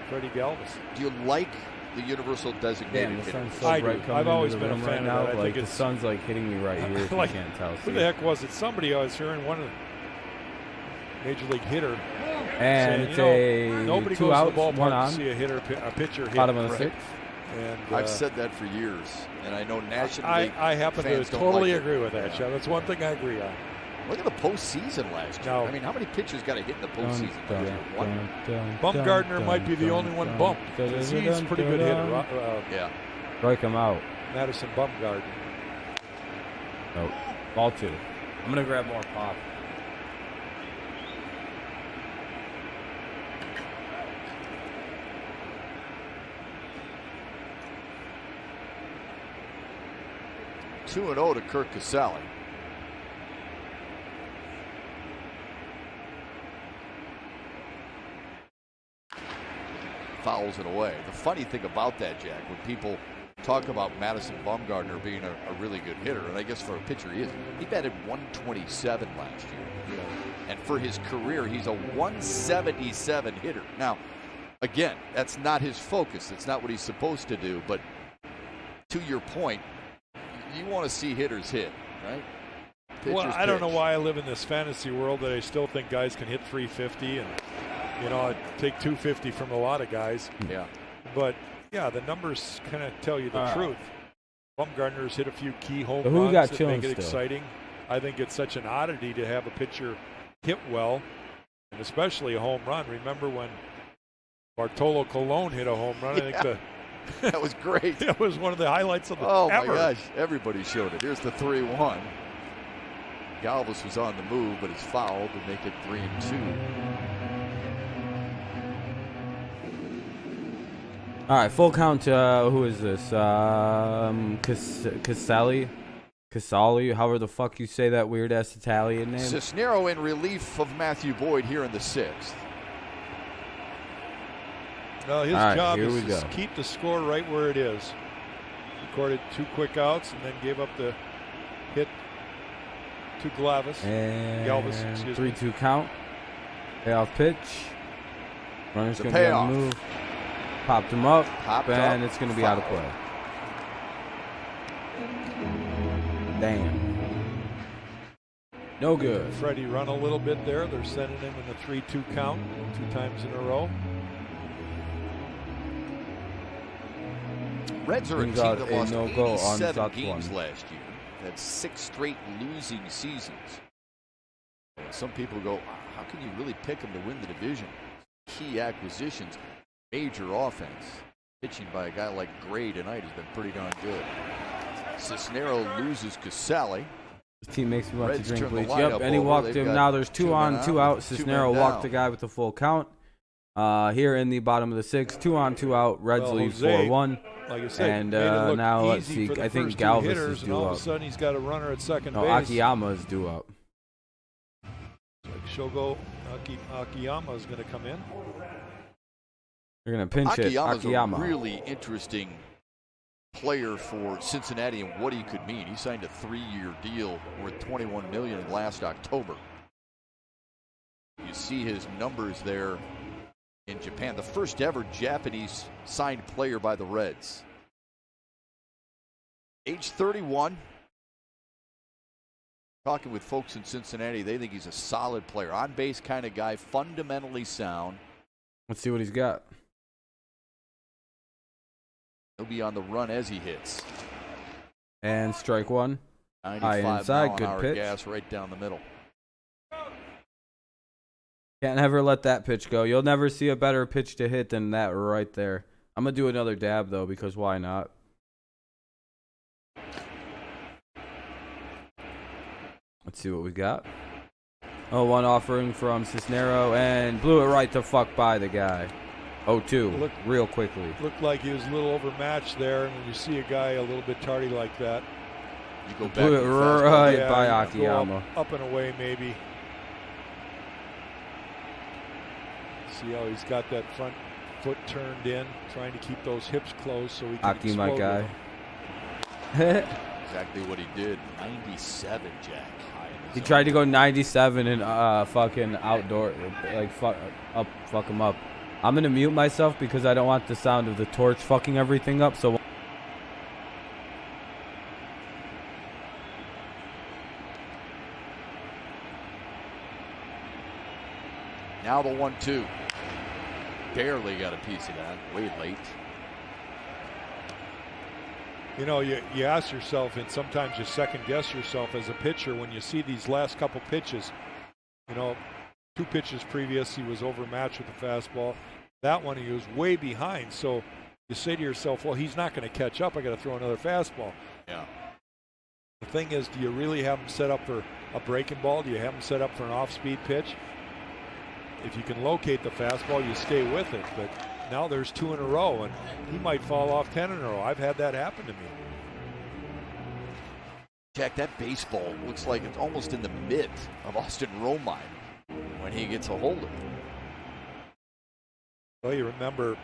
Freddie Galvis. Do you like the universal designated Damn, the hitter? sun's so I bright do. coming I've always into the been a room fan right of now. that. I Like think the sun's like hitting me right here. If Like, you can't tell. Who the heck was it? Somebody I was hearing, one of the major league hitter, And saying, it's a nobody 2 goes outs, to the 1 ballpark on. to see a pitcher hit. Bottom of the Right. 6th. And I've said that for years, and I know nationally I happen to fans don't totally like it. agree with that, Yeah. Sean. That's one thing I agree on. Look at the postseason last year. No. I mean, how many pitchers got a hit in the postseason last year? One. Bumgardner might be the only one bumped. He's a pretty good hitter. Yeah. Strike him out. Madison Bumgardner. Nope. Ball 2. I'm gonna grab more pop. Two and 0 to Kirk Casale. Fouls it away. The funny thing about that, Jack, when people talk about Madison Bumgardner being a really good hitter, and I guess for a pitcher he is, he batted 127 last year. And for his career, he's a 177 hitter. Now, again, that's not his focus. That's not what he's supposed to do. But to your point, you want to see hitters hit, right? Well, I don't know why I live in this fantasy world that I still think guys can hit 350, and you know, I'd take 250 from a lot of guys. Yeah. But yeah, the numbers kind of tell you the truth. Bumgardner's hit a few key home But who runs got that chilling make it still? exciting. I think it's such an oddity to have a pitcher hit well, and especially a home run. Remember when Bartolo Colon hit a home run? Yeah. I think That was great. that was one of the highlights of the Oh, ever. my gosh. Everybody showed it. Here's the 3-1. Galvis was on the move, but it's fouled to make it 3-2. All right, full count. Who is this? Casale, however the fuck you say that weird ass Italian name. Cisnero in relief of Matthew Boyd here in the 6th. Well, his All right, job here is we to go. keep the score right where it is. Recorded 2 quick outs and then gave up the hit to Galvis. Galvis, And excuse me. 3-2 count. Payoff pitch. Runner's The gonna be on payoff. the move. Popped him up, Popped and up, it's gonna be out of foul. play. Damn. No good. Freddie run a little bit there. They're sending him in the 3-2 count 2 times in a row. Reds are a team Brings out that a lost no-go on 87 South games one. last year. Had 6 straight losing seasons. And some people go, how can you really pick them to win the division? Key acquisitions, major offense. Pitching by a guy like Gray tonight has been pretty darn good. Cisnero loses Casale. This team makes me want Reds to drink turn the bleach. lineup Yep, and he over. walked They've him. got Now there's 2 2 on, men 2 out out. with 2 Cisnero men walked down. the guy with the full count. Here in the bottom of the 6th, 2 on, 2 out. Reds lead 4-1. Like I said, And made it look now let's easy see. for the I think first two Galvis hitters, is and due all up. of a sudden he's got a runner at second No, base. Akiyama is due up. Like Shogo Akiyama is going to come in. They're gonna pinch it. Akiyama. A really interesting player for Cincinnati and what he could mean. He signed a 3-year deal worth $21 million last October. You see his numbers there in Japan. The first ever Japanese signed player by the Reds. Age 31. Talking with folks in Cincinnati, they think he's a solid player. On-base kind of guy, fundamentally sound. Let's see what he's got. He'll be on the run as he hits. And strike one. 95 inside, good mile-an-hour pitch. gas right down the middle. Can't ever let that pitch go. You'll never see a better pitch to hit than that right there. I'm going to do another dab, though, because why not? Let's see what we got. Oh, one offering from Cisnero, and blew it right the fuck by the guy. 0-2, real quickly. Looked like he was a little overmatched there, and when you see a guy a little bit tardy like that, You go back Blew it to the fastball. right yeah, by you go Akiyama. up and away maybe. See how he's got that front foot turned in, trying to keep those hips closed so he can Aki, my explode guy. with them. Exactly what he did. 97, Jack. He tried to go 97 and fucking outdoor, like fuck him up. I'm gonna mute myself because I don't want the sound of the torch fucking everything up. So now the 1-2. Barely got a piece of that. Way late. You know, you ask yourself, and sometimes you second guess yourself as a pitcher when you see these last couple pitches. You know, 2 pitches previous, he was overmatched with the fastball. That one, he was way behind. So you say to yourself, well, he's not going to catch up. I got to throw another fastball. Yeah. The thing is, do you really have him set up for a breaking ball? Do you have him set up for an off-speed pitch? If you can locate the fastball, you stay with it. But now there's 2 in a row, and he might fall off 10 in a row. I've had that happen to me. Jack, that baseball looks like it's almost in the mid of Austin Romine when he gets a hold of it. Well, you remember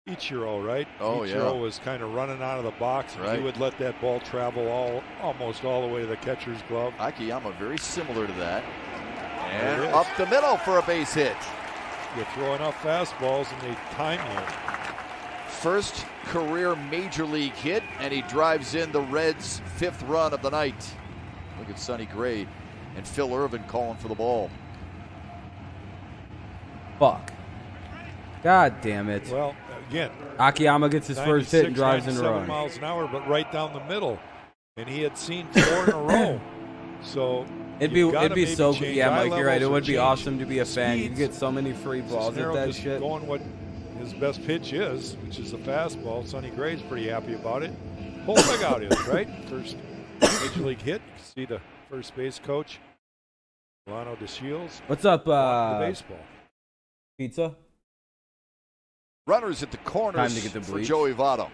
Ichiro, right? Oh, Ichiro yeah. was kind of running out of the box, and Right. he would let that ball travel almost all the way to the catcher's glove. Akiyama very similar to that. There And it is. up the middle for a base hit. You throw enough fastballs, and they time you. First career major league hit, and he drives in the Reds' 5th run of the night. Look at Sonny Gray and Phil Irvin calling for the ball. fuck. God damn it. Well, again, Akiyama gets his first hit and drives in a 97 run. miles an hour, but right down the middle. And he had seen 4 in a row. So It'd you've gotta be maybe so change yeah, eye Mike, you're right. It levels or would be change awesome to be a fan. You speeds. get so many free balls at Cisnero that just shit. going what his best pitch is, which is the fastball. Sonny Gray's pretty happy about it. Whole dugout is, right? First major league hit. You can see the first base coach, Milano DeShields, What's up, walking the baseball. pizza? Runners at the corners Time to get the for bleach. Joey Votto.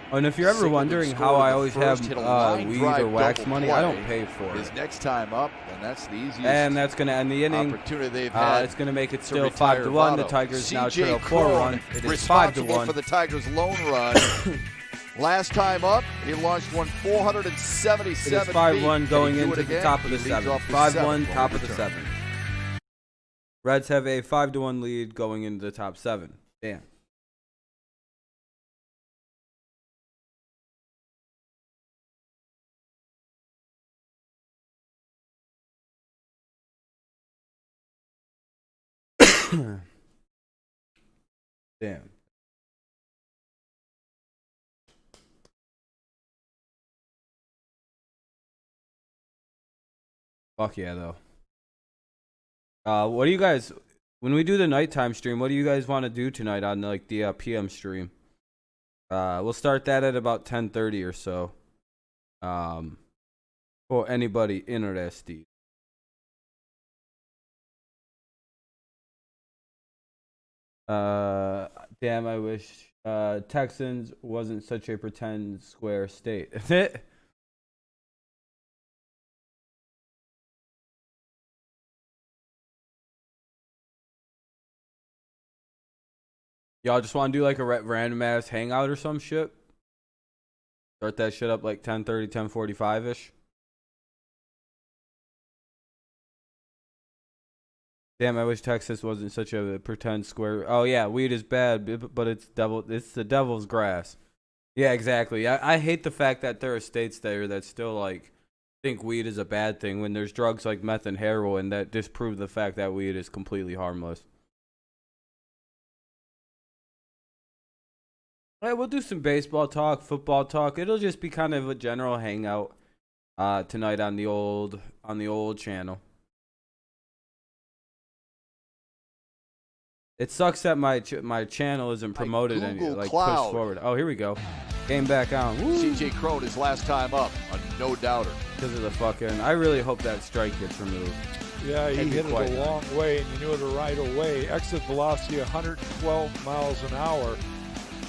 Oh, and if you're ever Singled wondering and how scored I in the always first, have hit a line weed drive or wax double money, I don't play. pay for His it. next time up, and that's the easiest And that's going to end the inning. opportunity they've had. It's going to make it to still retire 5-1. The Votto. Tigers now C.J. trail Cron 4-1. It is responsible 5-1. for the Tigers' lone run. Last time up, he launched one 477 It is feet. 5-1 Can he going do it into the again? top of the He leads 7th. off the 5-1, seventh top when of the we 7th. return. Reds have a 5-1 lead going into the top 7. Damn. Damn. Fuck yeah, though. What do you guys, when we do the nighttime stream, what do you guys want to do tonight on like the PM stream? We'll start that at about 10:30 or so. for anybody interested. Damn, I wish Texans wasn't such a pretend square state. Y'all just want to do like a random ass hangout or some shit? Start that shit up like 10:30, 10:45-ish. Damn, I wish Texas wasn't such a pretend square. Oh yeah, weed is bad, but it's the devil's grass. Yeah, exactly. I hate the fact that there are states there that still like think weed is a bad thing when there's drugs like meth and heroin that disprove the fact that weed is completely harmless. All right, we'll do some baseball talk, football talk. It'll just be kind of a general hangout tonight on the old channel. It sucks that my channel isn't promoted and like pushed forward. Oh, here we go. Game back on. Woo. CJ Crone his last time up, a no doubter. Because of the fucking. I really hope that strike gets removed. Yeah, he hit it a long way, and you knew it right away. Exit velocity 112 miles an hour.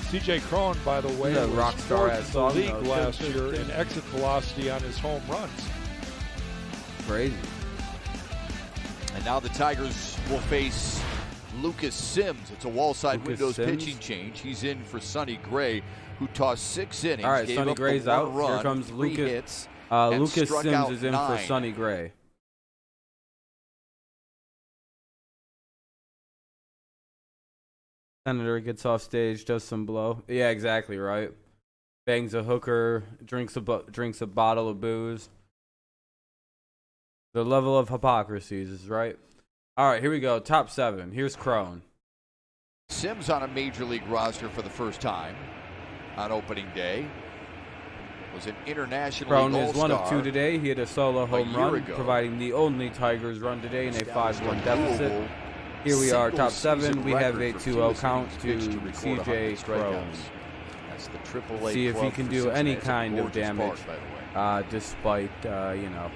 CJ Crone, by the way, was rock star fourth in the league last year in exit velocity on his home runs. Crazy. And now the Tigers will face Lucas Sims. It's a wall side windows Sims? pitching change. He's in for Sonny Gray, who tossed 6 innings. All right, gave Sonny up Gray's one out. Run, Here comes 3 Lucas. hits, Lucas struck Sims out is in 9. for Sonny Gray. Senator gets off stage, does some blow. Yeah, exactly right. Bangs a hooker, drinks a bottle of booze. The level of hypocrisy is right. All right, here we go. Top 7. Here's Crone. Sims on a major league roster for the first time on opening day. Was an international Crone all-star. is 1 of 2 today. He hit a solo home run, ago. providing the only Tigers run today in a 5-1 deficit. Here we are, top 7. We have a 2-0 count to CJ Crone. That's the AAA. See if he club can for do any Cincinnati. kind of Gorgeous damage, park, by the way. despite, you know.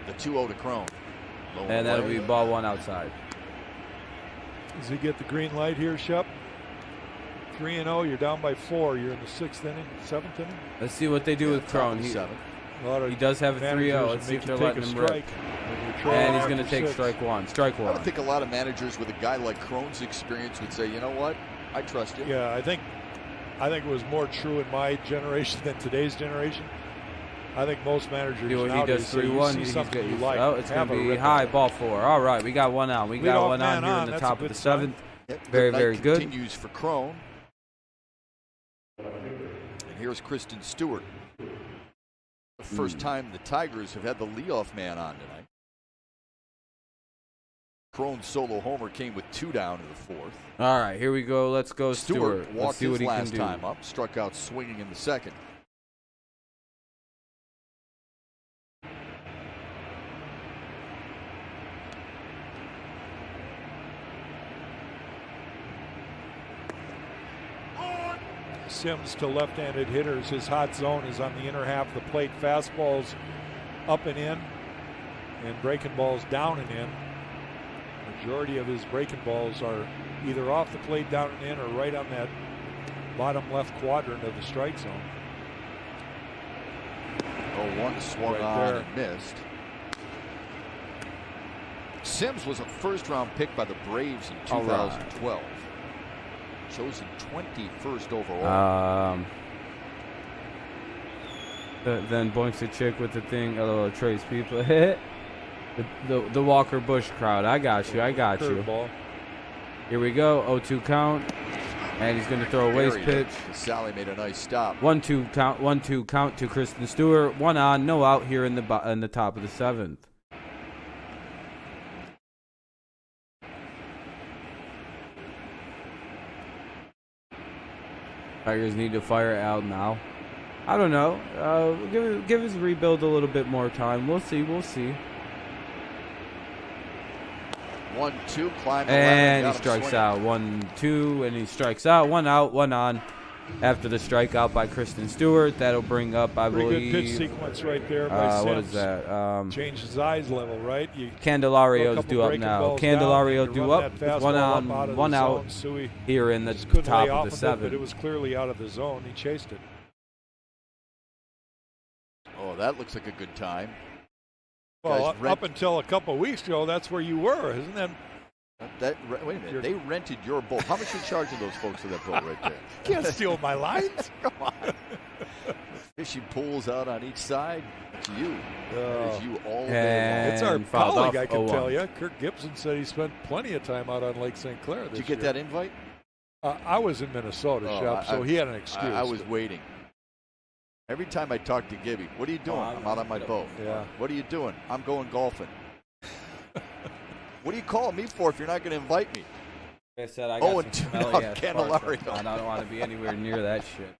The 2-0 to Crone. Low And that'll away. be ball 1 outside. Does he get the green light here, Shep? 3-0, you're down by 4. You're in the 6th inning, 7th inning. Let's see what they do with Crone. He does have a 3-0. Let's see if they're letting him rip. And he's going to take strike 1. Strike 1. I don't think a lot of managers with a guy like Crone's experience would say, you know what, I trust you. Yeah, I think it was more true in my generation than today's generation. I think most managers He nowadays does say, 3-1. you see something you like. Oh, it's going to have a be rip high, at it. ball 4. All right, we got 1 out. We got 1 on here in the That's top a of the good sign. 7th. Yep, Very, night very good. Continues for Crone. And here's Kristen Stewart. The first time the Tigers have had the leadoff man on tonight. Crone's solo homer came with 2 down in the 4th. All right, here we go. Let's go, Stewart. Let's walked see what his he can last do. time up, struck out swinging in the 2nd. Sims to left-handed hitters. His hot zone is on the inner half of the plate. Fastballs up and in, and breaking balls down and in. Majority of his breaking balls are either off the plate, down and in, or right on that bottom left quadrant of the strike zone. 0-1 swung Right on there. and missed. Sims was a first-round pick by the Braves in 2012. Chosen 21st overall. Then boinks a chick with the thing. LOL, Trace people. the Walker Bush crowd. I got you. Curveball. Here we go. 0-2 count. And he's going to throw a waste pitch. Sally made a nice stop. 1-2 count. 1-2 count to Kristen Stewart. 1 on, no out here in the top of the 7th. Tigers need to fire Al now. I don't know. Give his rebuild a little bit more time. We'll see. 1-2, climb the ladder, And he got him strikes swinging. out. 1-2, and he strikes out. 1 out, 1 on. after the strikeout by Kristen Stewart. That'll bring up, I Pretty believe. good pitch sequence right there by Sims. What is that? Change his eyes level, right? Candelario's due up now. Candelario due up with one out here in the top of the 7th. But it was clearly out of the zone. He chased it. Oh, that looks like a good time. Well, up until a couple of weeks ago, that's where you were, isn't that? Wait a minute. They rented your boat. How much are you charging those folks for that boat right there? Can't steal my lines. Come on. Fishing pools out on each side. It's you. It's you all day long. It's our colleague, I can 0-1. tell you. Kirk Gibson said he spent plenty of time out on Lake St. Clair this Did you get year. that invite? I was in Minnesota, Shep, so he had an excuse. I was waiting. Every time I talk to Gibby, what are you doing? I'm out on my boat. Yeah. What are you doing? I'm going golfing. What are you calling me for if you're not going to invite me? Like I said, I got some 2 smelly now, ass Candelario. farts. I don't want to be anywhere near that shit.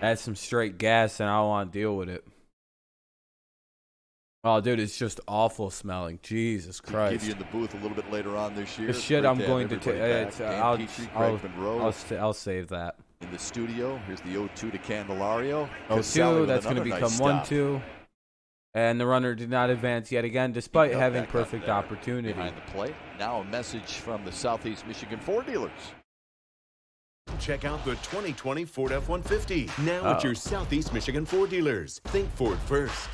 That's some straight gas, and I don't want to deal with it. Oh, dude, it's just awful smelling. Jesus Christ. We'll give you in the booth a little bit later on this year. The shit I'm going to take. I'll save that. In the studio, here's the 0-2 to Candelario. 0-2, that's going to become 1-2. And the runner did not advance yet again, despite having perfect opportunity. Behind the plate. Now a message from the Southeast Michigan Ford dealers. Check out the 2020 Ford F-150 now at your Southeast Michigan Ford dealers. Think Ford first.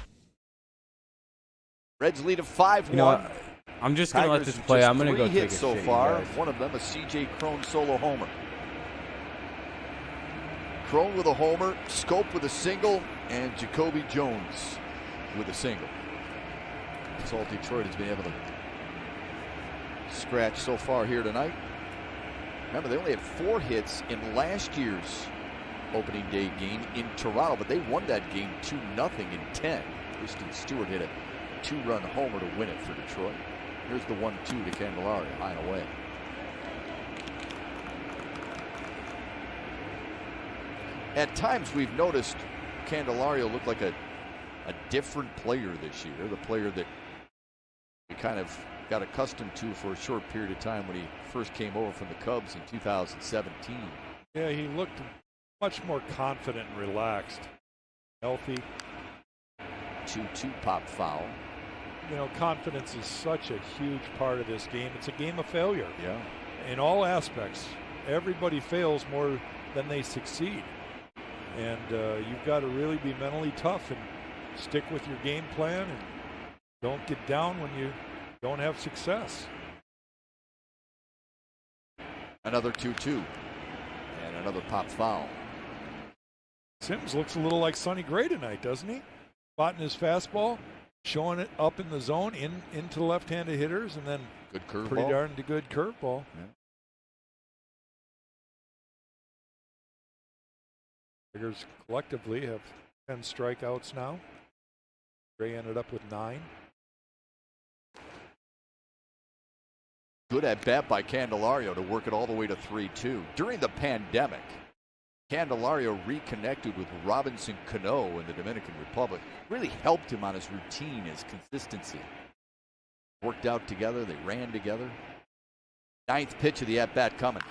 Reds lead of 5-1. You know what? I'm just going to let this play. I'm going to go take a hits so shit, far. you guys. One of them a C.J. Crone solo homer. Crone with a homer, Scope with a single, and Jacoby Jones with a single. That's all Detroit has been able to scratch so far here tonight. Remember, they only had 4 hits in last year's opening day game in Toronto, but they won that game 2-0 in 10. Kristen Stewart hit a 2-run homer to win it for Detroit. Here's the 1-2 to Candelario, high and away. At times we've noticed Candelario look like a different player this year, the player that we kind of got accustomed to for a short period of time when he first came over from the Cubs in 2017. Yeah, he looked much more confident and relaxed, healthy. 2-2 pop foul. You know, confidence is such a huge part of this game. It's a game of failure. Yeah. In all aspects. Everybody fails more than they succeed. And you've got to really be mentally tough and stick with your game plan and don't get down when you don't have success. Another 2-2 and another pop foul. Sims looks a little like Sonny Gray tonight, doesn't he? Spotting his fastball, showing it up in the zone into left-handed hitters, and then good curveball. Pretty darn good curveball. Yeah. Tigers collectively have 10 strikeouts now. Gray ended up with 9. Good at bat by Candelario to work it all the way to 3-2. During the pandemic, Candelario reconnected with Robinson Cano in the Dominican Republic. Really helped him on his routine, his consistency. Worked out together, they ran together. 9th pitch of the at-bat coming.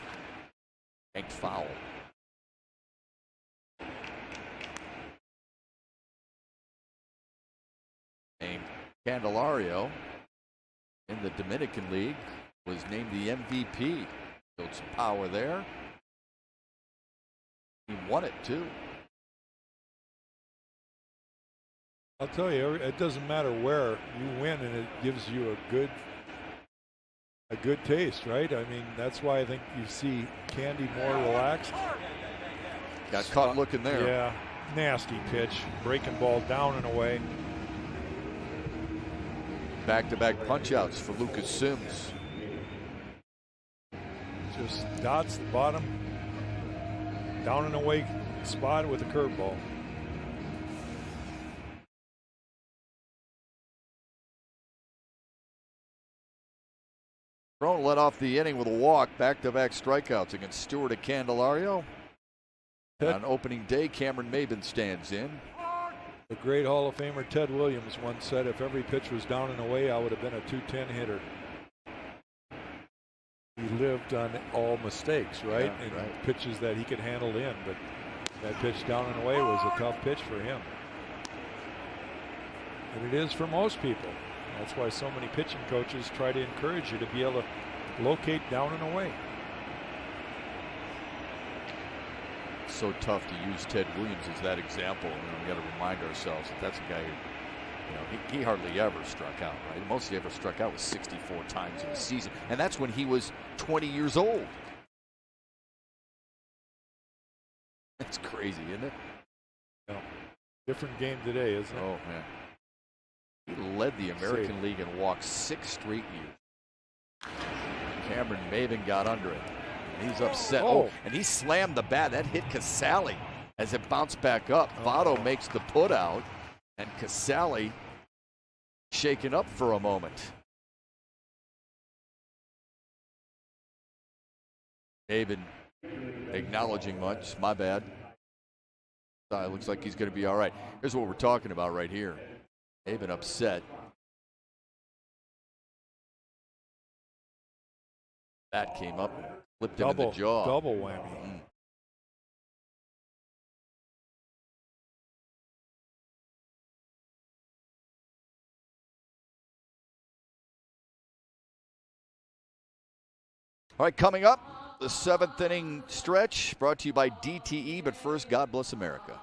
Banked foul. Named Candelario in the Dominican League was named the MVP. Showed some power there. He won it too. I'll tell you, it doesn't matter where you win, and it gives you a good taste, right? I mean, that's why I think you see Candy more relaxed. Got caught looking there. Yeah, nasty pitch, breaking ball down and away. Back-to-back punch-outs for Lucas Sims. Just dots the bottom, down and away spot with a curveball. Crone led off the inning with a walk. Back-to-back strikeouts against Stewart and Candelario. On opening day, Cameron Maben stands in. The great Hall of Famer Ted Williams once said, if every pitch was down and away, I would have been a .210 hitter. He lived on all mistakes, right? Yeah, and right. pitches that he could handle in, but that pitch down and away was a tough pitch for him. And it is for most people. That's why so many pitching coaches try to encourage you to be able to locate down and away. It's so tough to use Ted Williams as that example. We got to remind ourselves that that's a guy who, he hardly ever struck out, right? Most he ever struck out was 64 times in a season, and that's when he was 20 years old. That's crazy, isn't it? No. Different game today, isn't it? Oh, man. He led the American League in walks 6 straight years. Cameron Maben got under it. He's upset. And he slammed the bat. That hit Casale as it bounced back up. Votto makes the put out, and Casale shaken up for a moment. Maben acknowledging much. My bad. Looks like he's going to be all right. Here's what we're talking about right here. Maben upset. Bat came up and flipped him in the jaw. Double whammy. All right, coming up, the 7th inning stretch brought to you by DTE. But first, God bless America.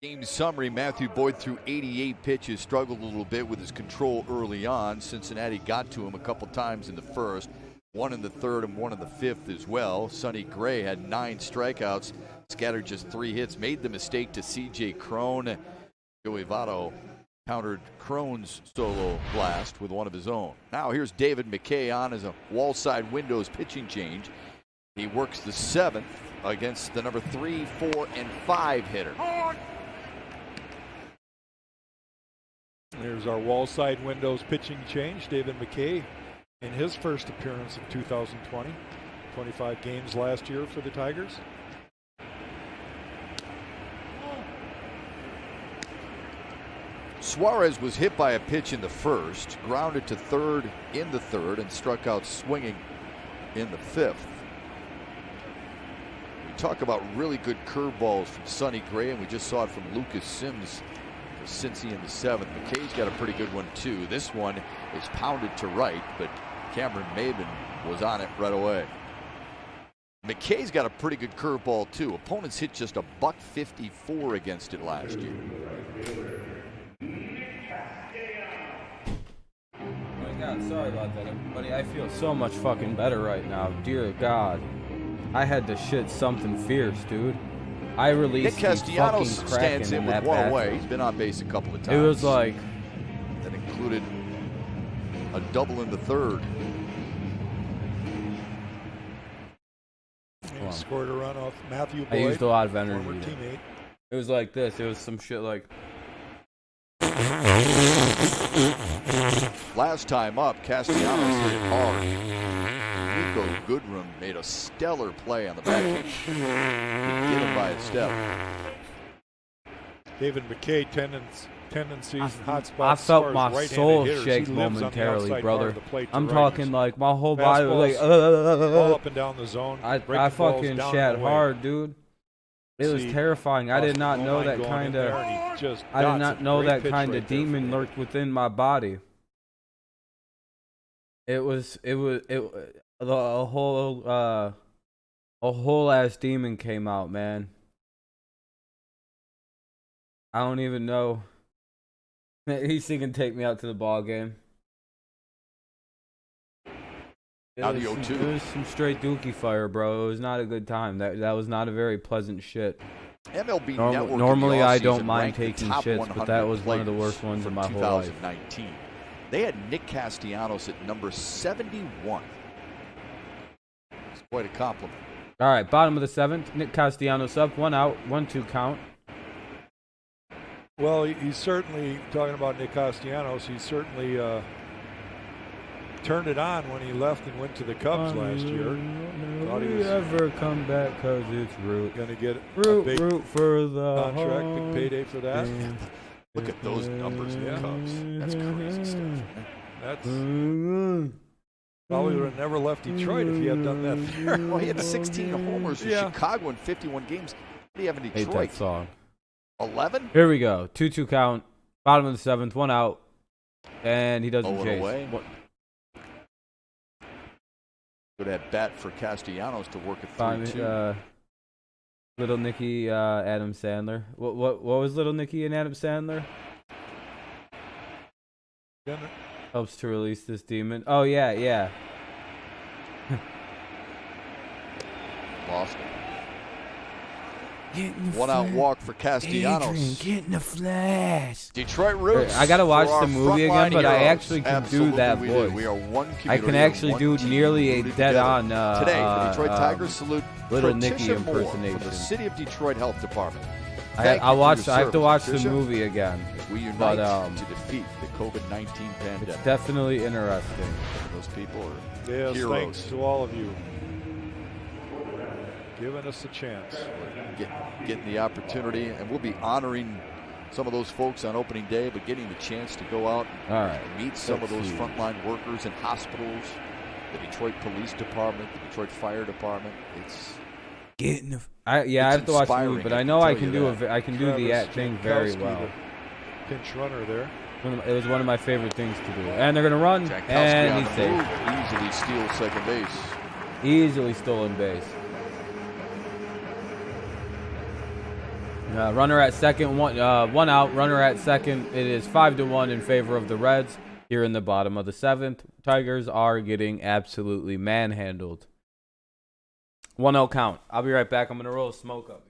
Game summary, Matthew Boyd threw 88 pitches, struggled a little bit with his control early on. Cincinnati got to him a couple times in the first, one in the third and one in the fifth as well. Sonny Gray had 9 strikeouts, scattered just 3 hits, made the mistake to C.J. Cron. Joey Votto countered Crone's solo blast with one of his own. Now here's David McKay on as a wall side windows pitching change. He works the 7th against the number 3, 4, and 5 hitter. There's our wall side windows pitching change. David McKay in his first appearance of 2020. 25 games last year for the Tigers. Suarez was hit by a pitch in the first, grounded to third in the third, and struck out swinging in the 5th. We talk about really good curveballs from Sonny Gray, and we just saw it from Lucas Sims for Cincy in the 7th. McKay's got a pretty good one too. This one is pounded to right, but Cameron Maben was on it right away. McKay's got a pretty good curveball too. Opponents hit just a $154 against it last year. God, sorry about that, everybody. I feel so much fucking better right now. Dear God. I had to shit something fierce, dude. I released Nick Castellanos stands in with one away. He's been on base a couple of times. It was like... That included a double in the 3rd. And scored a run off Matthew Boyd. I used a lot of energy. Former teammate. It was like this. It was some shit like... Last time up, Castellanos hit hard. Nico Goodrum made a stellar play on the back end. He get him by a step. David McKay tendencies and hot I spots. felt my soul shake momentarily, brother. I'm talking like my whole body was like, all up and down the zone. I fucking shat hard, dude. It was terrifying. I did not know that kind of. I did not know that kind of demon lurked within my body. A whole ass demon came out, man. I don't even know. He's thinking take me out to the ball game. It was some straight dookie fire, bro. It was not a good time. That was not a very pleasant shit. MLB normally I don't mind taking shits, but that was one of the worst ones in my whole life. 2019. They had Nick Castellanos at number 71. It's quite a compliment. All right, bottom of the 7th. Nick Castellanos up, 1 out, 1-2 count. Well, he's certainly, talking about Nick Castellanos, he certainly turned it on when he left and went to the Cubs last year. Thought he was ever come back because it's root. Going to get a big root for the contract, big payday for that. Look at those numbers in the Cubs. That's crazy stuff. That's probably would have never left Detroit if he had done that there. Well, he had 16 homers in Chicago in 51 games. What do you have in Detroit? Hate that song. 11? Here we go. 2-2 count. Bottom of the 7th. 1 out. And he doesn't chase. Away. Good at bat for Castellanos to work at 3-2. Little Nicky, Adam Sandler. What was Little Nicky and Adam Sandler? Helps to release this demon. Oh yeah. Lost him. 1 out walk for Castellanos. Get in the flash. Detroit roots. I gotta watch the movie again, but I actually can do that voice. We are one I can actually do nearly a dead-on today. The Detroit Tigers salute Little Nicky Patricia Moore impersonation. from the City of Detroit Health Department. I have to watch the movie again. We unite to defeat the COVID-19 pandemic. It's definitely interesting. Those people are heroes. Thanks to all of you. Giving us a chance. Getting the opportunity, and we'll be honoring some of those folks on opening day, but getting the chance to go out and meet some of those frontline workers in hospitals, the Detroit Police Department, the Detroit Fire Department. It's I have to watch the movie, but I know I can do the thing very well. Pinch runner there. It was one of my favorite things to do. And they're gonna run, and he's safe. Easily steals second base. Easily stolen base. Runner at second, one out. Runner at second. It is 5-1 in favor of the Reds. Here in the bottom of the 7th, Tigers are getting absolutely manhandled. 1-0 count. I'll be right back. I'm gonna roll a smoke up.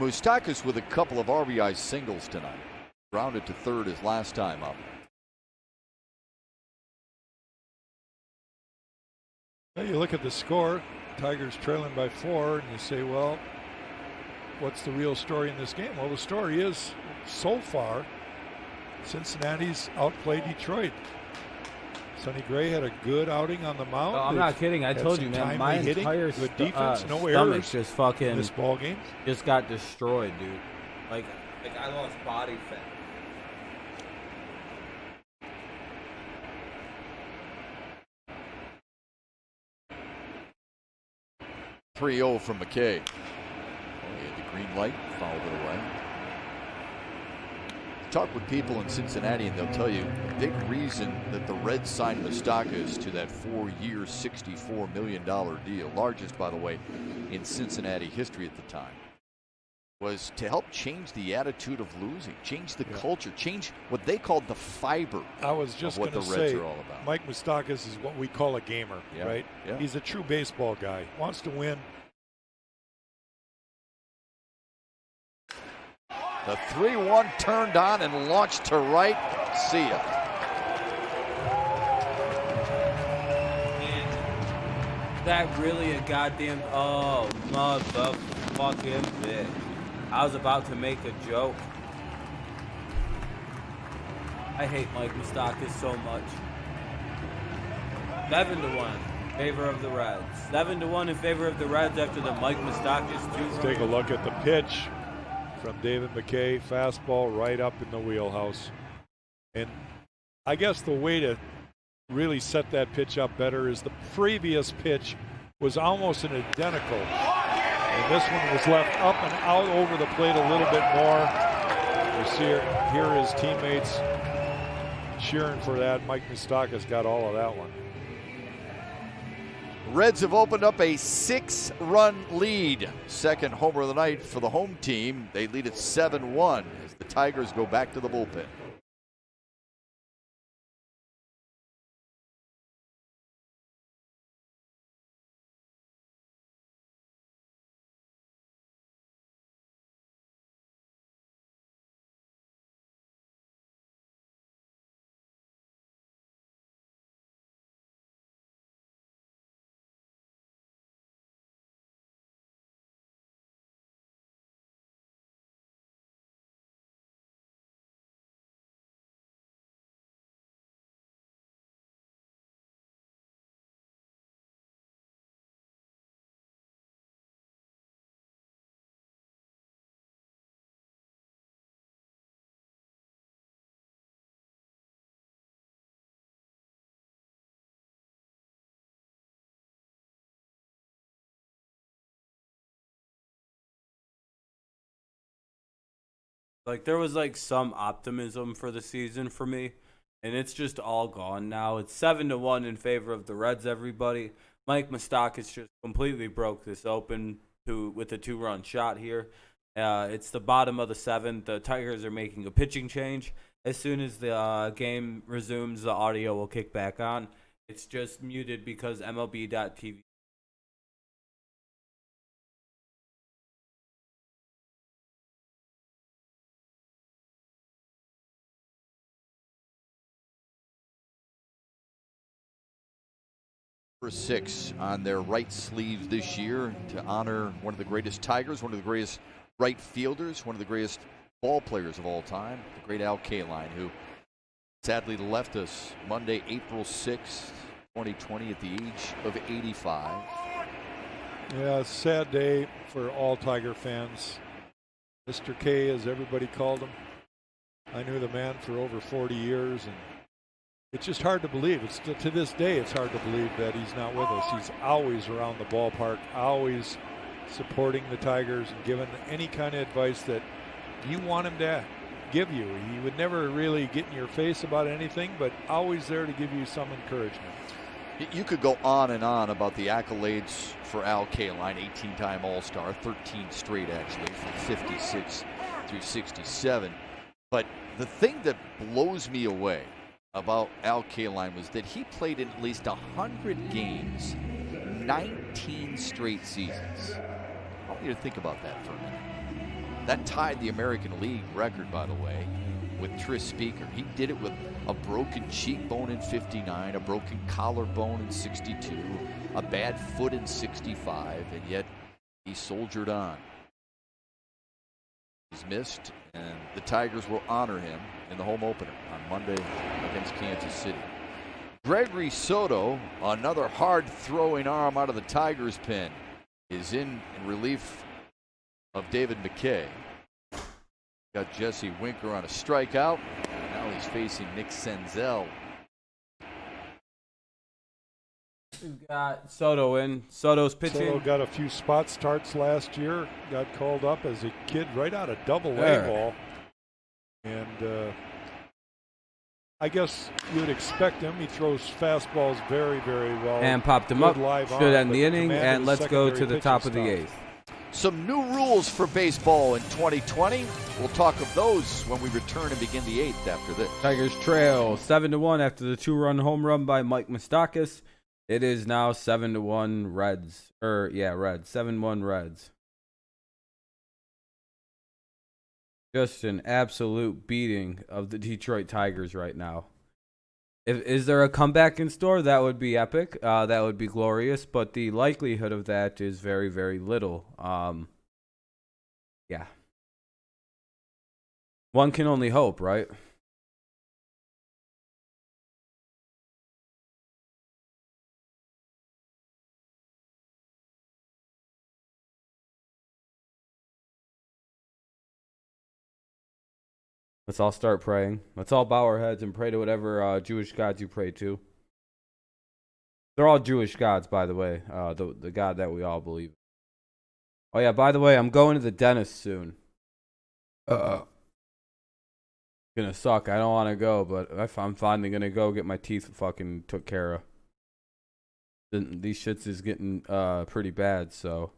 Moustakas with a couple of RBI singles tonight. Grounded to third his last time up. Well, you look at the score, Tigers trailing by 4, and you say, well, what's the real story in this game? Well, the story is, so far, Cincinnati's outplayed Detroit. Sonny Gray had a good outing on the mound. No, I'm not kidding. I told you, man. My entire good defense, no stomach errors just fucking in this ball game. Just got destroyed, dude. Like I lost body fat. 3-0 from McKay. He had the green light, fouled it away. Talk with people in Cincinnati and they'll tell you a big reason that the Reds signed Moustakas to that 4-year, $64 million deal, largest, by the way, in Cincinnati history at the time, was to help change the attitude of losing, change the culture, change what they called the fiber. I was just of what the gonna Reds say, are all about. Mike Moustakas is what we call a gamer, right? Yeah. He's a true baseball guy, wants to win. The 3-1 turned on and launched to right. See ya. That really a goddamn motherfucking bitch. I was about to make a joke. I hate Mike Moustakas so much. 7-1 in favor of the Reds. 7-1 in favor of the Reds after the Mike Moustakas 2. Let's take a look at the pitch from David McKay. Fastball right up in the wheelhouse. And I guess the way to really set that pitch up better is the previous pitch was almost an identical. And this one was left up and out over the plate a little bit more. You see here his teammates cheering for that. Mike Moustakas got all of that one. Reds have opened up a 6-run lead. Second homer of the night for the home team. They lead at 7-1 as the Tigers go back to the bullpen. Like, there was, like, some optimism for the season for me, and it's just all gone now. It's 7-1 in favor of the Reds, everybody. Mike Moustakas just completely broke this open with a 2-run shot here. It's the bottom of the 7th. The Tigers are making a pitching change. As soon as the game resumes, the audio will kick back on. It's just muted because MLB.TV. Number 6 on their right sleeves this year to honor one of the greatest Tigers, one of the greatest right fielders, one of the greatest ball players of all time, the great Al Kaline, who sadly left us Monday, April 6th, 2020 at the age of 85. Yeah, a sad day for all Tiger fans. Mr. K, as everybody called him. I knew the man for over 40 years, and it's just hard to believe. It's still, to this day, it's hard to believe that he's not with us. He's always around the ballpark, always supporting the Tigers and giving any kind of advice that you want him to give you. He would never really get in your face about anything, but always there to give you some encouragement. You could go on and on about the accolades for Al Kaline, 18-time All-Star, 13 straight actually, from 56 through 67. But the thing that blows me away about Al Kaline was that he played in at least 100 games, 19 straight seasons. I want you to think about that for a minute. That tied the American League record, by the way, with Tris Speaker. He did it with a broken cheekbone in 59, a broken collarbone in 62, a bad foot in 65, and yet he soldiered on. He's missed, and the Tigers will honor him in the home opener on Monday against Kansas City. Gregory Soto, another hard throwing arm out of the Tigers pen, is in relief of David McKay. Got Jesse Winker on a strikeout. Now he's facing Nick Senzel. We've got Soto in. Soto's pitching. Soto got a few spot starts last year. Got called up as a kid right out of Double-A ball. And I guess you would expect him. He throws fastballs very, very well. And popped him up. Should end the inning. And let's go to the top of the 8th. Some new rules for baseball in 2020. We'll talk of those when we return and begin the 8th after this. Tigers trail 7-1 after the 2-run home run by Mike Moustakas. It is now 7-1 Reds. Reds. 7-1 Reds. Just an absolute beating of the Detroit Tigers right now. Is there a comeback in store? That would be epic. That would be glorious. But the likelihood of that is very, very little. Yeah. One can only hope, right? Let's all start praying. Let's all bow our heads and pray to whatever Jewish gods you pray to. They're all Jewish gods, by the way. The God that we all believe in. Oh, yeah, by the way, I'm going to the dentist soon. Gonna suck. I don't want to go, but I'm finally gonna go get my teeth fucking took care of. These shits is getting pretty bad, so.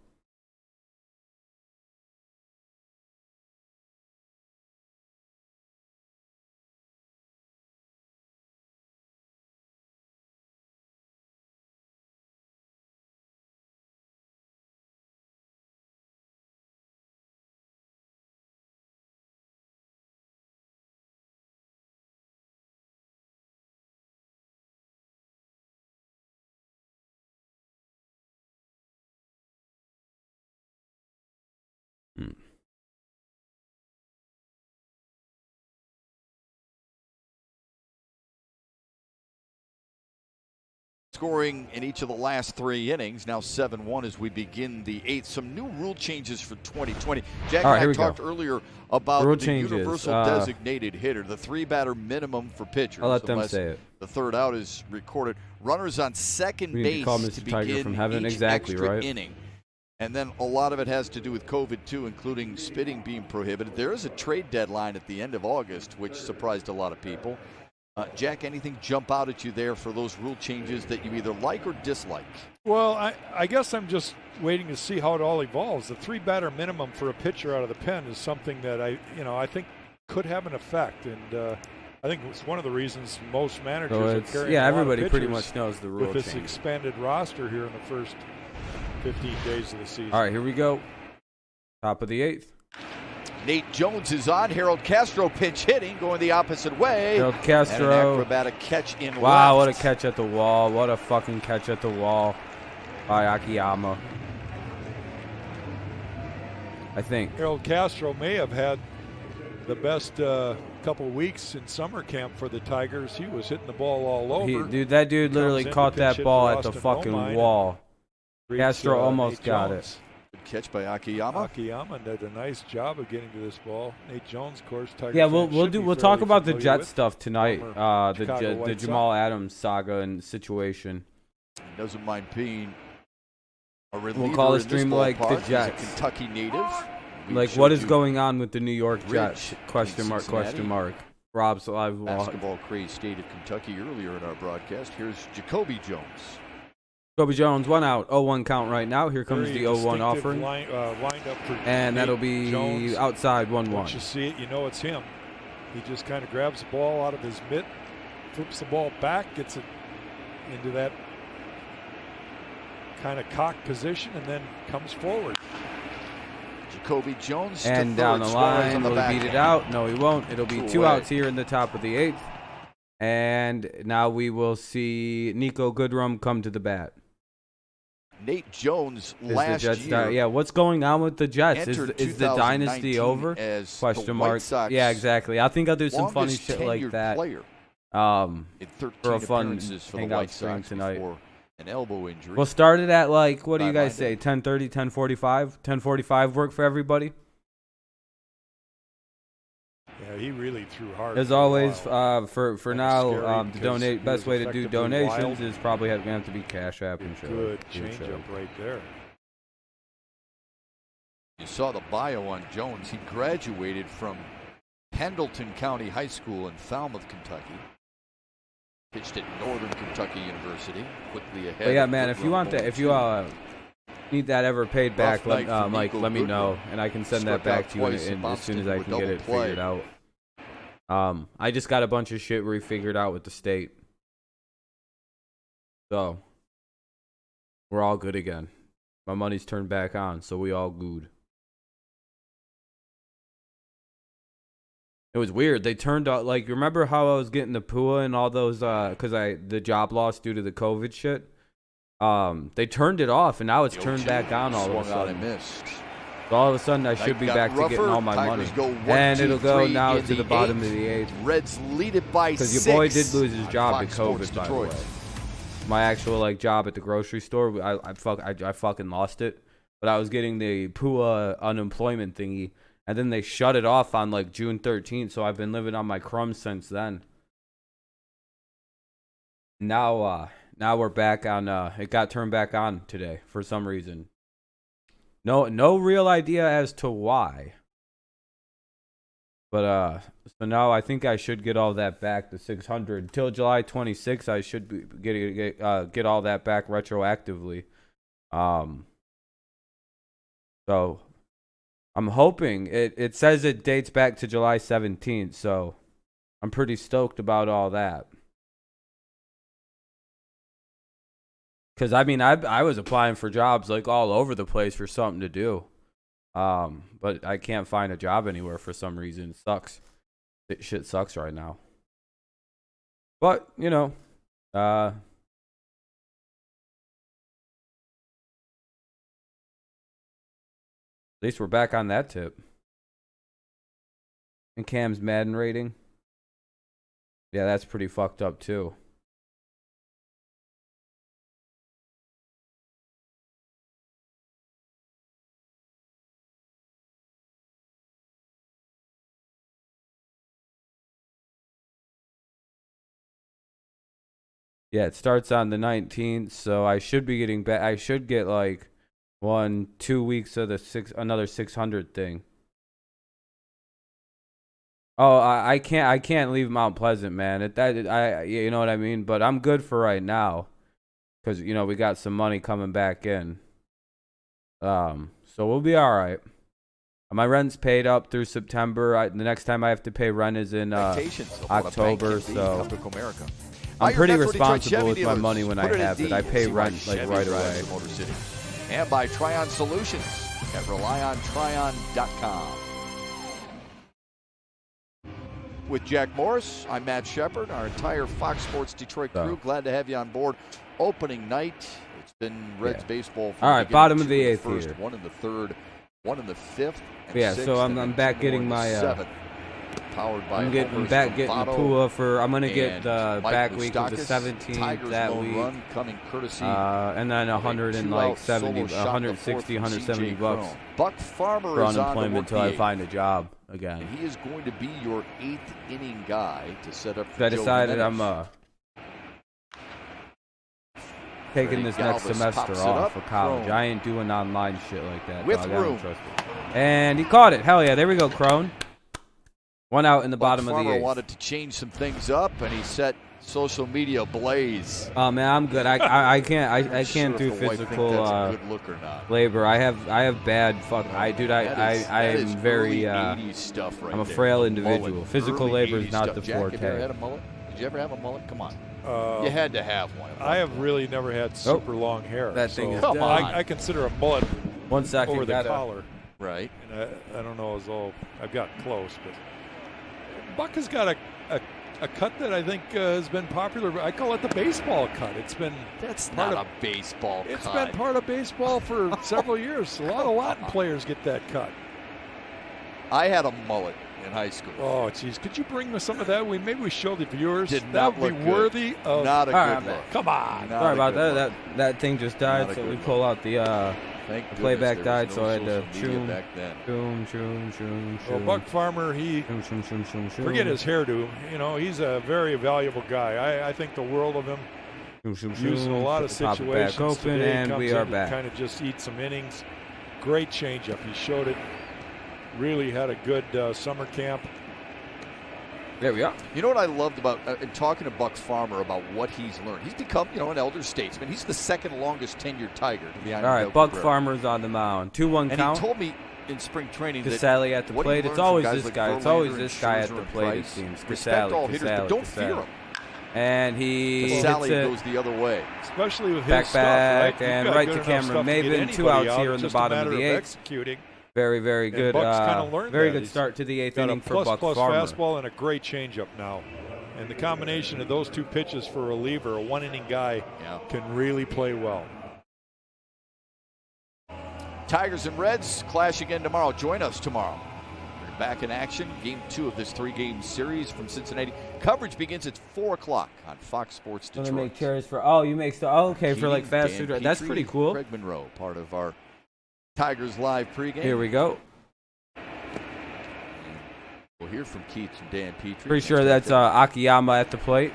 Scoring in each of the last 3 innings, now 7-1 as we begin the 8th. Some new rule changes for 2020. Jack and I talked earlier about the universal designated hitter, the 3-batter minimum for pitchers. I'll let them say it. The third out is recorded. Runners on second base to begin from heaven. each Exactly, extra right? inning. And then a lot of it has to do with COVID, too, including spitting being prohibited. There is a trade deadline at the end of August, which surprised a lot of people. Jack, anything jump out at you there for those rule changes that you either like or dislike? Well, I guess I'm just waiting to see how it all evolves. The 3-batter minimum for a pitcher out of the pen is something that I think could have an effect, and I think it's one of the reasons most managers are carrying everybody pretty much knows the rule with this expanded roster here in the first 15 days of the season. All right, here we go. Top of the 8th. Nate Jones is on. Harold Castro pinch hitting, going the opposite way. Harold Castro. And an acrobatic catch in wow, left. What a catch at the wall. What a fucking catch at the wall by Akiyama. I think. Harold Castro may have had the best couple weeks in summer camp for the Tigers. He was hitting the ball all over. That dude literally caught that ball at the fucking wall. Castro almost got it. Good catch by Akiyama. Akiyama did a nice job of getting to this ball. Nate Jones, of course. Tigers yeah, we'll talk about the Jet stuff tonight. The Jamal Adams saga and situation. He doesn't mind being a reliever. We'll call it stream like the Jets. He's a Kentucky native. Like, what is going on with the New York Jets? Question mark, question mark. Rob's live basketball craze state of Kentucky earlier in our broadcast. Here's Jacoby Jones. Jacoby Jones, 1 out, 0-1 count right now. Here comes the 0-1 offering. Wind up for and that'll be Jones. Outside 1-1. Once you see it, you know it's him. He just kind of grabs the ball out of his mitt, flips the ball back, gets it into that kind of cock position, and then comes forward. Jacoby Jones And to down third. the Suarez line, on the will he back beat it end. out? No, he won't. It'll be 2 away. outs here in the top of the 8th. And now we will see Nico Goodrum come to the bat. Nate Jones Is the last Jets year. yeah, what's going on with the Jets? entered Is the dynasty 2019 over? as Question the mark. White Sox Yeah, exactly. I think I'll do some funny longest shit like tenured that. Player In in 13 for a fun appearances for the hangout White stream Sox tonight. before an elbow injury. We'll start it at like, what do you guys Sidelined say? it. 10:30, 10:45? 10:45 work for everybody? Yeah, he really threw hard. As for a always, while. for That was now, scary to because donate, he best was way to do effectively donations wild. is probably going to have to be Cash App and shit. Good Do shit. changeup right there. You saw the bio on Jones. He graduated from Pendleton County High School in Falmouth, Kentucky. Pitched at Northern Kentucky University. Quickly ahead. But yeah, of man, if you Goodrum want that, going if you to need that ever paid back, night for Mike, Nico let me Goodrum. know, and I can send that Struck back out to you twice and as bounced soon as into I a can get double it play. figured out. I just got a bunch of shit refigured out with the state, so we're all good again. My money's turned back on, so we all good. It was weird. They turned out, like, remember how I was getting the PUA and all those, because the job loss due to the COVID shit? They turned it off, and now it's turned back on all of a swung out and sudden. missed. So all of a sudden, I should Night be got back to getting rougher. all my Tigers money. go 1, And 2, it'll go 3 now in to the bottom of the 8th. Reds lead it by 6. Because your boy did lose his job on to Fox Sports COVID, by the Detroit. way. My actual, like, job at the grocery store, I fucking lost it. But I was getting the PUA unemployment thingy. And then they shut it off on, like, June 13th. So I've been living on my crumbs since then. Now we're back on, it got turned back on today for some reason. No real idea as to why. But, so now I think I should get all that back, the 600. Till July 26th, I should be get all that back retroactively. So I'm hoping it says it dates back to July 17th, so I'm pretty stoked about all that. Because, I mean, I was applying for jobs, like, all over the place for something to do. But I can't find a job anywhere for some reason. It sucks. Shit sucks right now. But, you know, at least we're back on that tip. And Cam's Madden rating. Yeah, that's pretty fucked up, too. Yeah, it starts on the 19th, so I should be getting back. I should get like 1-2 weeks of the another 600 thing. Oh, I can't leave Mount Pleasant, man. You know what I mean. But I'm good for right now, because you know we got some money coming back in. So we'll be all right. My rent's paid up through September. The next time I have to pay rent is in October. So. I'm pretty responsible with my money when I have it. I pay rent like right away. And by Tryon Solutions at RelyOnTryon.com. With Jack Morris, I'm Matt Shepard, our entire Fox Sports Detroit crew. Glad to have you on board. Opening night. It's been Reds baseball. From all right, bottom of the 8th first, here. 1 in the 3rd, 1 in the 5th. And yeah, 6th, so and I'm then back 2 getting more in the my. 7th. Powered by I'm back getting the PUA for. I'm gonna get the back week of the 17th that week. Run coming courtesy and then 160, 170 bucks Buck Farmer for is unemployment until I on find a job again. and he is going to be your 8th inning guy to set up. I decided I'm taking this next Galvis semester pops it off up. for college. Crone. I ain't doing online shit like that. With dog. I don't room. trust it. And he caught it. Hell yeah! There we go, Crone. 1 out in the bottom of the 8th. Wanted to change some things up, and he set social media ablaze. Oh man, I'm good. I can't do physical good look or not. labor. I have bad fuck. I am very. Stuff right I'm a there. frail individual. Mullet. Physical Early labor is 80s not stuff. the Jack, have you ever forte. had a mullet? Did you ever have a mullet? Come on. You You had to have one. I have really never had super long hair. That thing is so Come on. I consider a mullet One second. over the collar. Right. And I don't know as though I've gotten close, but Buck has got a cut that I think has been popular. I call it the baseball cut. It's been That's not a baseball It's cut. been part of baseball for several years. A lot of Latin players get that cut. I had a mullet in high school. Oh, geez. Could you bring me some of that? Maybe we show the viewers. Did that not would be look good. worthy of. Not a All good right, look. Come on. Not Sorry a about good that. look. That thing just died, Not a so we good pull out the Thank the goodness playback there died, was so no I had to social media shoom, back then. shoom. Well, Buck Farmer, forget his hairdo. You know, he's a very valuable guy. I think the world of him. Using a lot of situations open, today, and comes we in are to back. kind of just eat some innings. Great changeup. He showed it. Really had a good summer camp. There we are. You know what I loved about in talking to Buck Farmer about what he's learned? He's become, an elder statesman. He's the second longest tenured Tiger behind All right, Miguel Buck Cabrera. Farmer's on the mound. 2-1 And count. he told me in spring training that Casale at the what he plate. learned It's from always guys this like guy. It's Verlander always and this guy at Scherzer the and plate, it Price. seems. Respect all hitters, but don't fear him. And he hits Casale it goes the other way. Especially with his back, stuff, right? You've and got right good to enough camera. stuff to Maybe get in 2 anybody outs out. here in It's the just a bottom of matter the 8th. executing. Very, very good. Buck's kinda learned Very that. good He's start to the 8th Got inning a for Buck plus Farmer. fastball and a great changeup now. And the combination of those two pitches for a reliever, a one-inning guy, can really play well. Tigers and Reds clash again tomorrow. Join us tomorrow. We're back in action. Game 2 of this 3-game series from Cincinnati. Coverage begins at 4 o'clock on Fox Sports I'm Detroit. gonna make chairs for. Oh, you make stuff. Oh, okay, for like Gene, faster. Dan That's Petrie, pretty cool. Craig Monroe, part of our Tigers Live pregame. Here we go. We'll hear from Keith and Dan Petrie. Pretty sure that's Akiyama at the plate.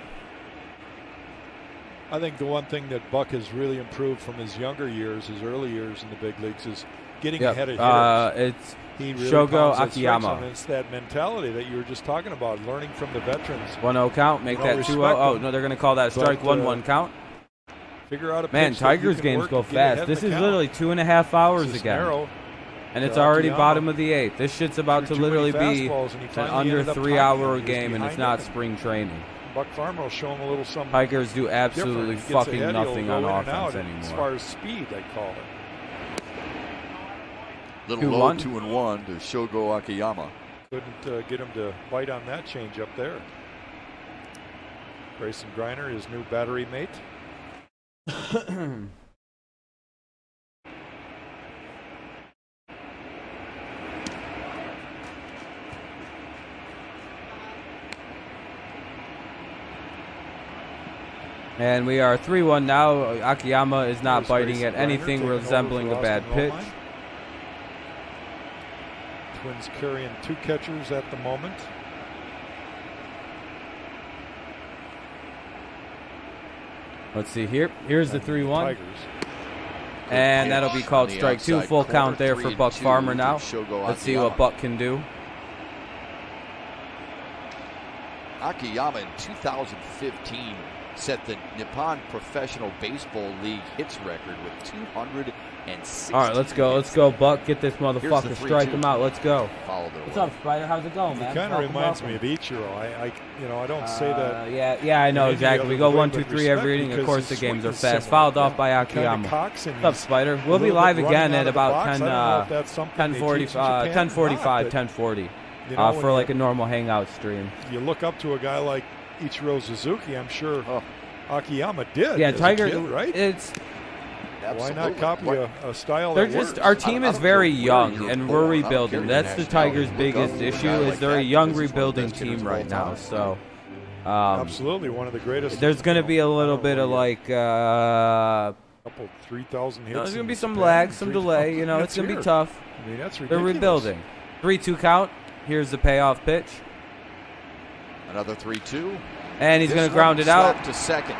I think the one thing that Buck has really improved from his younger years, his early years in the big leagues, is getting ahead of hitters. It's He really Shogo pounds that strike Akiyama. zone. It's that mentality that you were just talking about, learning from the veterans. 1-0 count. Make You know, that 2-0. respect Oh him. no, they're gonna call that strike. But, 1-1 count. Figure out a Man, pitch that you Tigers can games work go to get ahead fast. of This the is count. literally 2.5 hours again, Cisnero, and it's to already Akiyama. bottom of the 8th. This shit's about to Threw too many literally be fastballs, and he an finally under ended up 3-hour timing him. He was game, and it's behind not him. spring training. Buck Farmer will show him a little something. Tigers do absolutely different. He gets fucking ahead, he'll nothing go on in and offense out. As anymore. far as speed, they call it. Little low 2-1. 2-1 to Shogo Akiyama. Couldn't get him to bite on that change up there. Grayson Griner, his new battery mate. And we are 3-1 now. Akiyama is not Here's biting Grayson at Griner anything taking over resembling for a bad Austin pitch. Romine. Twins carrying 2 catchers at the moment. Let's see here. Here's the 3-1. Tigers. And that'll be called On the strike 2. outside Full corner, count there for 3-2 Buck Farmer to now. Shogo Let's see Akiyama. what Buck can do. Akiyama in 2015 set the Nippon Professional Baseball League hits record with 260. All right, let's go. Let's go, Buck. Get this motherfucker. the Strike 3-2. him out. Let's go. Fouled it What's away. up, Spider? How's it going, man? It kind of Welcome, reminds welcome. me of Ichiro. I don't say that. Yeah, I know any exactly. other We go way, 1, but 2, 3 respect every inning. Of because course, the his games swing are is fast. similar. Fouled off by Kinda Akiyama. cocks and What's up, he's Spider? a We'll be little live bit running again out at of the about box. 10, I don't know if that's something they teach in 10:45, Japan 10:45, or not, 10:40 but, you know, for when like a normal hangout stream. you look up to a guy like Ichiro Suzuki, I'm sure Oh. Akiyama did. Yeah, as a Tiger. kid, right? It's Why not Absolutely. copy Why- a style they're that just works? our team I is don't very care where young you're and born. we're I don't care rebuilding. your That's the nationality. Tigers' Look biggest up to a issue guy is like they're a that young because he's one of the rebuilding best hitters team of all right now. time. So Absolutely, one of the greatest. there's going to be a little bit of like couple 3,000 hits. there's going to in be some Japan, lag, some 3,000 delay. You know, it's hits going to be here. tough. I mean, that's They're ridiculous. rebuilding. 3-2 count. Here's the payoff pitch, Another 3-2. and he's This going to one ground it out. slapped to second.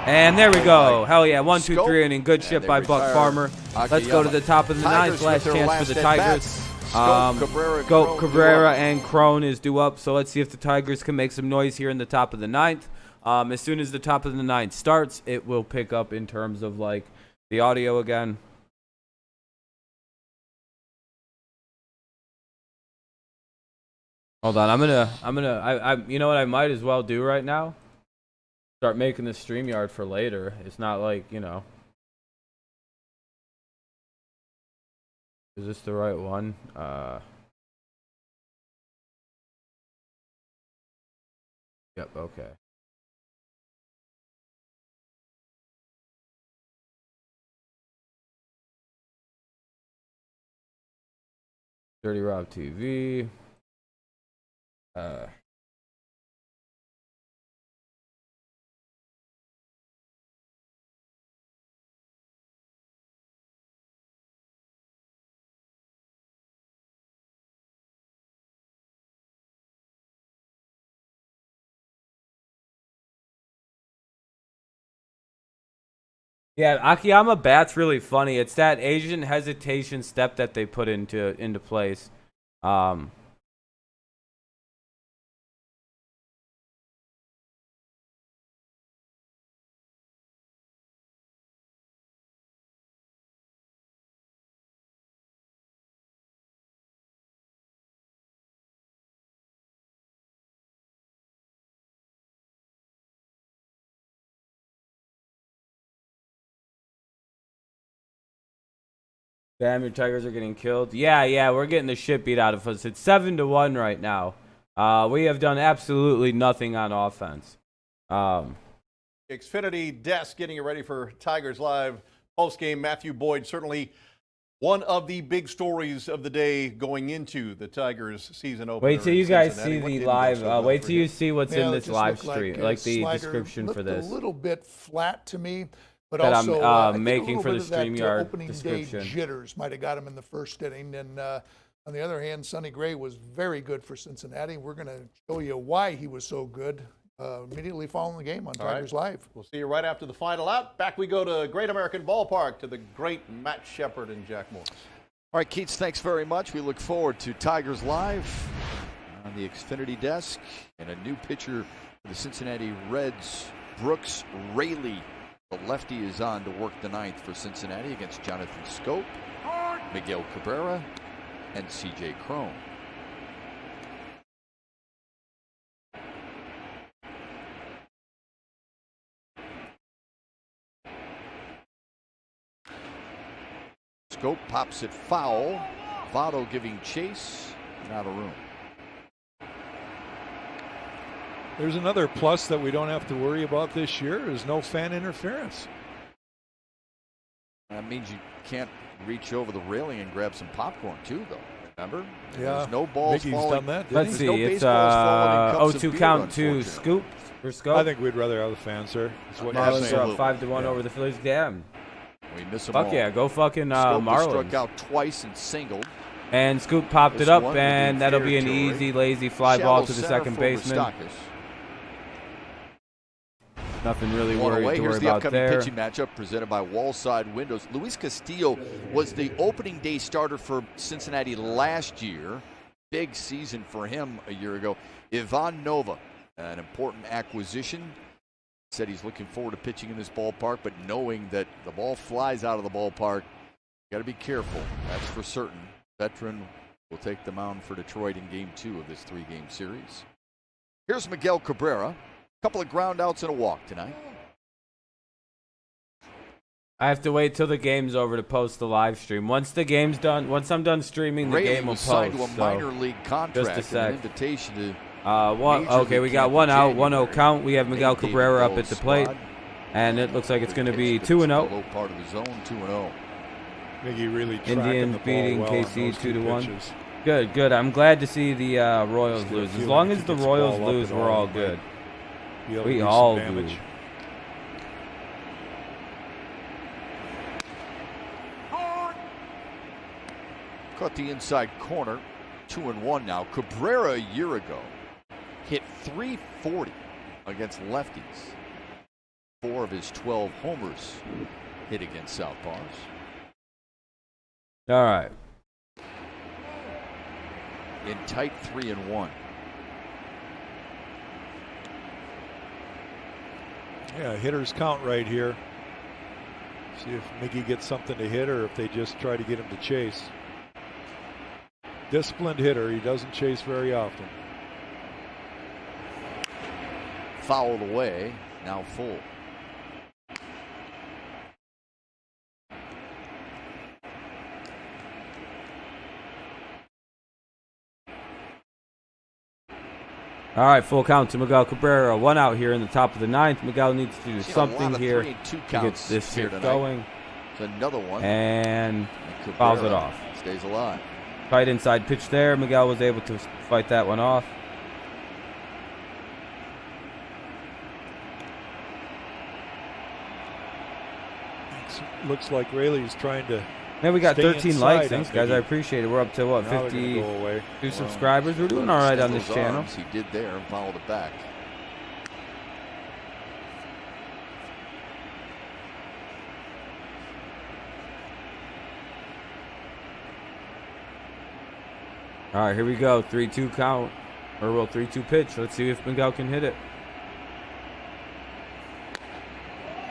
And there we go. By Hell yeah. 1, 2, Scope. 3 inning. Good And shit they by Buck retire Farmer. Let's go to the top of the Tigers ninth. with Last their chance last for the at-bats. Tigers. Scope, Cabrera, and Go Crone Cabrera do up. and Crone is due up. So let's see if the Tigers can make some noise here in the top of the ninth. As soon as the top of the ninth starts, it will pick up in terms of like the audio again. Hold on, I you know what I might as well do right now? Start making the StreamYard for later. It's not like, you know. Is this the right one? Yep, okay. Dirty Rob TV. Yeah, Akiyama bat's really funny. It's that Asian hesitation step that they put into place. Damn, your Tigers are getting killed. Yeah, we're getting the shit beat out of us. It's 7-1 right now. We have done absolutely nothing on offense. Xfinity Desk getting you ready for Tigers Live postgame. Matthew Boyd, certainly one of the big stories of the day going into the Tigers season opener. Wait till you guys see the live. Wait till you see what's in this live stream, like the description for this. A little bit flat to me. But that also, I'm making for the StreamYard opening description. Day jitters might have got him in the first inning. And on the other hand, Sonny Gray was very good for Cincinnati. We're going to show you why he was so good immediately following the game on Tigers Live. We'll see you right after the final out. Back we go to Great American Ballpark to the great Matt Shepard and Jack Morris. All right, Keats, thanks very much. We look forward to Tigers Live on the Xfinity Desk and a new pitcher for the Cincinnati Reds, Brooks Raley. The lefty is on to work the ninth for Cincinnati against Jonathan Scope, Miguel Cabrera, and C.J. Cron. Scope pops it foul. Votto giving chase and out of room. There's another plus that we don't have to worry about this year is no fan interference. That means you can't reach over the railing and grab some popcorn too, though. Remember? Yeah. There's no balls Mickey's falling. done that. Let's see. No It's baseballs falling in cups of 0-2 beer, count to unfortunately. Scoop for Scope. I think we'd rather have the fans, sir. That's what you're Marlins saying. are up 5-1 over the Phillies. Damn. We miss them Fuck all. yeah, go fucking Scope was Marlins. struck out twice and singled. And Scoop popped This it up, one will be and that'll be an territory. easy, lazy fly Shallow ball to the center second for baseman. Moustakas. Nothing really One worried away. to Here's worry the about upcoming there. pitching matchup presented by Wallside Windows. Luis Castillo was the opening day starter for Cincinnati last year. Big season for him a year ago. Ivan Nova, an important acquisition. Said he's looking forward to pitching in this ballpark, but knowing that the ball flies out of the ballpark, got to be careful. That's for certain. Veteran will take the mound for Detroit in Game 2 of this 3-game series. Here's Miguel Cabrera. Couple of ground outs and a walk tonight. I have to wait till the game's over to post the live stream. Once the game's done, once I'm done streaming, the Raley game will was post. signed to a so minor league contract just a sec. and an invitation to Okay, we got one out, 1-0 count. We have Miguel Cabrera up at the plate, and it looks like it's going to be 2-0. Low part of the zone, 2-0. Miggy really tracking Indians the ball beating well on KC those two 2-1. pitches. Good. I'm glad to see the Royals Just get a lose. As feeling long if as he the gets the Royals ball up lose, and we're all, all he good. Be able to We do some all damage. do. Caught the inside corner, 2-1 now. Cabrera a year ago hit .340 against lefties. 4 of his 12 homers hit against southpaws. All right. In tight 3-1. Yeah, hitters count right here. See if Miggy gets something to hit or if they just try to get him to chase. Disciplined hitter. He doesn't chase very often. Fouled away, now full. All right, full count to Miguel Cabrera. 1 out here in the top of the 9th. Miguel needs to do something here to get this shit going. It's another one. And fouls it off. Stays alive. Tight inside pitch there. Miguel was able to fight that one off. Looks like Rayleigh's trying to. Man, we got stay 13 likes. inside Thanks, guys. I appreciate it. We're up to, what, Now they're gonna go away. 52 subscribers. We're doing all right on this channel. He did there and fouled it back. All right, here we go. 3-2 count. Or, well, 3-2 pitch. Let's see if Miguel can hit it.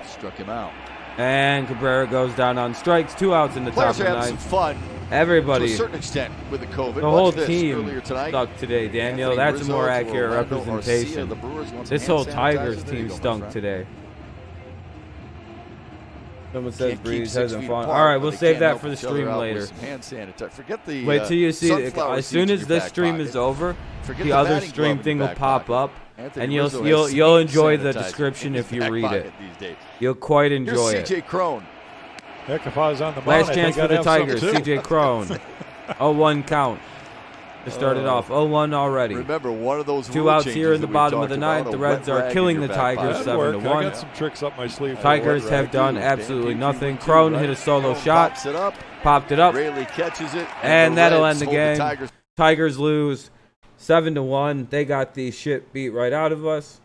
Struck him out. And Cabrera goes down on strikes. 2 outs in the top of Players the are having 9th. some fun. Everybody. To a certain extent with the COVID. The whole Watch this team earlier tonight. stunk today, Daniel. Anthony That's a Rizzo more to accurate Orlando representation. Arcia. The Brewers want some This hand whole sanitizer. Tigers There you team go, my stunk friend. today. Someone says Can't keep Breeze 6 hasn't feet fun. apart, All right, but we'll they save can't that help for the each other stream out with later. some hand sanitizer. Forget the Wait till you see it. sunflower As soon seeds as in this your back stream pocket. is over, Forget the other batting stream glove in thing your will back pop pocket. up, Anthony and you'll Rizzo you'll has you'll hand enjoy the sanitizer description in his if you back read pocket it. these days. You'll quite Here's enjoy it. CJ Crone. Heck, if I was on the mound, Last I chance think for I'd the have some Tigers. too. CJ Crone. 0-1 count. To start it off. 0-1 already. Remember, one of those 2 rule outs changes here in the that we bottom of talked the about, 9th. a The wet Reds are rag in killing your the back Tigers pocket. That'd work. I 7-1. got some tricks up my sleeve. for Tigers wet rag. have done Dan absolutely Petrie nothing. went Crone right. hit a solo Crone shot. pops it up. Popped it up. Rayleigh catches it. And the that'll Reds end the hold game. Tigers. Tigers lose 7-1. They got the shit beat right out of us.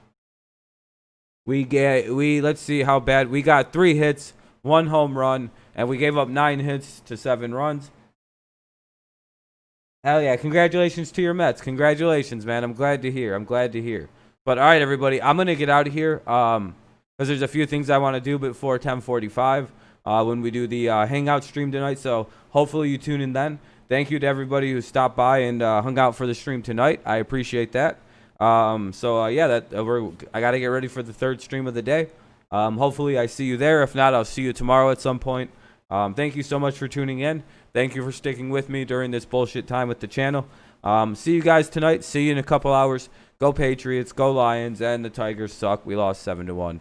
Let's see how bad. We got 3 hits, 1 home run, and we gave up 9 hits to 7 runs. Hell yeah. Congratulations to your Mets. Congratulations, man. I'm glad to hear. But all right, everybody, I'm going to get out of here because there's a few things I want to do before 10:45 when we do the Hangout stream tonight. So hopefully you tune in then. Thank you to everybody who stopped by and hung out for the stream tonight. I appreciate that. I got to get ready for the 3rd stream of the day. Hopefully I see you there. If not, I'll see you tomorrow at some point. Thank you so much for tuning in. Thank you for sticking with me during this bullshit time with the channel. See you guys tonight. See you in a couple hours. Go Patriots, go Lions, and the Tigers suck. We lost 7-1. Peace.